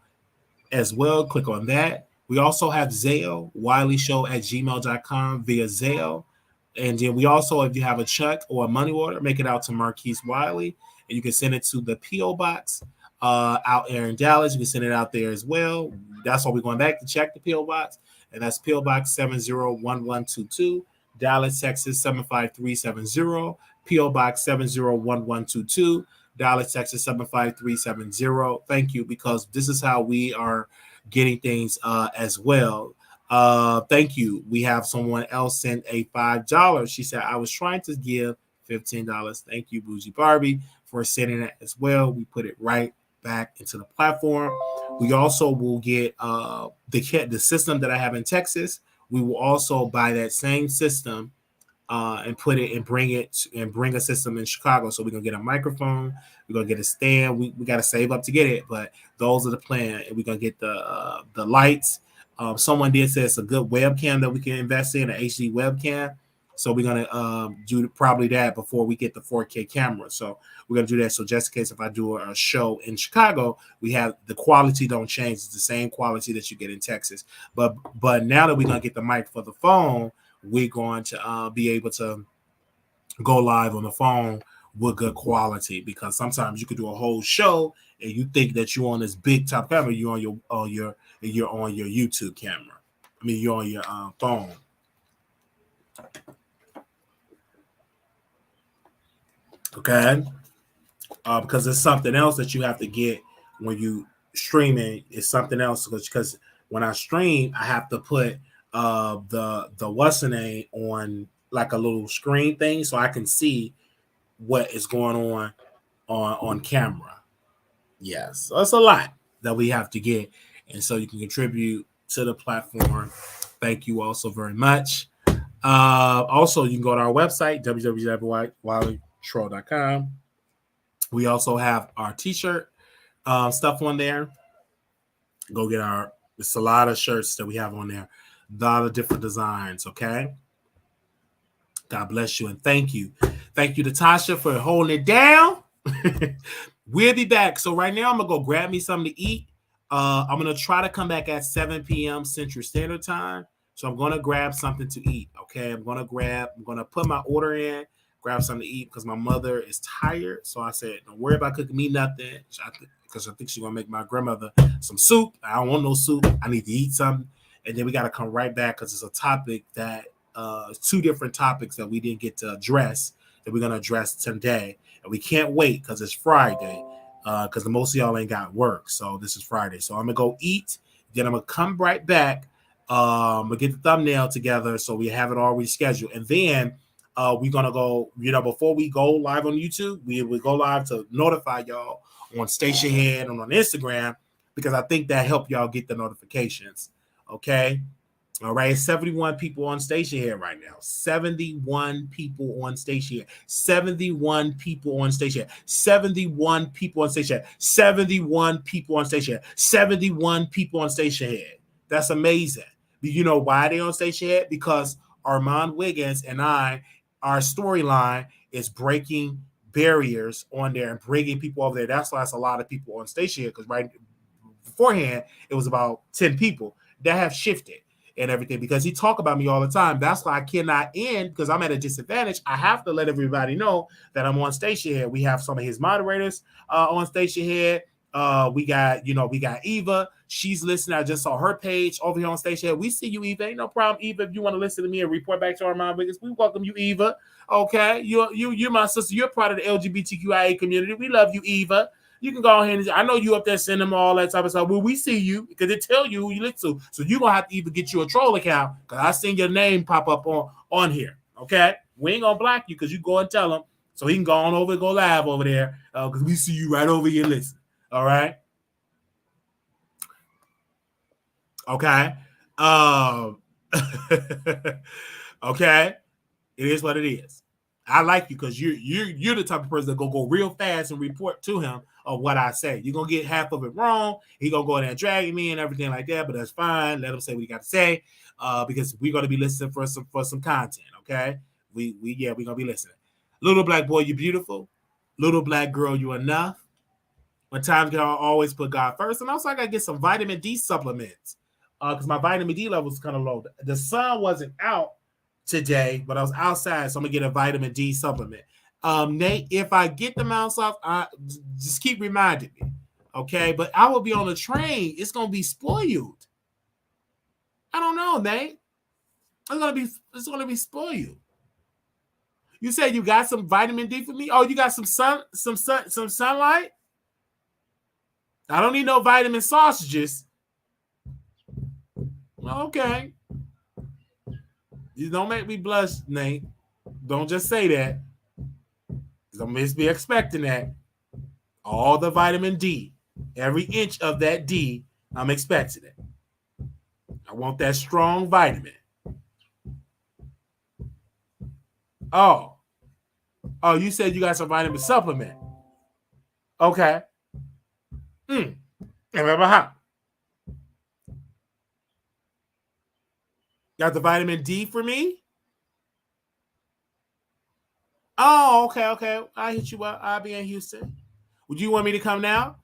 as well. Click on that. We also have Zelle, wileyshow@gmail.com via Zelle. And then we also, if you have a check or a money order, make it out to Marquise Wiley, and you can send it to the P.O. Box out there in Dallas. You can send it out there as well. That's why we're going back to check the P.O. Box, and that's P.O. Box 701122, Dallas, Texas 75370. P.O. Box 701122, Dallas, Texas 75370. Thank you, because this is how we are getting things as well. Thank you. We have someone else sent a $5. She said, I was trying to give $15. Thank you, Bougie Barbie, for sending that as well. We put it right back into the platform. We also will get the system that I have in Texas. We will also buy that same system and put it and bring a system in Chicago. So we're gonna get a microphone, we're gonna get a stand. We got to save up to get it, but those are the plan. And we're gonna get the lights. Someone did say it's a good webcam that we can invest in, an HD webcam. So we're gonna do probably that before we get the 4K camera. So we're gonna do that. So just in case if I do a show in Chicago, we have the quality don't change. It's the same quality that you get in Texas. But now that we're gonna get the mic for the phone, we're going to be able to go live on the phone with good quality, because sometimes you could do a whole show and you think that you're on this big top camera, you're on your YouTube camera. I mean, you're on your phone. Okay, because it's something else that you have to get when you streaming. It's something else because when I stream, I have to put the what's the name on like a little screen thing so I can see what is going on camera. Yes, so that's a lot that we have to get, and so you can contribute to the platform. Thank you all so very much. Also, you can go to our website www.wileytroll.com. We also have our t-shirt stuff on there. Go get it's a lot of shirts that we have on there. A lot of different designs, okay? God bless you and thank you. Thank you to Tasha for holding it down. We'll be back. So right now I'm going to go grab me something to eat. I'm going to try to come back at 7 p.m. Central Standard Time. So I'm going to grab something to eat, okay? I'm going to put my order in, grab something to eat because my mother is tired. So I said, don't worry about cooking me nothing because I think she's going to make my grandmother some soup. I don't want no soup. I need to eat something. And then we got to come right back because it's a topic that two different topics that we didn't get to address that we're going to address today. And we can't wait because it's Friday because most of y'all ain't got work. So this is Friday. So I'm going to go eat. Then I'm going to come right back. We'll get the thumbnail together so we have it already scheduled. And then we're going to go, before we go live on YouTube, we go live to notify y'all on Station Head and on Instagram because I think that help y'all get the notifications. Okay. All right. 71 people on Station Head right now. 71 people on Station Head. 71 people on Station Head. 71 people on Station Head. 71 people on Station Head. 71 people on Station Head. That's amazing. You know why they on Station Head? Because Armon, Wiggins, and our storyline is breaking barriers on there and bringing people over there. That's why it's a lot of people on Station Head because right beforehand, it was about 10 people that have shifted and everything because he talk about me all the time. That's why I cannot end because I'm at a disadvantage. I have to let everybody know that I'm on Station Head. We have some of his moderators on Station Head. We got Eva. She's listening. I just saw her page over here on Station Head. We see you, Eva. Ain't no problem, Eva. If you want to listen to me and report back to Armon Wiggins, we welcome you, Eva. Okay, you're my sister. You're part of the LGBTQIA community. We love you, Eva. you can go ahead and I know you up there sending them all that type of stuff. Well, we see you because they tell you who you listen to. So you're gonna have to either get you a troll account because I seen your name pop up on here. Okay, we ain't gonna block you because you go and tell him so he can go on over and go live over there because we see you right over here listening. All right. Okay. Okay. It is what it is. I like you because you're the type of person that go real fast and report to him of what I say. You're gonna get half of it wrong. He gonna go in there and drag me and everything like that, but that's fine. Let him say what he got to say, because we're gonna be listening for some content. Okay, we're gonna be listening. Little black boy, you beautiful. Little black girl, you enough. When times get hard, always put God first. And also, I gotta get some vitamin D supplements because my vitamin D level is kind of low. The sun wasn't out today, but I was outside, so I'm gonna get a vitamin D supplement. Nate, if I get them out off, just keep reminding me, okay? But I will be on the train. It's gonna be spoiled. I don't know, Nate. It's gonna be spoiled. You said you got some vitamin D for me. Oh, you got some sunlight. I don't need no vitamin sausages. Okay. You don't make me blush, Nate. Don't just say that. I'm just be expecting that. All the vitamin D, every inch of that D, I'm expecting it. I want that strong vitamin. Oh, you said you got some vitamin supplement. Okay. Remember how? Got the vitamin D for me? Oh, okay. I'll hit you up. I'll be in Houston. Would you want me to come now?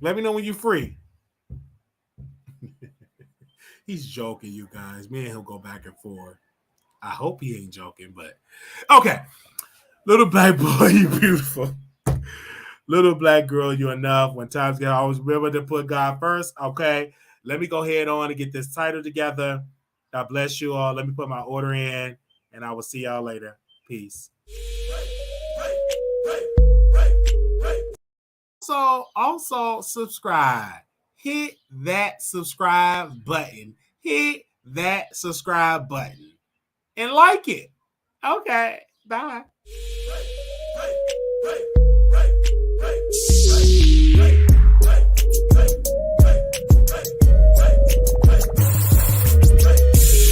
Let me know when you're free. He's joking, you guys. Me and him go back and forth. I hope he ain't joking, but okay. Little black boy, you beautiful. Little black girl, you enough. When times get, always remember to put God first. Okay. Let me go ahead on and get this title together. God bless you all. Let me put my order in, and I will see y'all later. Peace. Also subscribe. Hit that subscribe button. Hit that subscribe button. And like it. Okay. Bye.